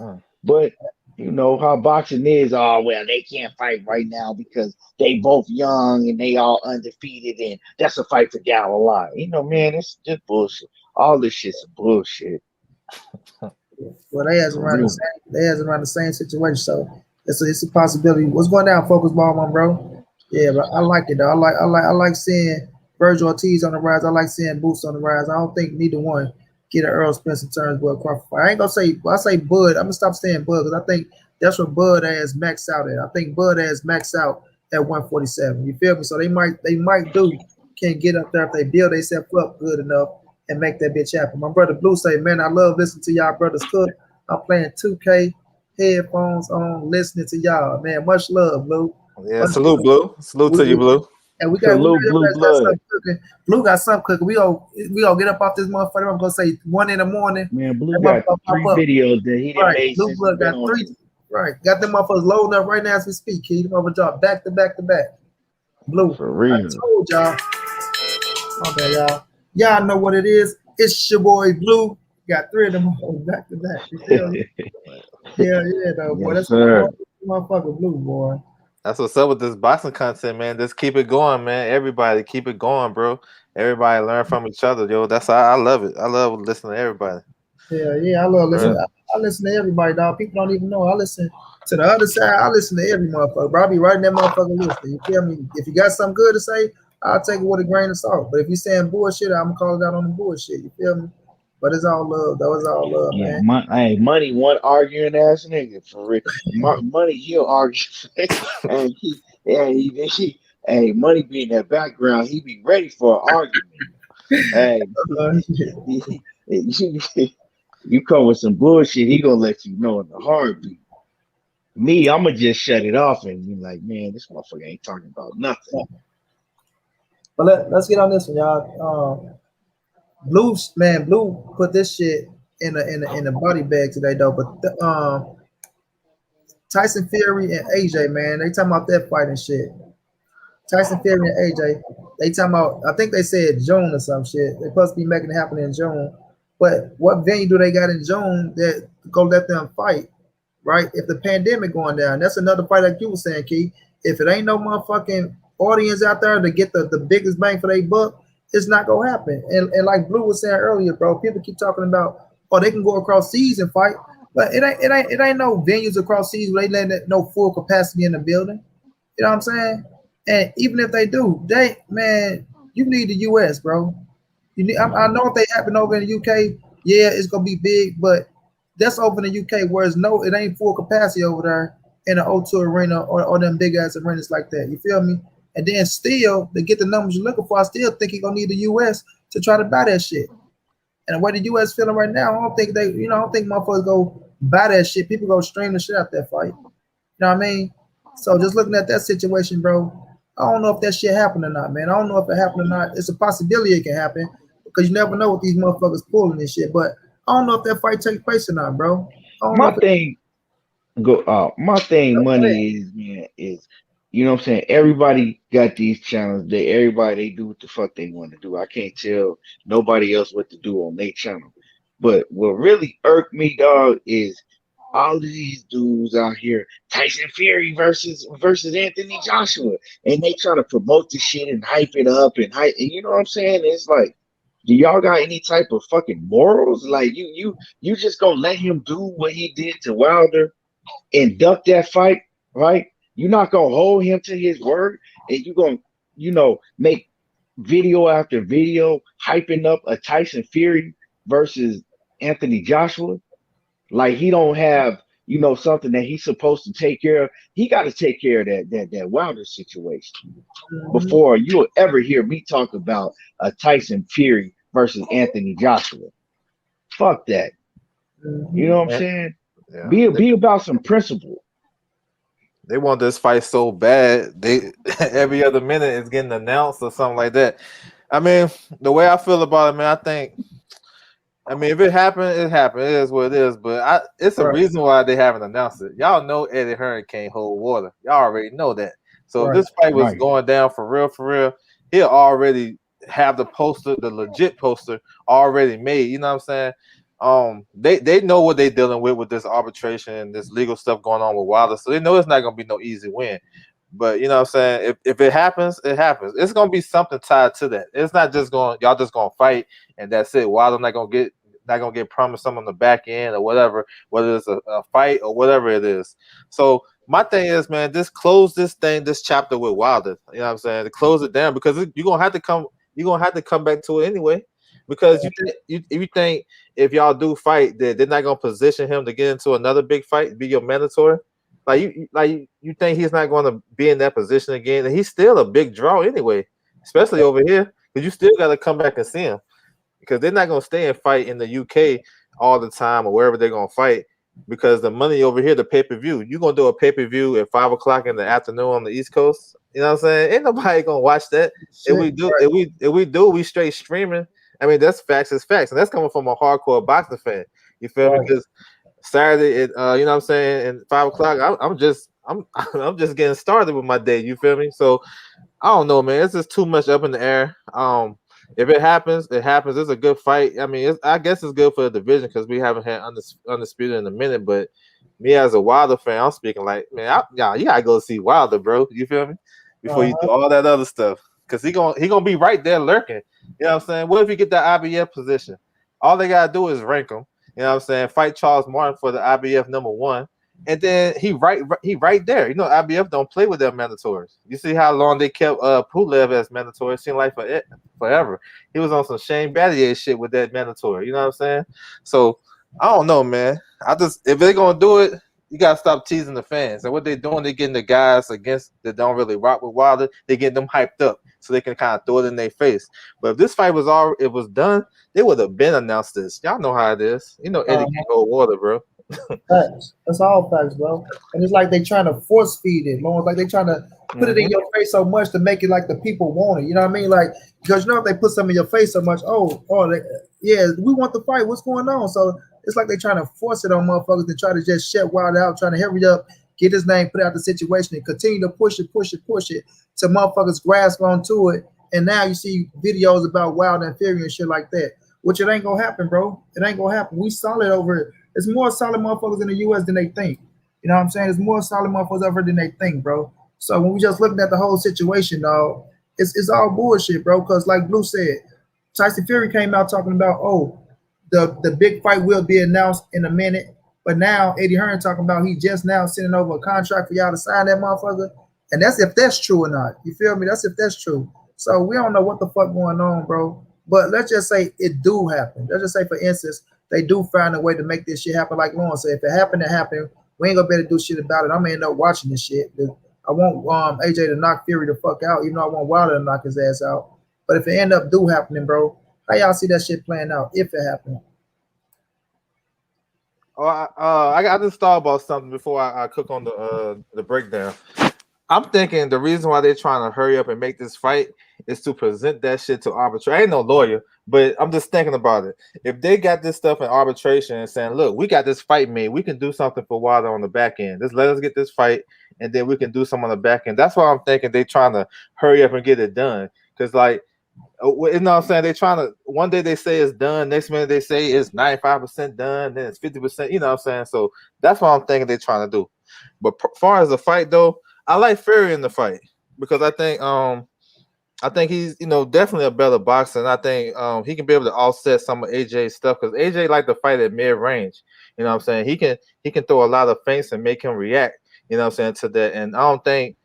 Mm. But you know how boxing is. Oh well, they can't fight right now because they both young and they all undefeated, and that's a fight for down the line. Man, it's just bullshit. All this shit's bullshit Well, they has for around the real. same. They has around the same situation. So it's a possibility. What's going down, Focus Ball, my bro? Yeah, but I like it though. I like seeing Virgil Ortiz on the rise. I like seeing Boots on the rise. I don't think neither one get an Earl Spencer turns Bud Crawford fight. I ain't gonna say. I say Bud. I'm gonna stop saying Bud because I think that's what Bud has maxed out at. I think Bud has maxed out at 147. You feel me? So they might do can get up there if they build themselves up good enough and make that bitch happen. My brother Blue say, man, I love listening to y'all brothers cook. I'm playing 2K headphones on, listening to y'all. Man, much love, Blue. Yeah, Much salute, love. Blue. Salute to you, We, Blue. and we Salute got your blue guys got blood. something cooking. Blue got something cooking. We gonna get up off this motherfucker. I'm gonna say 1 in the morning. Man, Blue That got motherfucker pop three up. videos that he done Right. made Blue since he blood been got on three. here. Right. Got them motherfuckers loading up right now as we speak. Key. Them motherfuckers drop back to back to back. Blue. For I real. told y'all. Okay, y'all. Y'all know what it is. It's your boy Blue. Got three of them back to back. You feel me? Yeah, though, boy. Yes, That's my sir. motherfucker Blue, boy. That's what's up with this boxing content, man. Just keep it going, man. Everybody keep it going, bro. Everybody learn from each other, yo. I love it. I love listening to everybody. Yeah. I love listening. Yeah. I listen to everybody, dog. People don't even know. I listen to the other side. I listen to every motherfucker. Bro, I be writing that motherfucker list. You feel me? If you got something good to say, I'll take it with a grain of salt. But if you saying bullshit, I'm gonna call it out on the bullshit. You feel me? But it's all love, though. It's all love, Yeah, man. hey, money, one arguing ass nigga for real. Money, he'll argue. and hey, money be in that background. He be ready for an argument. Hey, you come with some bullshit, he gonna let you know in the heartbeat. Me, I'm gonna just shut it off and be like, man, this motherfucker ain't talking about nothing. But let's get on this one, y'all. Blue put this shit in a body bag today, though. But Tyson Fury and AJ, man, they talking about that fight and shit. Tyson Fury and AJ, they talking about. I think they said June or some shit. They supposed to be making it happen in June. But what venue do they got in June that go let them fight? Right? If the pandemic going down, that's another fight like you were saying, Key. If it ain't no motherfucking audience out there to get the biggest bang for their buck, it's not gonna happen. And like Blue was saying earlier, bro, people keep talking about, oh, they can go across seas and fight, but it ain't no venues across seas where they letting no full capacity in the building. You know what I'm saying? And even if they do, you need the US, bro. I know if they happen over in the UK, yeah, it's gonna be big, but that's over in the UK where it ain't full capacity over there in an O2 arena or them big ass arenas like that. You feel me? And then still to get the numbers you're looking for, I still think you're gonna need the US to try to buy that shit. And the way the US feeling right now, I don't think motherfuckers go buy that shit. People go stream the shit out that fight. You know what I mean? So just looking at that situation, bro, I don't know if that shit happened or not, man. I don't know if it happened or not. It's a possibility it can happen because you never know what these motherfuckers pulling and shit. But I don't know if that fight takes place or not, bro. I don't know My if thing, my thing, go ahead. money is, man, is You know what I'm saying? Everybody got these channels. They do what the fuck they want to do. I can't tell nobody else what to do on their channel. But what really irked me, dog, is all of these dudes out here, Tyson Fury versus Anthony Joshua, and they try to promote the shit and hype it up and hype. And you know what I'm saying? It's like, do y'all got any type of fucking morals? Like you just gonna let him do what he did to Wilder and duck that fight, right? You're not gonna hold him to his word, and you're gonna, make video after video hyping up a Tyson Fury versus Anthony Joshua. Like he don't have, something that he's supposed to take care of. He got to take care of that Wilder situation Mhm. before you'll ever hear me talk about a Tyson Fury versus Anthony Joshua. Fuck that. You know Mhm. what I'm And, saying? yeah, Be about some principle. they want this fight so bad. They every other minute it's getting announced or something like that. I mean, the way I feel about it, man, I mean, if it happened, it happened. It is what it is. But it's a Right, reason why they haven't announced it. Y'all know Eddie Hearn can't hold water. Y'all already know that. So if right. this fight was Right. going down for real, he'll already have the poster, the legit poster, already made. You know what I'm saying? They know what they're dealing with this arbitration and this legal stuff going on with Wilder. So they know it's not gonna be no easy win. But you know what I'm saying? If it happens, it happens. It's gonna be something tied to that. It's not just going y'all just gonna fight and that's it. Wilder not gonna get promised something on the back end or whatever, whether it's a fight or whatever it is. So my thing is, man, just close this chapter with Wilder. You know what I'm saying? To close it down because you're gonna have to come back to it anyway. Because you think if y'all do fight that they're not gonna position him to get into another big fight, be your mandatory. You think he's not going to be in that position again? And he's still a big draw anyway, especially over here because you still got to come back and see him because they're not going to stay and fight in the UK all the time or wherever they're going to fight because the money over here, the pay per view, you're going to do a pay per view at 5 o'clock in the afternoon on the East Coast. You know what I'm saying? Ain't nobody going to watch that. If Shit, we do, right. we straight streaming. I mean, that's facts. Is facts, and that's coming from a hardcore boxing fan. You feel me? Right. Because Saturday, you know what I'm saying, and 5 o'clock, I'm just getting started with my day. You feel me? So I don't know, man. It's just too much up in the air. If it happens, it happens. It's a good fight. I mean, I guess it's good for the division because we haven't had undisputed in a minute. But me as a Wilder fan, I'm speaking like, man, you gotta go see Wilder, bro. You feel me? Before you Uh-huh. do all that other stuff, because he gonna be right there lurking. You know what I'm saying? What if you get that IBF position? All they gotta do is rank him. You know what I'm saying? Fight Charles Martin for the IBF number one. And then he right there. You know, IBF don't play with their mandatories. You see how long they kept Pulev as mandatory? It seemed like forever. He was on some Shane Battier shit with that mandatory. You know what I'm saying? So I don't know, man. If they're gonna do it, you gotta stop teasing the fans. And what they're doing, they're getting the guys against that don't really rock with Wilder. They get them hyped up so they can kind of throw it in their face. But if this fight it was done, they would have been announced this. Y'all know how it is. You know Eddie can't Uh-huh. hold water, bro. Facts. That's all facts, bro. And it's like they trying to force feed it, man. It's like they trying to put it in Mm-hmm. your face so much to make it like the people want it. You know what I mean? Like because if they put something in your face so much, yeah, we want the fight. What's going on? So it's like they trying to force it on motherfuckers to try to just shut Wild out, trying to hurry up, get his name put out the situation, and continue to push it till motherfuckers grasp onto it. And now you see videos about Wild and Fury and shit like that, which it ain't gonna happen, bro. It ain't gonna happen. We solid over it. It's more solid motherfuckers in the US than they think. You know what I'm saying? There's more solid motherfuckers over than they think, bro. So when we just looking at the whole situation, dog, it's all bullshit, bro. Because like Blue said, Tyson Fury came out talking about, the big fight will be announced in a minute. But now Eddie Hearn talking about he just now sending over a contract for y'all to sign that motherfucker. And that's if that's true or not. You feel me? That's if that's true. So we don't know what the fuck going on, bro. But let's just say it do happen. Let's just say, for instance, they do find a way to make this shit happen. Like Lauren said, if it happened, it happened. We ain't gonna be able to do shit about it. I'm gonna end up watching this shit. I want AJ to knock Fury the fuck out, even though I want Wilder to knock his ass out. But if it end up do happening, bro, how y'all see that shit playing out if it happened? Oh, I just thought about something before I cook on the breakdown. I'm thinking the reason why they're trying to hurry up and make this fight is to present that shit to arbitration. I ain't no lawyer, But I'm just thinking about it. If they got this stuff in arbitration and saying, look, we got this fight made, we can do something for Wilder on the back end. Just let us get this fight, and then we can do something on the back end. That's why I'm thinking they trying to hurry up and get it done. Because, like, you know what I'm saying? They're trying to, one day they say it's done, next minute they say it's 95% done, then it's 50%, you know what I'm saying? So that's what I'm thinking they're trying to do. But as far as the fight, though, I like Fury in the fight because I think he's, you know, definitely a better boxer, and I think he can be able to offset some of AJ's stuff because AJ like to fight at mid range. You know what I'm saying? He can throw a lot of feints and make him react. You know what I'm saying, to that. And I think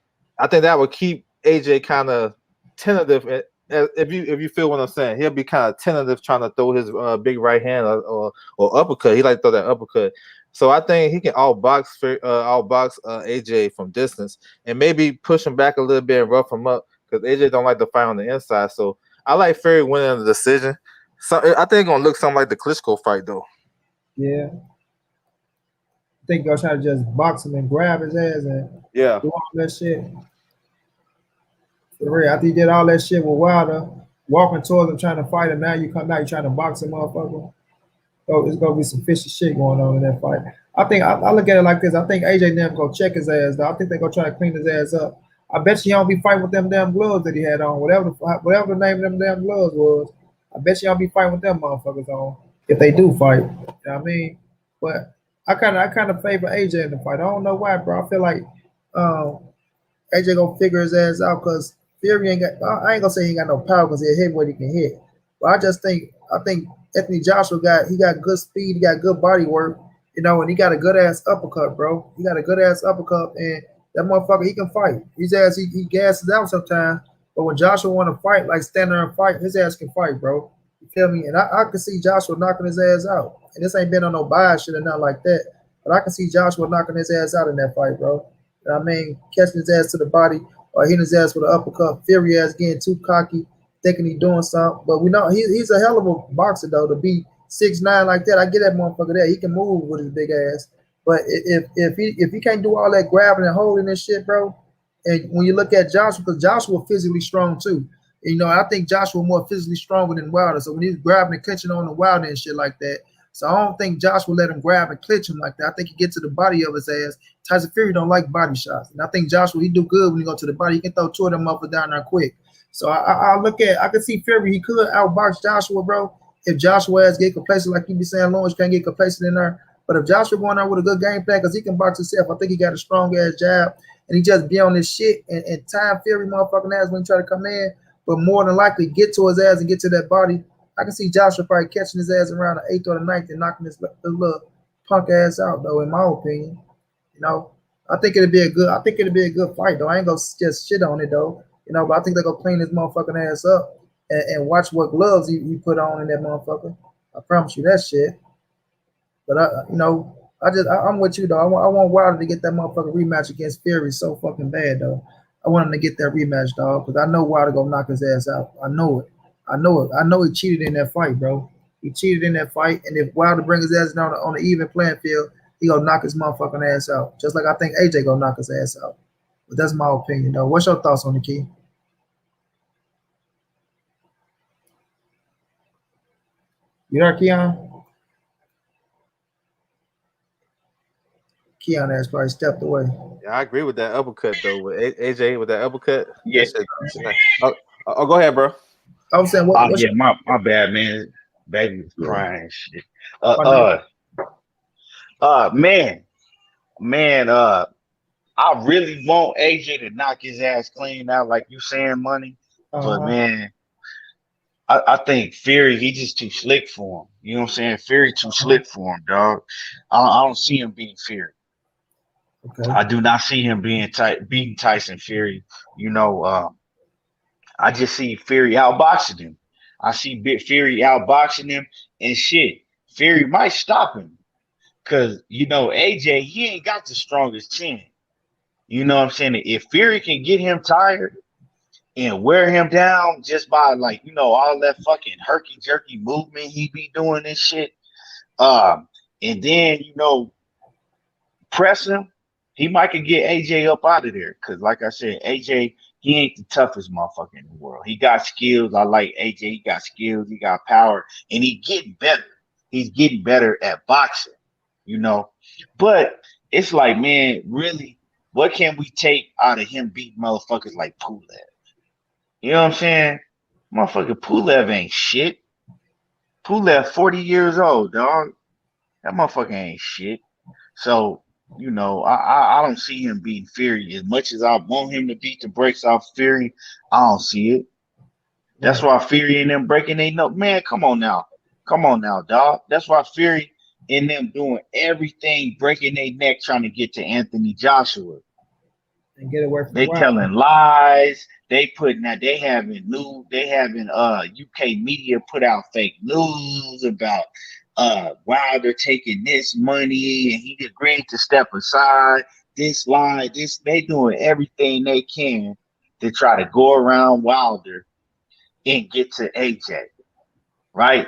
that would keep AJ kind of tentative. If you feel what I'm saying, he'll be kind of tentative trying to throw his big right hand or uppercut. He like to throw that uppercut. So I think he can outbox AJ from distance and maybe push him back a little bit and rough him up. Because AJ don't like to fight on the inside, so I like Fury winning the decision. So I think it's gonna look something like the Klitschko fight, though. Yeah. I think y'all trying to just box him and grab his ass and Yeah, do all that shit. For real, after you did all that shit with Wilder, walking towards him trying to fight him, now you come out, you trying to box him, motherfucker. So it's gonna be some fishy shit going on in that fight. I think I look at it like this. I think AJ never gonna check his ass though. I think they're gonna try to clean his ass up. I bet you don't be fighting with them damn gloves that he had on, whatever the name of them damn gloves was. I bet you don't be fighting with them motherfuckers on if they do fight. You know what I mean? But I kind of favor AJ in the fight. I don't know why, bro. I feel like AJ gonna figure his ass out because Fury ain't got. I ain't gonna say he ain't got no power because he'll hit what he can hit. But I think Anthony Joshua got good speed, he got good body work, you know, and he got a good ass uppercut, bro. He got a good ass uppercut, and that motherfucker he can fight. His ass he gasses out sometimes, but when Joshua want to fight, like stand there and fight, his ass can fight, bro. You feel me? And I can see Joshua knocking his ass out. And this ain't been on no bias shit or nothing like that. But I can see Joshua knocking his ass out in that fight, bro. You know what I mean? Catching his ass to the body or hitting his ass with an uppercut. Fury ass getting too cocky, thinking he's doing something. But we know he's a hell of a boxer, though, to be 6'9" like that. I get that motherfucker there. He can move with his big ass. But if he can't do all that grabbing and holding and shit, bro, and when you look at Joshua, because Joshua physically strong too. You know, I think Joshua more physically stronger than Wilder. So when he's grabbing and clinching on the Wilder and shit like that, so I don't think Joshua let him grab and clinch him like that. I think he get to the body of his ass. Tyson Fury don't like body shots, and I think Joshua he do good when he go to the body. He can throw two of them up and down there quick. So I can see Fury. He could outbox Joshua, bro. If Joshua has get complacent, like you be saying, Lawrence can't get complacent in there. But if Joshua going out with a good game plan, because he can box himself, I think he got a strong ass jab, and he just be on this shit and time Fury motherfucking ass when he try to come in. But more than likely get to his ass and get to that body. I can see Joshua probably catching his ass around the 8th or the 9th and knocking his little punk ass out, though. In my opinion, you know, I think it'd be a good fight, though. I ain't gonna just shit on it, though. You know, but I think they're gonna clean his motherfucking ass up and watch what gloves he put on in that motherfucker. I promise you that shit. But I'm with you though. I want Wilder to get that motherfucking rematch against Fury so fucking bad though. I want him to get that rematch, dog, because I know Wilder gonna knock his ass out. I know it. I know he cheated in that fight, bro. He cheated in that fight, and if Wilder brings his ass down on the even playing field, he gonna knock his motherfucking ass out. Just like I think AJ gonna knock his ass out. But that's my opinion though. What's your thoughts on the key? You there, Keon? Keon has probably stepped away. Yeah, I agree with that uppercut though. With AJ with that uppercut. Yeah. Go ahead, bro. I was saying, my bad, man. Baby was crying and shit. Man, I really want AJ to knock his ass clean out, like you saying, money. But man, I think Fury, he just too slick for him. You know what I'm saying? Fury too slick for him, dog. I don't see him being Fury. Okay. I do not see him beating Tyson Fury. You know, I just see Fury outboxing him. I see Fury outboxing him and shit. Fury might stop him because, you know, AJ, he ain't got the strongest chin. You know what I'm saying? If Fury can get him tired and wear him down just by, like, you know, all that fucking herky-jerky movement he be doing and shit, and then, you know, press him, he might could get AJ up out of there because, like I said, AJ He ain't the toughest motherfucker in the world. He got skills. I like AJ. He got skills. He got power, and he getting better. He's getting better at boxing, you know. But it's like, man, really, what can we take out of him beating motherfuckers like Pulev? You know what I'm saying? Motherfucker, Pulev ain't shit. Pulev 40 years old, dog. That motherfucker ain't shit. So, you know, I don't see him beating Fury as much as I want him to beat the brakes off Fury. I don't see it. That's why Fury and them breaking they know. Man, come on now, dog. That's why Fury and them doing everything, breaking their neck, trying to get to Anthony Joshua. And get away from They telling lies. They having UK media put out fake news about Wilder taking this money and he agreed to step aside. This lie, they doing everything they can to try to go around Wilder and get to AJ, right?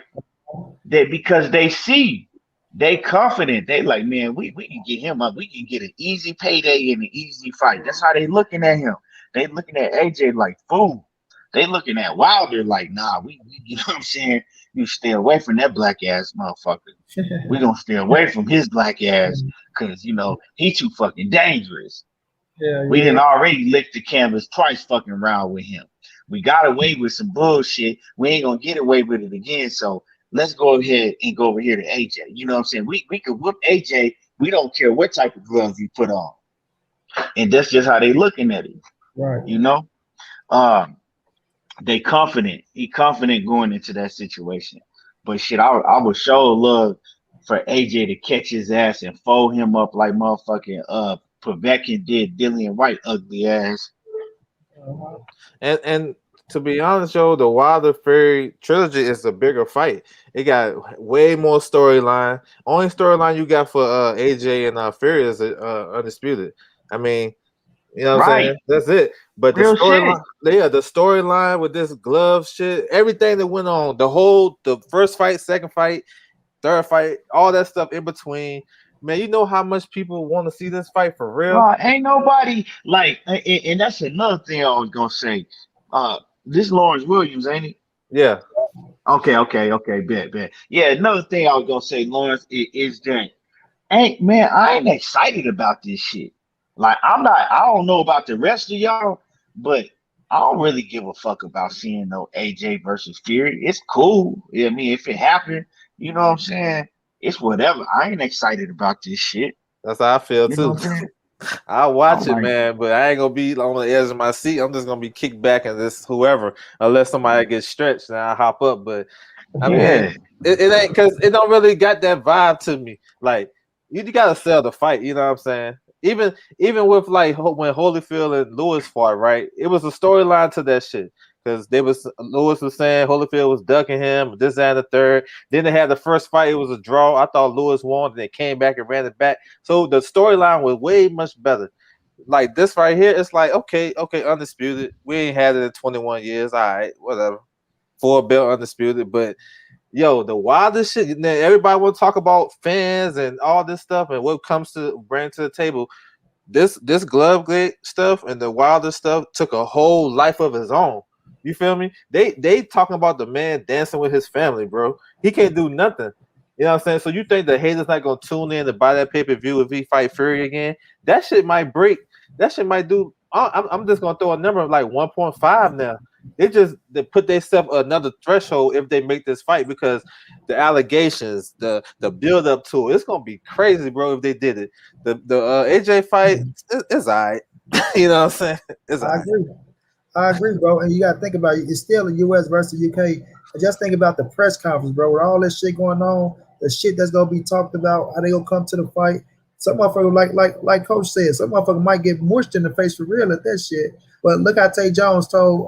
Because they see, they confident. They like, man, we can get him up. We can get an easy payday and an easy fight. That's how they looking at him. They looking at AJ like fool. They looking at Wilder like, nah, we you know what I'm saying? You stay away from that black ass motherfucker. We gonna stay away from his black ass because you know he too fucking dangerous. We didn't already lick the canvas twice fucking around with him. We got away with some bullshit. We ain't gonna get away with it again. So let's go ahead and go over here to AJ. You know what I'm saying? We could whoop AJ. We don't care what type of gloves you put on. And that's just how they looking at it. Right. You know? They confident. He confident going into that situation. But shit, I would show love for AJ to catch his ass and fold him up like motherfucking Povetkin did Dillian White ugly ass. And to be honest, yo, the Wilder Fury trilogy is a bigger fight. It got way more storyline. Only storyline you got for AJ and Fury is Undisputed. I mean, you know what I'm saying? That's it. But Real the storyline, the storyline with this glove shit, everything that went on, the first fight, second fight, third fight, all that stuff in between. Man, you know how much people want to see this fight for real? Ain't nobody like, and that's another thing I was gonna say. This Lawrence Williams, ain't he? Yeah. Okay, bet. Yeah, another thing I was gonna say, Lawrence, is that, man, I ain't excited about this shit. Like, I don't know about the rest of y'all, but I don't really give a fuck about seeing no AJ versus Fury. It's cool. I mean, if it happened, you know what I'm saying? It's whatever. I ain't excited about this shit. That's how I feel too. I'll watch it, man, but I ain't gonna be on the edge of my seat. I'm just gonna be kicked back and this whoever, unless somebody gets stretched, and I'll hop up. But I mean, it ain't because it don't really got that vibe to me. Like, you gotta sell the fight, you know what I'm saying? Even with like when Holyfield and Lewis fought, right? It was a storyline to that shit. Because Lewis was saying Holyfield was ducking him, this and the third. Then they had the first fight, it was a draw. I thought Lewis won, and they came back and ran it back. So the storyline was way much better. Like this right here, it's like, okay, Undisputed. We ain't had it in 21 years. All right, whatever. 4-belt Undisputed. But yo, the wildest shit, everybody want to talk about fans and all this stuff and what comes to bring to the table. This glove gate stuff and the Wilder stuff took a whole life of his own. You feel me? They talking about the man dancing with his family, bro. He can't do nothing. You know what I'm saying? So you think the haters not gonna tune in to buy that pay-per-view if he fight Fury again? That shit might break. That shit might do. I'm just gonna throw a number of like 1.5 now. They put themselves another threshold if they make this fight because the allegations, the build up to it, it's gonna be crazy, bro. If they did it, the AJ fight is alright. You know what I'm saying? It's alright. I agree, bro. And you got to think about it. It's still the U.S. versus UK. Just think about the press conference, bro. With all this shit going on, the shit that's going to be talked about, how they going to come to the fight. Some motherfucker, like Coach said, some motherfucker might get mushed in the face for real at that shit. But look how Tay Jones told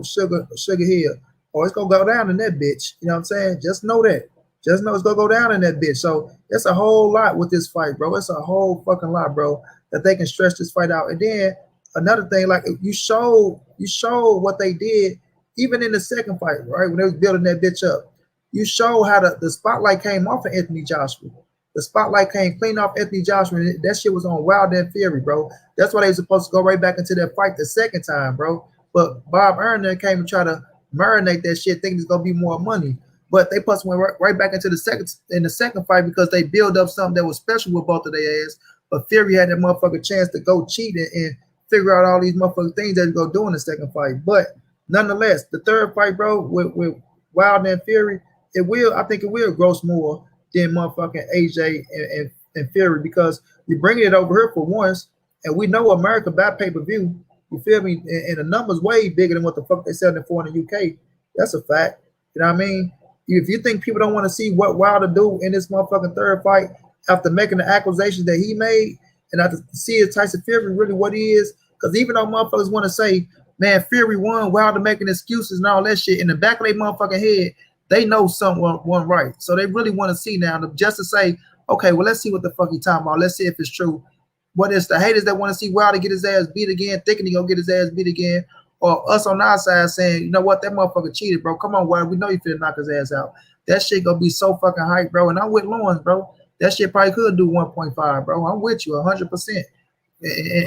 Sugar Hill, oh, it's going to go down in that bitch. You know what I'm saying? Just know that. Just know it's going to go down in that bitch. So it's a whole lot with this fight, bro. It's a whole fucking lot, bro, that they can stretch this fight out. And then another thing, like you showed what they did even in the second fight, right? When they was building that bitch up. You showed how the spotlight came off of Anthony Joshua. The spotlight came clean off Anthony Joshua. And that shit was on Wilder and Fury, bro. That's why they were supposed to go right back into that fight the second time, bro. But Bob Erner came and tried to marinate that shit, thinking it's gonna be more money. But they plus went right back into the second fight because they built up something that was special with both of their ass. But Fury had that motherfucker chance to go cheat and figure out all these motherfucking things that he go do in the second fight. But nonetheless, the third fight, bro, with Wilder and Fury, I think it will gross more than motherfucking AJ and Fury because you're bringing it over here for once, and we know America buy pay-per-view. You feel me? And the number's way bigger than what the fuck they selling it for in the UK. That's a fact. You know what I mean? If you think people don't want to see what Wilder do in this motherfucking third fight after making the accusations that he made, and after seeing Tyson Fury really what he is, because even though motherfuckers want to say, man, Fury won, Wilder making excuses and all that shit, in the back of their motherfucking head, they know something wasn't right. So they really want to see now, just to say, okay, well, let's see what the fuck he talking about. Let's see if it's true. What is the haters that want to see Wilder get his ass beat again, thinking he gonna get his ass beat again, or us on our side saying, you know what, that motherfucker cheated, bro. Come on, Wilder, we know you finna knock his ass out. That shit gonna be so fucking hype, bro. And I'm with Lawrence, bro. That shit probably could do 1.5, bro. I'm with you 100%.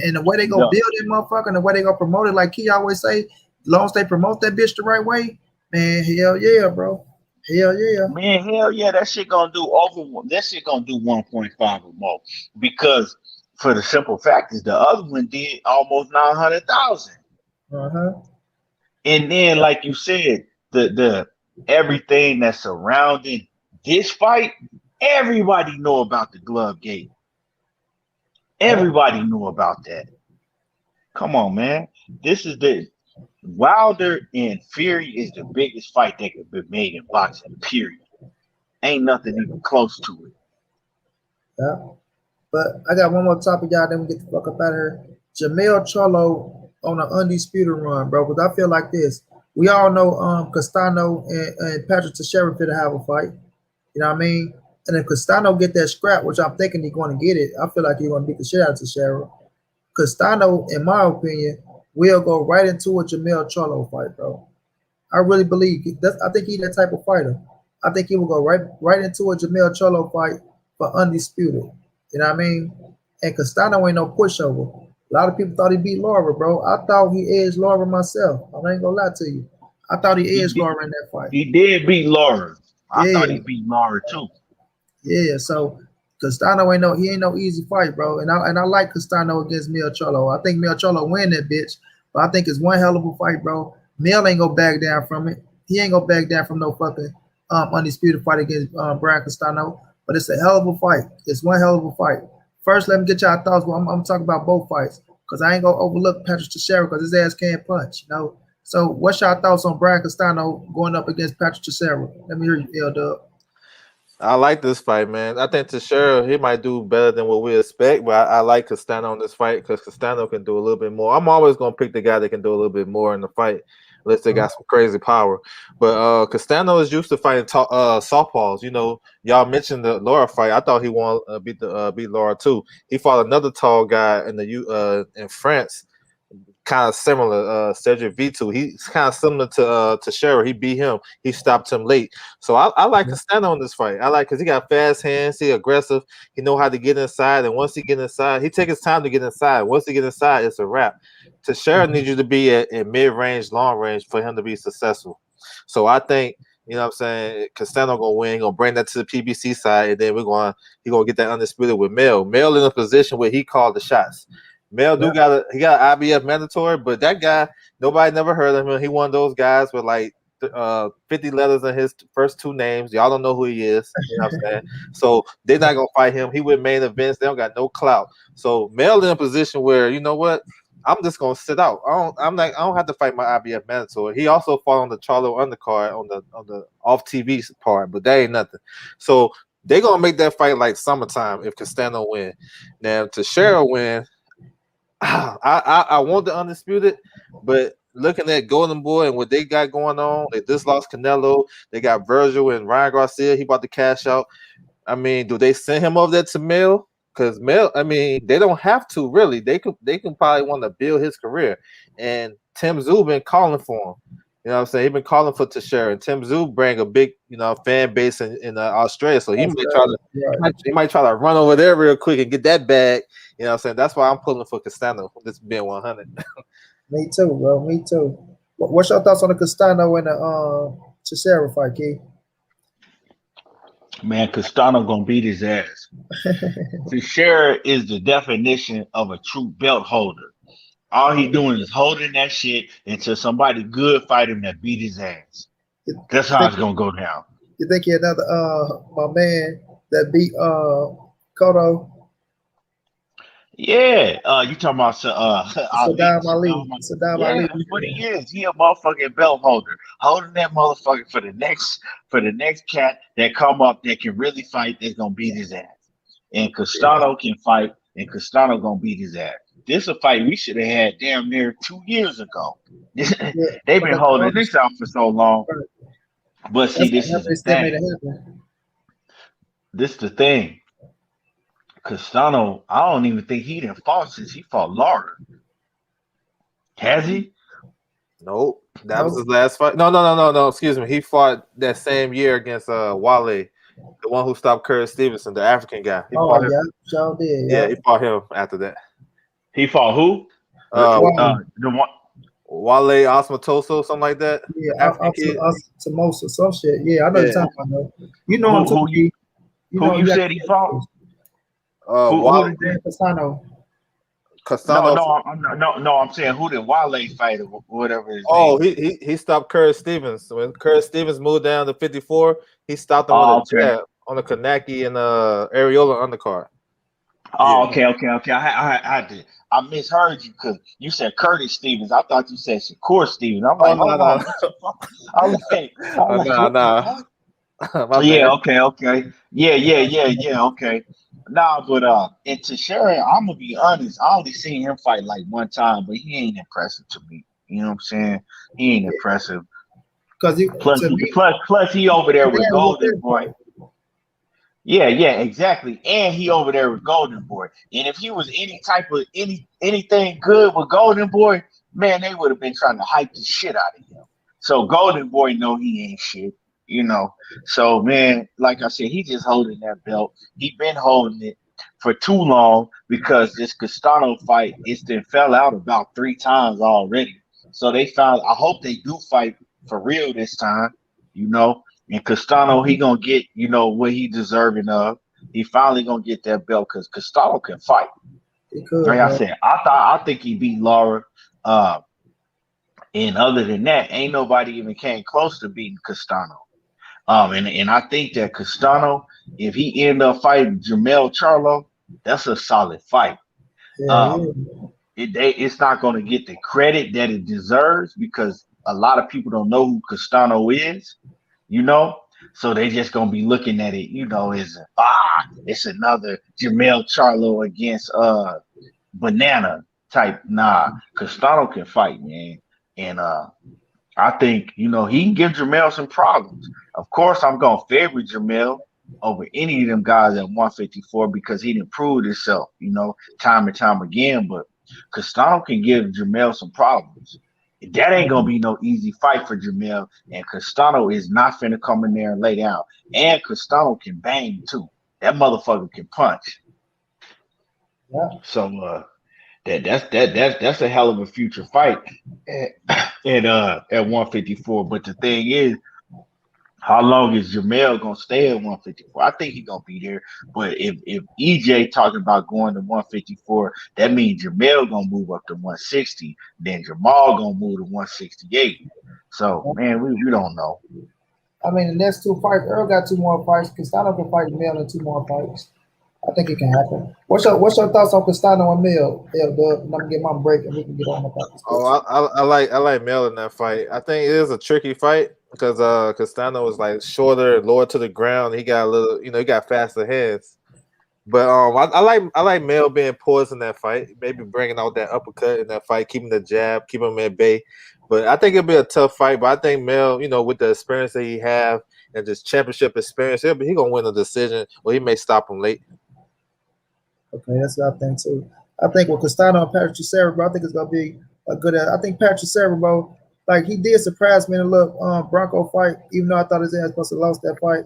And the way they gonna build that motherfucker, and the way they gonna promote it, like Key always say, as long as they promote that bitch the right way, man, hell yeah, bro. Hell yeah. Man, hell yeah, that shit gonna do 1.5 or more. Because for the simple fact is the other one did almost 900,000. Uh-huh. And then, like you said, the everything that's surrounding this fight, everybody know about the glove gate. Everybody knew about that. Come on, man. This is the Wilder and Fury is the biggest fight that could be made in boxing, period. Ain't nothing even close to it. Yeah. But I got one more topic, y'all, then we get the fuck up out of here. Jermell Charlo on an Undisputed run, bro, because I feel like this. We all know Castano and Patrick Teixeira fit to have a fight. You know what I mean? And if Castano get that scrap, which I'm thinking he's going to get it, I feel like he's going to beat the shit out of Teixeira. Castano, in my opinion, will go right into a Jermell Charlo fight, bro. I really believe I think he's that type of fighter. I think he will go right into a Jermell Charlo fight for Undisputed. You know what I mean? And Castano ain't no pushover. A lot of people thought he beat Laura, bro. I thought he edged Laura myself. I ain't gonna lie to you. I thought he edged Laura in that fight. He did beat Laura. I thought he beat Laura too. Yeah, so Castano ain't no easy fight, bro. And I like Castano against Mel Charlo. I think Mel Charlo win that bitch, but I think it's one hell of a fight, bro. Mel ain't gonna back down from it. He ain't gonna back down from no fucking Undisputed fight against Brian Castano. But it's a hell of a fight. It's one hell of a fight. First, let me get y'all thoughts. Well, I'm talking about both fights because I ain't gonna overlook Patrick Teixeira because his ass can't punch, you know. So, what's y'all thoughts on Brian Castano going up against Patrick Teixeira? Let me hear you, L-Dub. I like this fight, man. I think Teixeira, he might do better than what we expect, but I like Castano on this fight because Castano can do a little bit more. I'm always going to pick the guy that can do a little bit more in the fight, unless they got some crazy power. But Castano is used to fighting southpaws. You know, y'all mentioned the Laura fight. I thought he won beat Laura too. He fought another tall guy in France, kind of similar, Cedric V2. He's kind of similar to Teixeira. He beat him. He stopped him late. So I like Castano in this fight. I like because he got fast hands. He aggressive. He know how to get inside. And once he get inside, he take his time to get inside. Once he get inside, it's a wrap. Teixeira needs you to be at mid-range, long range for him to be successful. So I think, you know what I'm saying, Castano gonna win. Gonna bring that to the PBC side, and then he gonna get that Undisputed with Mel. Mel in a position where he called the shots. Mel got IBF mandatory, but that guy, nobody never heard of him. He one of those guys with like 50 letters in his first two names. Y'all don't know who he is. You know what I'm saying? So they're not gonna fight him. He with main events. They don't got no clout. So Mel in a position where, you know what? I'm just gonna sit out. I don't have to fight my IBF mandatory. He also fought on the Charlo undercard on the off TV part, but that ain't nothing. So they're gonna make that fight like summertime if Castano win. Now Teixeira win. I want the Undisputed, but looking at Golden Boy and what they got going on, they just lost Canelo. They got Virgil and Ryan Garcia. He about to cash out. I mean, do they send him over there to Mel? Because Mel, I mean, they don't have to really. They can probably want to build his career. And Tim Tszyu been calling for him. You know what I'm saying? He been calling for Teixeira, and Tim Tszyu bring a big, fan base in Australia, so he might try to he might try to run over there real quick and get that bag. You know what I'm saying? That's why I'm pulling for Castano. This being 100. Me too, bro. Me too. What's your thoughts on the Castano and the Teixeira fight, Key? Man, Castano gonna beat his ass. Teixeira is the definition of a true belt holder. All he doing is holding that shit until somebody good fight him that beat his ass. That's how it's gonna go down. You think he another my man that beat Cotto? Yeah, you talking about Ali? Saddam Ali. Saddam Yeah, Ali. that's what he is. He a motherfucking belt holder, holding that motherfucker for the next cat that come up that can really fight. That's gonna beat his ass. And Castano can fight, and Castano gonna beat his ass. This a fight we should have had damn near 2 years ago. They've been holding this out for so long. But see, this is the thing. This the thing. Castano, I don't even think he didn't fought since he fought Lara. Has he? Nope. That was his last fight. No. Excuse me. He fought that same year against Wale, the one who stopped Curtis Stevenson, the African guy. He fought him. Sure did. Yeah, he fought him after that. He fought who? The one. Wale Osmatoso, something like that. Yeah, Osmosa, some shit. Yeah, I know you're talking about. You know who you said he fought? Wale Castano. No, I'm saying who did Wale fight or whatever his name. He stopped Curtis Stevens. When Curtis Stevens moved down to 54, he stopped him with a jab on the Kanaki and Areola undercard. Oh, yeah. Okay. I misheard you because you said Curtis Stevens. I thought you said Shakur Stevens. I'm like, no. Yeah, okay. Yeah, okay. Nah, but and Teixeira, I'm gonna be honest, I only seen him fight like one time, but he ain't impressive to me. You know what I'm saying? He ain't impressive. Because plus he over there with Golden Boy. Yeah, exactly. And he over there with Golden Boy. And if he was any type of anything good with Golden Boy, man, they would have been trying to hype the shit out of him. So Golden Boy know he ain't shit. So man, like I said, he just holding that belt. He been holding it for too long because this Castano fight, it's been fell out about 3 times already. So I hope they do fight for real this time, and Castano, he gonna get, what he deserving of. He finally gonna get that belt because Castano can fight. Like I said, I think he beat Lara. And other than that, ain't nobody even came close to beating Castano. And I think that Castano, if he end up fighting Jermell Charlo, that's a solid fight. It's not going to get the credit that it deserves because a lot of people don't know who Castano is, so they just going to be looking at it, as it's another Jermell Charlo against Banana type. Nah, Castano can fight, man. And I think, he can give Jermell some problems. Of course, I'm going to favor Jermell over any of them guys at 154 because he didn't prove himself, time and time again. But Castano can give Jermell some problems. That ain't going to be no easy fight for Jermell. And Castano is not finna come in there and lay down. And Castano can bang, too. That motherfucker can punch. Yeah. So, that's a hell of a future fight at 154. But the thing is, how long is Jermell gonna stay at 154? I think he's gonna be there. But if EJ talking about going to 154, that means Jermell gonna move up to 160. Then Jamal gonna move to 168. So man, we don't know. I mean, the next 2 fights, Earl got 2 more fights. Castano can fight Jermell in 2 more fights. I think it can happen. What's your thoughts on Castano and Mel? I'm gonna get my break and we can get on about this. I like Mel in that fight. I think it is a tricky fight because Castano was like shorter, lower to the ground. He got a little, he got faster hands. But I like Mel being poised in that fight, maybe bringing out that uppercut in that fight, keeping the jab, keeping him at bay. But I think it'll be a tough fight. But I think Mel, with the experience that he have and just championship experience, he gonna win the decision, or he may stop him late. Okay, that's what I think too. I think with Castano and Patrick Teixeira, bro, I think it's gonna be a good. I think Patrick Teixeira, bro, like he did surprise me in a little Bronco fight, even though I thought his ass must have lost that fight.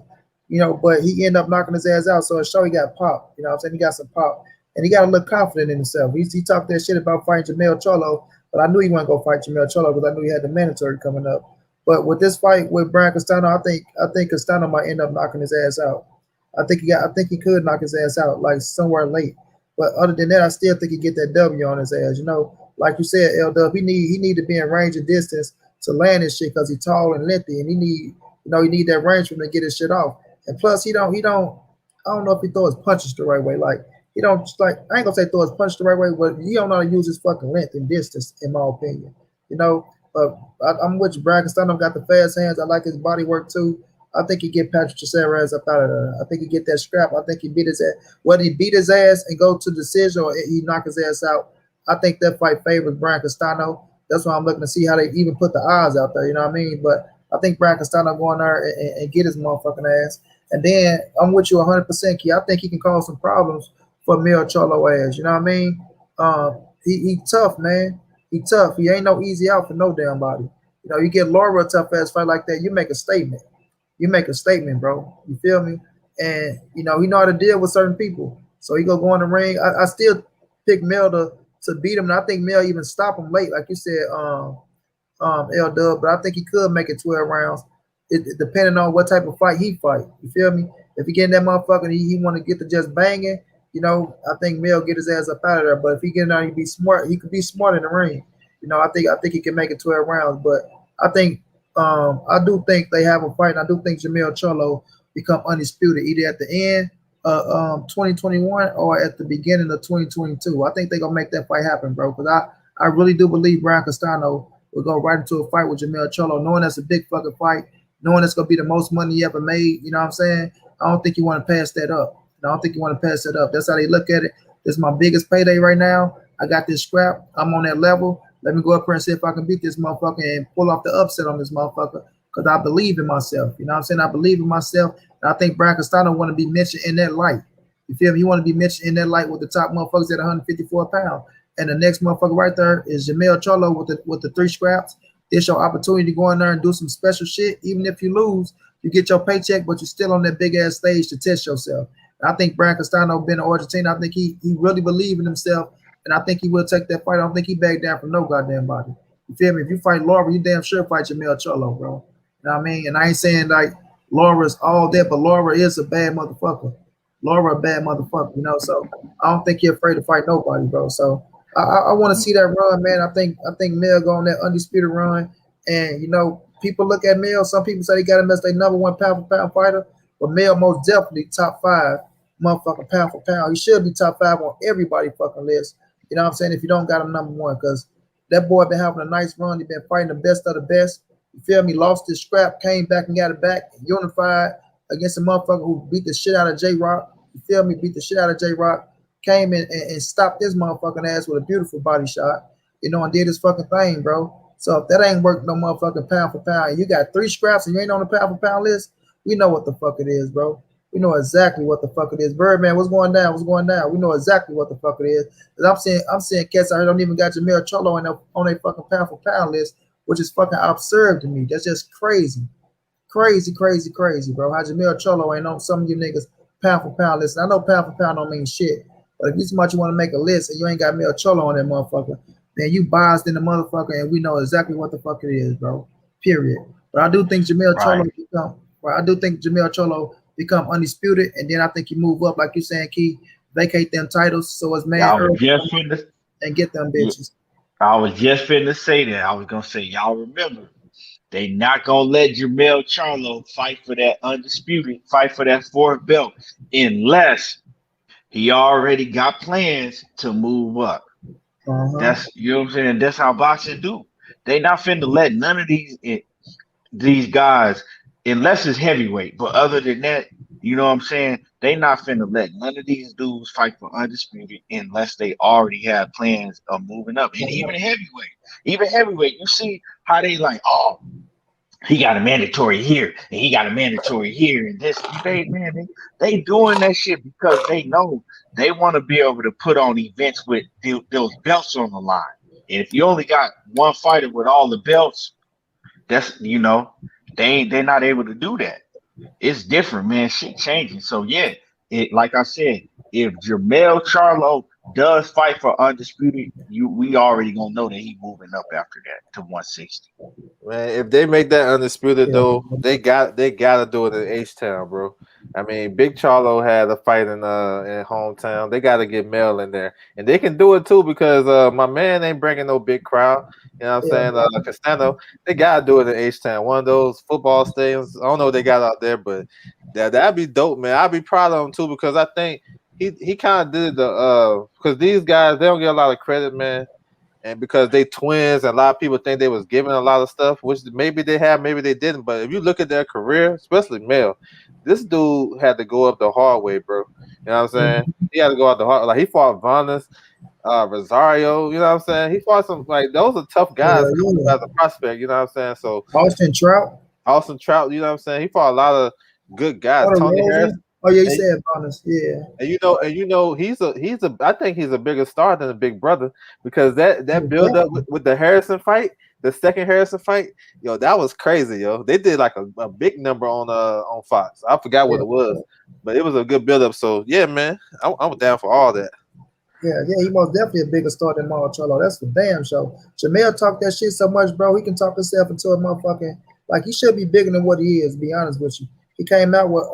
But he ended up knocking his ass out. So it showed he got pop. You know what I'm saying? He got some pop. And he got to look confident in himself. He talked that shit about fighting Jermell Charlo, but I knew he wasn't going to fight Jermell Charlo because I knew he had the mandatory coming up. But with this fight with Brian Castano, I think Castano might end up knocking his ass out. I think he could knock his ass out like somewhere late. But other than that, I still think he get that W on his ass. Like you said, L Dub, he need to be in range of distance to land his shit because he's tall and lengthy, and he need that range for him to get his shit off. And plus, he don't. I don't know if he throws punches the right way. Like he don't like. I ain't gonna say throw his punch the right way, but he don't know how to use his fucking length and distance, in my opinion. I'm with you. Brian Castano got the fast hands. I like his body work too. I think he get Patrick Chisera's up out of there. I think he get that scrap. I think he beat his ass. Whether he beat his ass and go to decision or he knock his ass out, I think that fight favors Brian Castano. That's why I'm looking to see how they even put the odds out there. You know what I mean? But I think Brian Castano go in there and get his motherfucking ass. And then I'm with you 100%, Key. I think he can cause some problems for Mil Charlo ass. You know what I mean? He tough, man. He tough. He ain't no easy out for no damn body. You get Laura a tough ass fight like that, you make a statement. You make a statement, bro. You feel me? And he know how to deal with certain people. So he go in the ring. I still pick Mel to beat him, and I think Mel even stop him late, like you said, L Dub. But I think he could make it 12 rounds. It depending on what type of fight he fight. You feel me? If he get in that motherfucker and he want to get to just banging, I think Mel get his ass up out of there. But if he get in there and he be smart, he could be smart in the ring. I think he can make it 12 rounds. But I think I do think they have a fight. And I do think Jermell Charlo become undisputed either at the end of 2021 or at the beginning of 2022. I think they're gonna make that fight happen, bro. Because I really do believe Brian Castano will go right into a fight with Jermell Charlo, knowing that's a big fucking fight, knowing it's gonna be the most money he ever made. You know what I'm saying? I don't think you want to pass that up. I don't think you want to pass that up. That's how they look at it. This is my biggest payday right now. I got this scrap. I'm on that level. Let me go up here and see if I can beat this motherfucker and pull off the upset on this motherfucker because I believe in myself. You know what I'm saying? I believe in myself. And I think Brian Castano want to be mentioned in that light. You feel me? He want to be mentioned in that light with the top motherfuckers at 154 pounds. And the next motherfucker right there is Jermell Charlo with the 3 scraps. It's your opportunity to go in there and do some special shit. Even if you lose, you get your paycheck, but you're still on that big ass stage to test yourself. And I think Brian Castano been in Argentina. I think he really believes in himself. And I think he will take that fight. I don't think he back down from no goddamn body. You feel me? If you fight Laura, you damn sure fight Jermell Charlo, bro. You know what I mean? And I ain't saying like Laura's all that, but Laura is a bad motherfucker. Laura a bad motherfucker, so I don't think he's afraid to fight nobody, bro. So I want to see that run, man. I think Mel go on that undisputed run. And people look at Mel, some people say he got him as their number 1 pound for pound fighter, but Mel most definitely top 5 motherfucking pound for pound. He should be top 5 on everybody fucking list. You know what I'm saying? If you don't got him number 1, because that boy been having a nice run. He been fighting the best of the best. You feel me? Lost his scrap, came back and got it back, unified against a motherfucker who beat the shit out of J-Rock. You feel me? Beat the shit out of J-Rock. Came in and stopped this motherfucking ass with a beautiful body shot, and did his fucking thing, bro. So if that ain't worked no motherfucking pound for pound, and you got 3 scraps and you ain't on the pound for pound list, we know what the fuck it is, bro. We know exactly what the fuck it is. Birdman, what's going down? What's going down? We know exactly what the fuck it is. Cause I'm seeing cats out here don't even got Jermell Charlo on a fucking pound for pound list, which is fucking absurd to me. That's just crazy. Crazy, bro. How Jermell Charlo ain't on some of you niggas pound for pound list. And I know pound for pound don't mean shit. But if you so much you want to make a list and you ain't got Mel Charlo on that motherfucker, then you biased in the motherfucker, and we know exactly what the fuck it is, bro. Period. But I do think Jermell Charlo become undisputed, and then I think you move up, like you saying, Key, vacate them titles, so it's man and get them bitches. I was just finna say that. I was gonna say, y'all remember, they not gonna let Jermell Charlo fight for that undisputed, fight for that 4th belt, unless he already got plans to move up. That's what I'm saying. That's how boxing do. They not finna let none of these guys, unless it's heavyweight. But other than that, you know what I'm saying? They not finna let none of these dudes fight for undisputed unless they already have plans of moving up. And even heavyweight, you see how they like, oh, he got a mandatory here and he got a mandatory here, and this they doing that shit because they know they want to be able to put on events with those belts on the line. And if you only got one fighter with all the belts, That's they're not able to do that. It's different, man. Shit changing. So yeah, it like I said, if Jermell Charlo does fight for undisputed, we already gonna know that he moving up after that to 160. Man, if they make that undisputed Yeah. though, they gotta do it in H Town, bro. I mean, Big Charlo had a fight in hometown. They gotta get Mel in there, and they can do it too because my man ain't bringing no big crowd. You know what I'm Yeah. saying? Castano, they gotta do it in H Town, one of those football stadiums. I don't know what they got out there, but that'd be dope, man. I'd be proud of him too because I think he kind of did because these guys they don't get a lot of credit, man. And because they twins, and a lot of people think they was given a lot of stuff, which maybe they have, maybe they didn't. But if you look at their career, especially Mel, this dude had to go up the hard way, bro. You know what I'm saying? He had to go out the hard. Like he fought Vanas, Rosario. You know what I'm saying? He fought some like those are tough guys Yeah. as a prospect. You know what I'm saying? So Austin Trout. Austin Trout. You know what I'm saying? He fought a lot of good guys. What a Tony Harris. Rosen. Oh yeah, you said bonus. Yeah. And he's a I think he's a bigger star than a big brother because that build up with the Harrison fight, the second Harrison fight, yo, that was crazy, yo. They did like a big number on Fox. I forgot what it was, but it was a good build up. So yeah, man, I'm down for all that. Yeah, he most definitely a bigger star than Mauro Charlo. That's for damn sure. Jermell talk that shit so much, bro. He can talk himself into a motherfucking like he should be bigger than what he is. To be honest with you, he came out with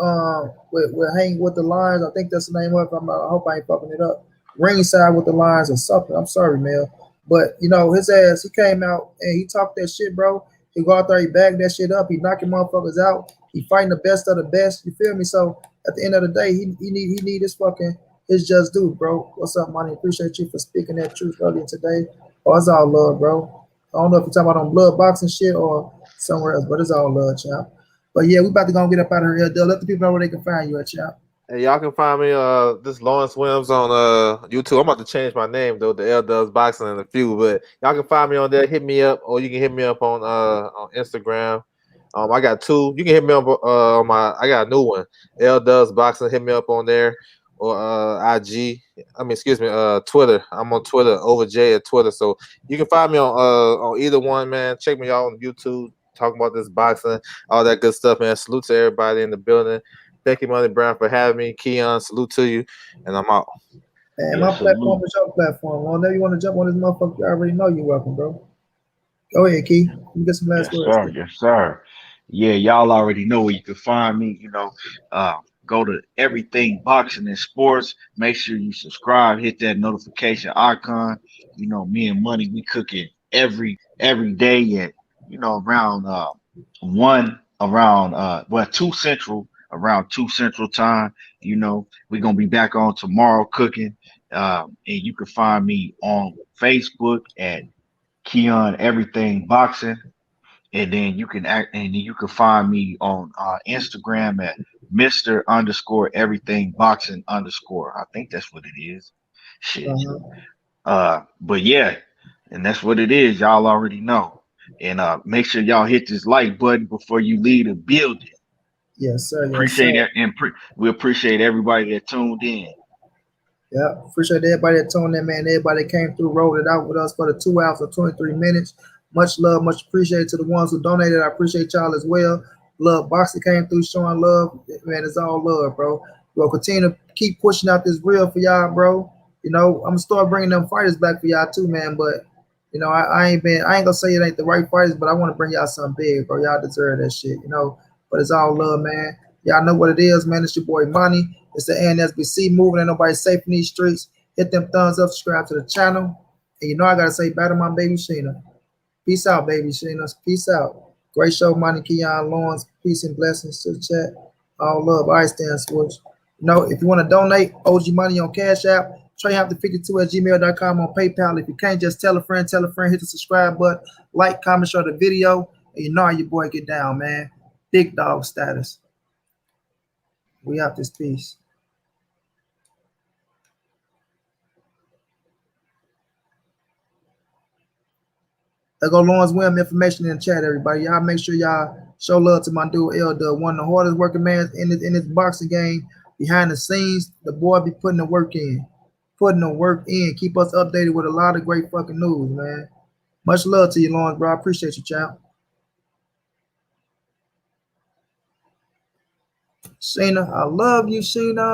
hanging with the Lions. I think that's the name of it. I hope I ain't fucking it up. Ringside with the Lions or something. I'm sorry, Mel, but his ass. He came out and he talked that shit, bro. He go out there, he bagged that shit up. He knocking motherfuckers out. He fighting the best of the best. You feel me? So at the end of the day, he need his fucking. It's just dude, bro. What's up, money? Appreciate you for speaking that truth earlier today. Oh, it's all love, bro. I don't know if you're talking about on blood boxing shit or somewhere else, but it's all love, champ. But yeah, we about to go and get up out of here. Let the people know where they can find you at, champ. Hey, y'all can find me this Lawrence Williams on YouTube. I'm about to change my name though. The L does boxing in a few, but y'all can find me on there. Hit me up, or you can hit me up on Instagram. I got two. You can hit me up on I got a new one. L does boxing. Hit me up on there. Or IG, Twitter. I'm on Twitter, over J at Twitter. So you can find me on either one, man. Check me out on YouTube, talking about this boxing, all that good stuff, man. Salute to everybody in the building. Thank you, Money Brown, for having me. Keon, salute to you, and I'm out. And my platform is your platform. Whenever you want to jump on this motherfucker, you already know you're welcome, bro. Go ahead, Key. You get some last words. Sir. Yes, sir. Yeah, y'all already know where you can find me. Go to Everything Boxing and Sports. Make sure you subscribe, hit that notification icon. Me and Money, we cook it every day at around 2 Central, around 2 Central time. We're gonna be back on tomorrow cooking. And you can find me on Facebook at Keon Everything Boxing. And then you can find me on Instagram at Mr. _ Everything Boxing _ I think that's what it is. Shit. But yeah, and that's what it is. Y'all already know. And make sure y'all hit this like button before you leave the building. Yes, sir. Appreciate it, and we appreciate everybody that tuned in. Yeah, appreciate everybody that tuned in, man. Everybody that came through, rolled it out with us for the 2 hours or 23 minutes. Much love, much appreciated to the ones who donated. I appreciate y'all as well. Love Boxer came through showing love. Man, it's all love, bro. We'll continue to keep pushing out this reel for y'all, bro. I'm gonna start bringing them fighters back for y'all too, man. But I ain't gonna say it ain't the right fighters, but I want to bring y'all something big, bro. Y'all deserve that shit, But it's all love, man. Y'all know what it is, man. It's your boy Money. It's the NSBC moving. Ain't nobody safe in these streets. Hit them thumbs up, subscribe to the channel. And I gotta say, battle my baby Sheena. Peace out, baby Sheena. Peace out. Great show, Money, Keon, Lawrence. Peace and blessings to the chat. All love. I stand switch. If you want to donate, OG Money on Cash App, treyhampton52@gmail.com on PayPal. If you can't, just tell a friend, hit the subscribe button, like, comment, share the video, and how your boy get down, man. Big dog status. We have this piece. There go Lawrence Williams information in the chat, everybody. Y'all make sure y'all show love to my dude L Dub, one of the hardest working man in this boxing game. Behind the scenes, the boy be putting the work in. Keep us updated with a lot of great fucking news, man. Much love to you, Lawrence, bro. I appreciate you, champ. Sheena, I love you, Sheena.